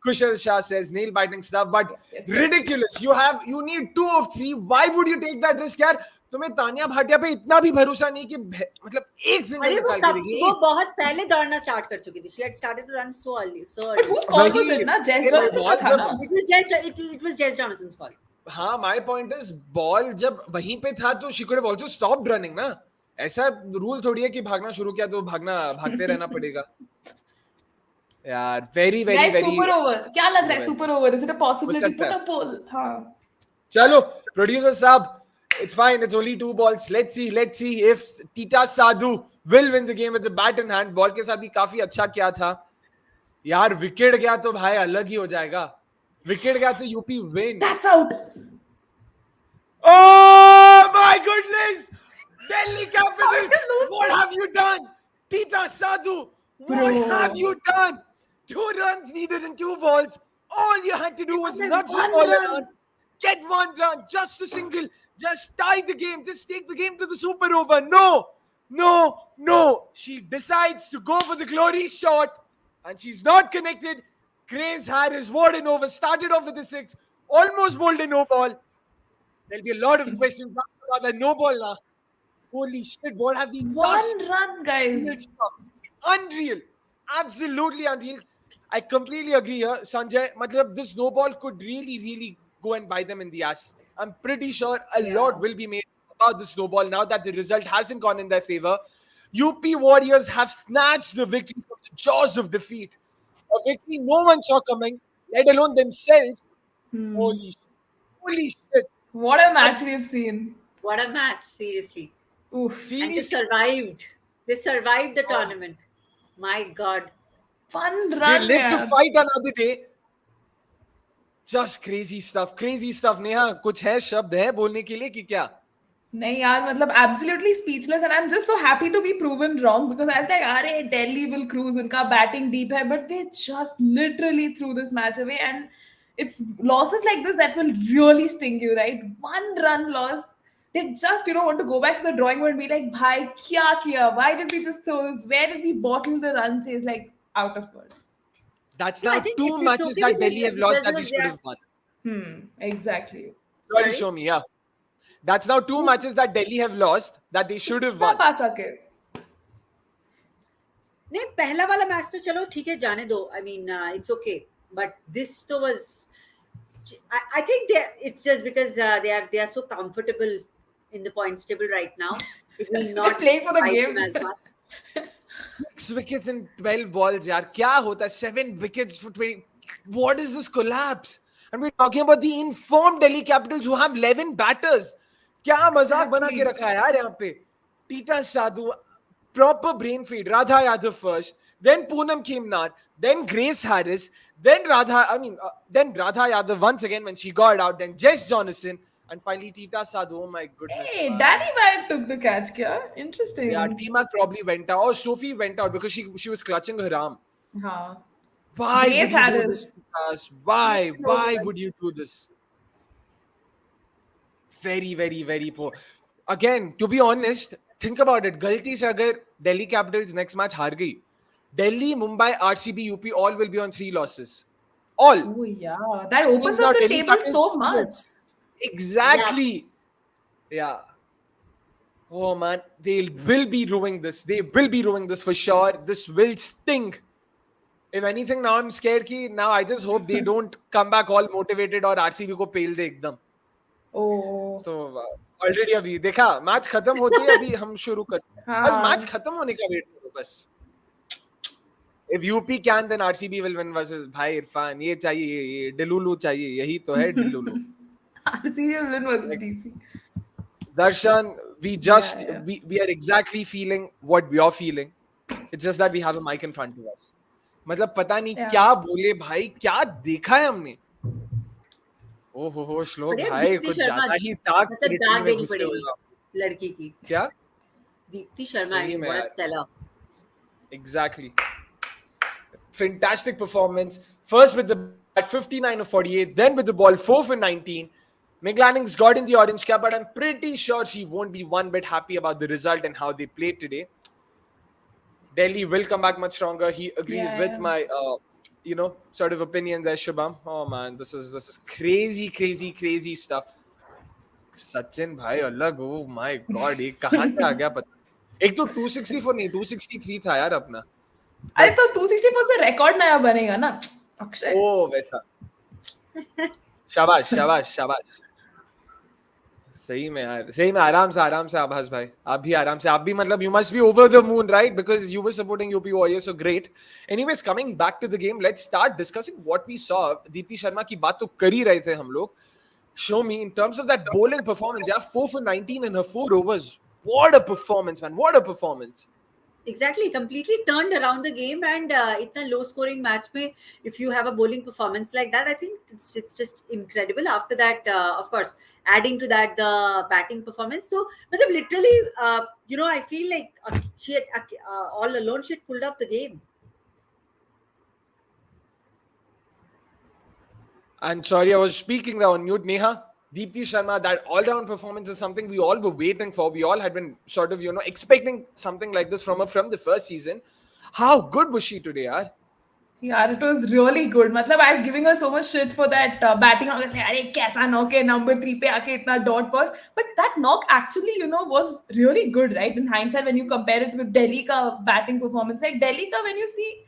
Kushal Shah says nail-biting stuff, but Yes. ridiculous. You need 2 of 3. Why would you take that risk, यार? तुम्हें तानिया भाटिया पे इतना भी भरोसा नहीं कि मतलब एक सिंगल अरे निकाल के देगी. वो बहुत पहले दौड़ना स्टार्ट कर चुकी थी. She had started to run so early. But whose call was it? Na Jess Johnson का था ना? It was Jess Johnson's call. हाँ, my point is ball जब वहीं पे था तो she could have also stopped running ना. ऐसा रूल थोड़ी है कि भागना शुरू किया तो भागते रहना पड़ेगा. यार very super over. क्या लग रहा है super over? Is it a possibility? Put a poll. हाँ. चलो producer साहब, it's fine. It's only 2 balls. Let's see if Tita Sadhu will win the game with the bat in hand. Ball के साथ भी काफी अच्छा किया था. यार विकेट गया तो भाई अलग ही हो जाएगा. Wicket gaya to UP win. That's out. Oh my goodness! Delhi Capitals, what have you done? Tita Sadhu, what have you done? 2 runs needed in 2 balls. All you had to do was nudge the ball around, get 1 run, just a single, just tie the game, just take the game to the super over. No. She decides to go for the glory shot, and she's not connected. Grace Harris, what an over. Started off with the 6. Almost bowled a no ball. There'll be a lot of questions about the no ball now. Holy shit, what have these 1 run, guys. Unreal. Absolutely unreal. I completely agree here, Sanjay. Matlab, this no ball could really go and bite them in the ass. I'm pretty sure a lot will be made about this no ball now that the result hasn't gone in their favor. UP Warriors have snatched the victory from the jaws of defeat. A victory no one saw coming, let alone themselves. Holy shit. What a match we've seen. What a match, seriously. Seriously. And they survived the tournament. My God. Fun run. They live to fight another day. Just crazy stuff. Neha, कुछ है शब्द है बोलने के लिए कि क्या? नहीं यार, मतलब absolutely speechless, and I'm just so happy to be proven wrong because I was like, अरे Delhi will cruise, उनका batting deep है, but they just literally threw this match away, and it's losses like this that will really sting you, right? 1 run loss, they just want to go back to the drawing board and be like, bhai, kya kiya? Why did we just throw this? Where did we bottle the run chase? Like, out of words. That's now 2 matches that Delhi have lost that we should have won. Exactly. Sorry, Soumi, yeah. That's now 2 matches that Delhi have lost that they should have won. नहीं, पहला वाला match तो चलो ठीक है, जाने दो. I mean, it's okay. But this though was, I think it's just because they are so comfortable in the points table right now. It will not play for the game as much. 6 wickets in 12 balls, yaar. Kya hota? 7 wickets for 20. What is this collapse? And we're talking about the informed Delhi Capitals who have 11 batters. क्या मजाक बना के रखा है यार यहाँ पे. Tita Sadhu, proper brain feed. Radha Yadav first, then Poonam Khemnat, then Grace Harris, then Radha Yadav once again when she got out, then Jess Johnson, and finally Tita Sadhu. Oh my goodness. Hey, Danny White took the catch, kya? Interesting. Yeah, T-Mac probably went out. Or Sophie went out because she was clutching her arm. Why Grace Harris. Why would you do this? Very poor. Again, to be honest, think about it. Galti se agar Delhi Capitals next match haar gayi, Delhi, Mumbai, RCB, UP all will be on 3 losses. All. Oh yeah, that opens up the table so much. Exactly. Yeah. Oh man, they will be ruining this. They will be ruining this for sure. This will sting. If anything, now I'm scared ki now I just hope they don't come back all motivated और RCB को पेल दे एकदम. Oh. So already अभी देखा match खत्म होती है अभी हम शुरू करते हैं. बस मैच खत्म होने का वेट करो बस. If UP can, then RCB will win versus भाई इरफान. ये चाहिए, ये डिलुलु चाहिए, यही तो है डिलुलु. RCB will win versus DC. Darshan, we are exactly feeling what we are feeling. It's just that we have a mic in front of us. मतलब पता नहीं क्या बोले भाई, क्या देखा है हमने. ओहो श्लोक भाई कुछ ज्यादा ही डार्क टेरिटरी में घुसे हुए हो लड़की की. क्या? Deepti Sharma is what a stellar. Exactly. Fantastic performance. First with the bat 59 of 48, then with the ball 4 for 19. McLanning's got in the orange cap, but I'm pretty sure she won't be one bit happy about the result and how they played today. Delhi will come back much stronger. He agrees with my sort of opinion there, Shubham. Oh man, this is crazy, crazy, crazy stuff. Sachin भाई अलग, oh my god, ये कहाँ से आ गया पता? एक तो 264 नहीं, 263 था यार अपना. अरे But तो 264 से रिकॉर्ड नया बनेगा ना अक्षय. वैसा. शाबाश, शाबाश, शाबाश. सही में यार, सही में आराम से आभास भाई, आप भी आराम से, आप भी मतलब you must be over the moon, right? Because you were supporting UP Warriors, so great. Anyways, coming back to the game, let's start discussing what we saw. Deepti Sharma की बात तो कर ही रहे थे हम लोग. Show me in terms of that bowling performance, yeah, 4 for 19 in her 4 overs. What a performance, man! What a performance! Exactly, completely turned around the game, and itna low scoring match mein, if you have a bowling performance like that, I think it's just incredible. After that, of course, adding to that the batting performance. So, but literally, I feel like she had all alone she had pulled off the game. And sorry, I was speaking there on mute, Neha. Deepthi Sharma, that all-round performance is something we all were waiting for. We all had been sort of, expecting something like this from her from the first season. How good was she today, yaar? Yeah, it was really good. मतलब I was giving her so much shit for that batting. अरे कैसा knock है number 3 पे आके इतना dot balls. But that knock actually, was really good, right? In hindsight, when you compare it with Delhi ka batting performance, like Delhi ka, when you see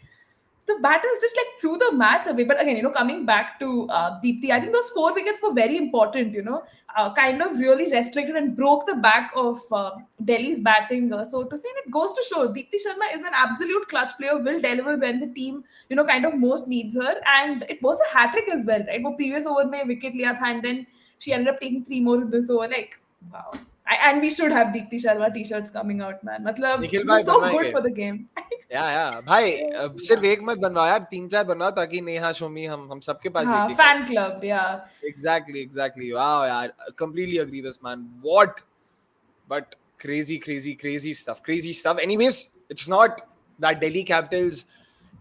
the batters just like threw the match away. But again, coming back to Deepthi, I think those 4 wickets were very important, kind of really restricted and broke the back of Delhi's batting, so to say. And it goes to show Deepthi Sharma is an absolute clutch player, will deliver when the team, kind of most needs her. And it was a hat trick as well, right? वो previous over में wicket लिया था, and then she ended up taking 3 more in this over. Like, wow. And we should have Deepthi Sharma t-shirts coming out, man. मतलब, Nikhil this भाई is so बनवाएंगे. good for the game. या भाई, सिर्फ एक मत बनवाओ यार, 3-4 बनवाओ, ताकि नेहा, शोमी, हम सबके पास हाँ, एक fan club, yeah. Exactly. Wow, yaar. Completely agree this, man. What? But crazy stuff. Crazy stuff. Anyways, it's not that Delhi Capitals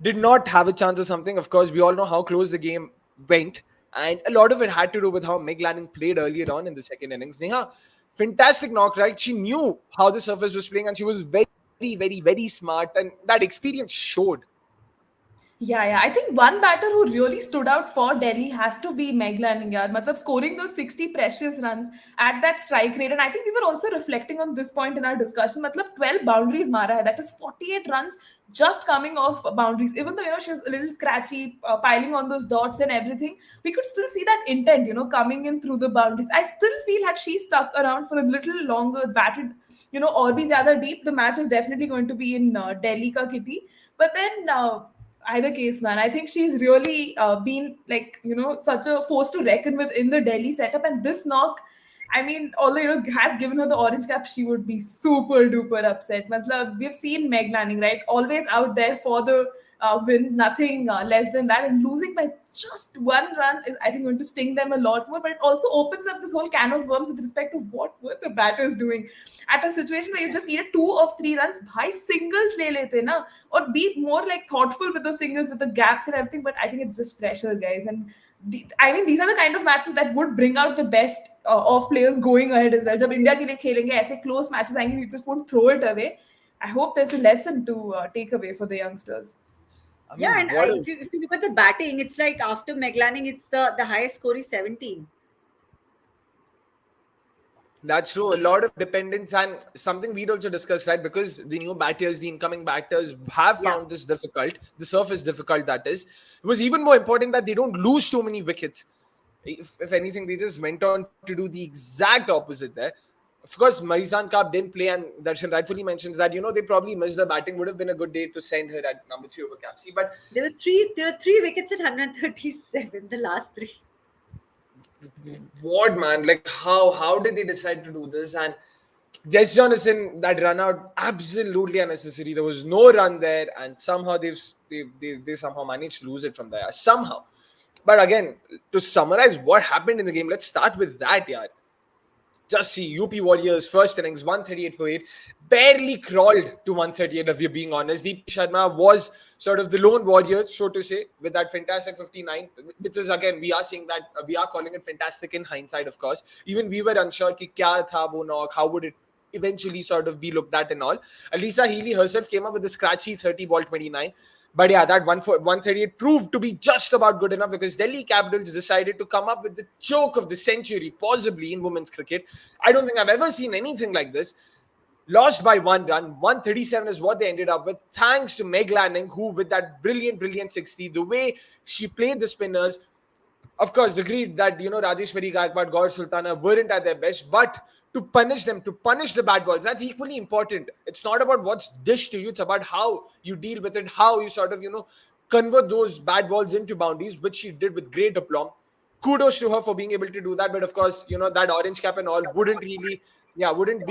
did not have a chance or something. Of course, we all know how close the game went. And a lot of it had to do with how Meg Lanning played earlier on in the second innings. Neha, fantastic knock, right? She knew how the surface was playing and she was very smart. And that experience showed. Yeah. I think one batter who really stood out for Delhi has to be Meg Lanning, yaar. Matlab, scoring those 60 precious runs at that strike rate. And I think we were also reflecting on this point in our discussion. Matlab, 12 boundaries mara hai. That is 48 runs just coming off boundaries. Even though, she was a little scratchy, piling on those dots and everything, we could still see that intent, coming in through the boundaries. I still feel had she stuck around for a little longer, batted, or be zyada deep, the match is definitely going to be in Delhi ka kitty. But then, either case, man, I think she's really been like, such a force to reckon with in the Delhi setup. And this knock, I mean, although, has given her the orange cap, she would be super duper upset. Matlab, we've seen Meg Lanning, right? Always out there for the win, nothing less than that. And losing by just 1 run is, I think, going to sting them a lot more. But it also opens up this whole can of worms with respect to what were the batters doing. At a situation where you just needed 2 of 3 runs, bhai, singles le lete na, or be more like thoughtful with those singles, with the gaps and everything. But I think it's just pressure, guys. And I mean, these are the kind of matches that would bring out the best of players going ahead as well. जब India के लिए खेलेंगे ऐसे close matches आएंगे, you just won't throw it away. I hope there's a lesson to take away for the youngsters. I mean, Yeah, and if you look at the batting, it's like after Meg Lanning, it's the highest score is 17. That's true. A lot of dependence, and something we'd also discussed, right? Because the new batters, the incoming batters have found this difficult. The surface difficult, that is. It was even more important that they don't lose too many wickets. If anything, they just went on to do the exact opposite there. Of course, Marisan Kaap didn't play, and Darshan rightfully mentions that, they probably missed the batting. Would have been a good day to send her at number 3 over capacity. But There were three wickets at 137, the last 3. what, man? Like, how did they decide to do this? And Jess Johnson, that run out, absolutely unnecessary. There was no run there, and somehow they somehow managed to lose it from there. Somehow. But again, to summarize what happened in the game, let's start with that, yaar. Just see UP Warriors first innings 138 for 8, barely crawled to 138 if you're being honest. Deepthi Sharma was sort of the lone warrior, so to say, with that fantastic 59, which is again, we are saying that we are calling it fantastic in hindsight, of course. Even we were unsure ki kya tha wo knock, how would it eventually sort of be looked at and all. Alisa Healy herself came up with a scratchy 30 ball 29. But yeah, that 138 proved to be just about good enough because Delhi Capitals decided to come up with the choke of the century, possibly in women's cricket. I don't think I've ever seen anything like this. Lost by 1 run, 137 is what they ended up with, thanks to Meg Lanning, who with that brilliant 60, the way she played the spinners, of course, agreed that, Rajeshwari Gaikwad, Gaur Sultana weren't at their best, but to punish them, to punish the bad balls, that's equally important. It's not about what's dished to you, it's about how you deal with it, how you sort of, convert those bad balls into boundaries, which she did with great aplomb. Kudos to her for being able to do that, but of course, that orange cap and all wouldn't be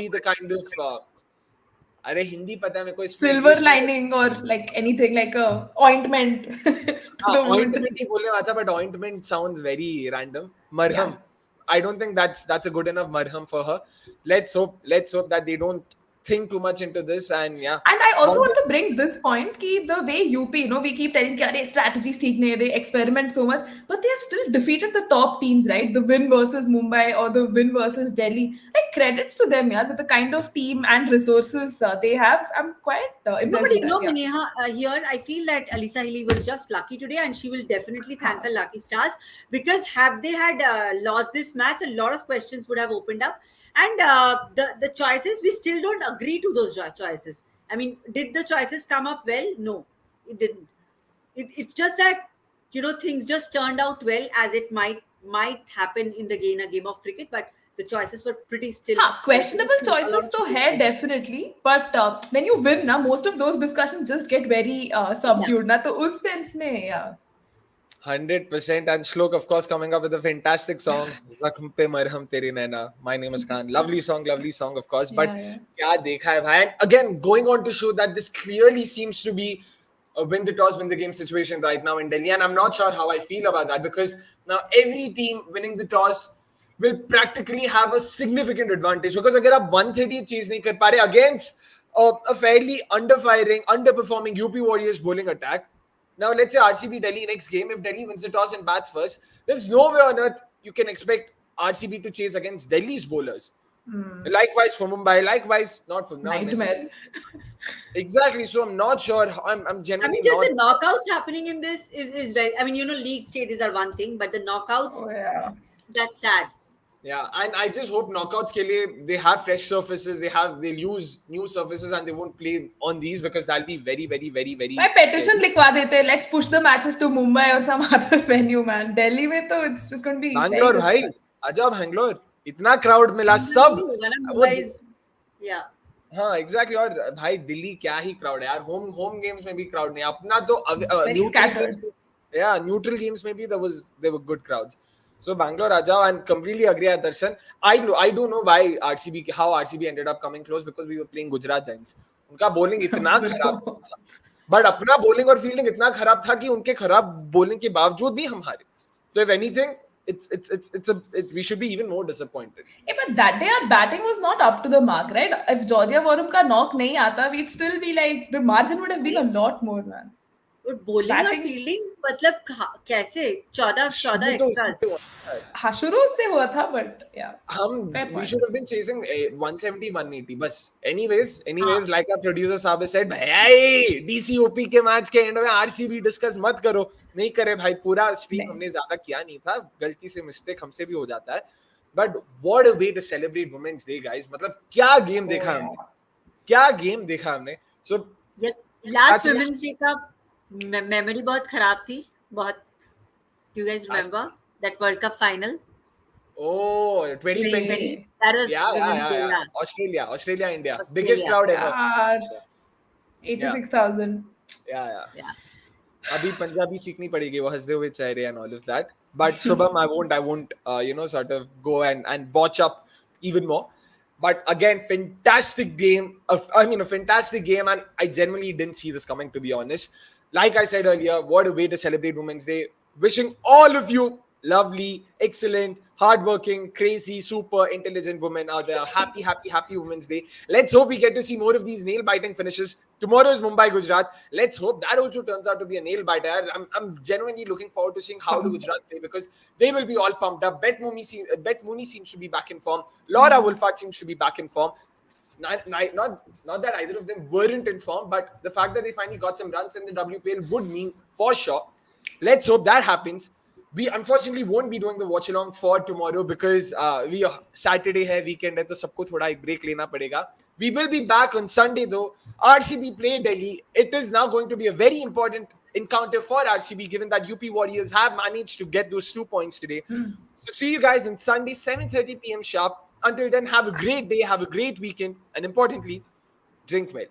the kind of, अरे हिंदी पता है मेरे को इसमें Silver English में lining or like anything like a ointment to the wound. ointment ही बोलने वाला था, but ointment sounds very random. Marham. Yeah. I don't think that's a good enough marham for her. Let's hope that they don't think too much into this, and yeah. And I also want to bring this point ki the way UP, we keep telling that strategies they experiment so much, but they have still defeated the top teams, right? The win versus Mumbai or the win versus Delhi. Like credits to them, yeah, with the kind of team and resources they have. I'm quite impressed No, but with that. Yeah. Neha, here I feel that Alisa Hilly was just lucky today, and she will definitely thank her lucky stars, because have they had lost this match, a lot of questions would have opened up. And the choices, we still don't agree to those choices. I mean, did the choices come up well? No, it didn't. It's just that, things just turned out well, as it might happen in a game of cricket, but the choices were pretty still. Questionable choices to hair definitely, but when you win, most of those discussions just get very subdued. To us sense mein, yeah. 100%. And Shlok, of course, coming up with a fantastic song. Zakham pe marham teri naina. My name is Khan. Lovely song, of course. But kya dekha hai bhai? And again, going on to show that this clearly seems to be a win the toss, win the game situation right now in Delhi. And I'm not sure how I feel about that, because now every team winning the toss will practically have a significant advantage. Because if you 130 chase nahi kar pa rahe against a fairly underperforming UP Warriors bowling attack. Now, let's say RCB Delhi next game. If Delhi wins the toss and bats first, there's no way on earth you can expect RCB to chase against Delhi's bowlers. Likewise for Mumbai. Likewise, not for now. Nightmare. Exactly. So I'm not sure. I'm genuinely just the knockouts happening in this is very. I mean, league stages are one thing, but the knockouts, that's sad. Yeah, and I just hope knockouts ke liye, they have fresh surfaces, they'll use new surfaces, and they won't play on these, because that'll be very, very, very, very My petition likhwa dete. Let's push the matches to Mumbai or some other venue, man. Delhi mein to it's just going to be Bangalore, bhai. Ajab Bangalore. Itna crowd mila sab. Yeah. हाँ exactly. और भाई दिल्ली क्या ही crowd है यार. Home games में भी crowd नहीं. अपना तो very scattered. Neutral games में भी there were good crowds. So Bangalore Ajao, and completely agree with Darshan. I do know why how RCB ended up coming close, because we were playing Gujarat Giants. उनका bowling इतना खराब था, but अपना bowling और fielding इतना खराब था कि उनके खराब bowling के बावजूद भी हम हारे. So if anything, we should be even more disappointed. Yeah, but that day our batting was not up to the mark, right? If Georgia Warham ka knock nahi aata, we'd still be like, the margin would have been a lot more, man. But bowling और fielding, मतलब कैसे 14 extras. हाँ शुरू से हुआ था, but yeah. We should have been chasing 170, 180. बस. Anyways, like our producer साहब said, भाई DCOP के मैच के एंड में RCB डिस्कस मत करो. नहीं करे भाई, पूरा स्ट्रीम हमने ज्यादा किया नहीं था. गलती से मिस्टेक हमसे भी हो जाता है. But what a way to celebrate Women's Day, guys. मतलब क्या गेम देखा हमने. So last Women's Day का memory बहुत खराब थी. बहुत. Do you guys remember that World Cup final? Oh, 2020. That was Australia, India. Biggest crowd ever. 86,000. Yeah. Abhi Punjabi सीखनी पड़ेगी, वो हंसते हुए चेहरे and all of that. But Shubham, I won't sort of go and botch up even more. But again, fantastic game. A fantastic game, and I genuinely didn't see this coming, to be honest. Like I said earlier, what a way to celebrate Women's Day. Wishing all of you lovely, excellent, hardworking, crazy, super intelligent women out there. Happy Women's Day. Let's hope we get to see more of these nail-biting finishes. Tomorrow is Mumbai, Gujarat. Let's hope that also turns out to be a nail-biter. I'm genuinely looking forward to seeing how do Gujarat play, because they will be all pumped up. Bet Mooney seems to be back in form. Laura Wolfart seems to be back in form. not that either of them weren't informed, but the fact that they finally got some runs in the WPL would mean for sure. Let's hope that happens. We unfortunately won't be doing the watch along for tomorrow because we Saturday hai, weekend hai, to sabko thoda ek break lena padega. We will be back on Sunday though. RCB play Delhi. It is now going to be a very important encounter for RCB, given that UP Warriors have managed to get those 2 points today. So see you guys on Sunday, 7:30 p.m. sharp. Until then, have a great day, have a great weekend, and importantly, drink well.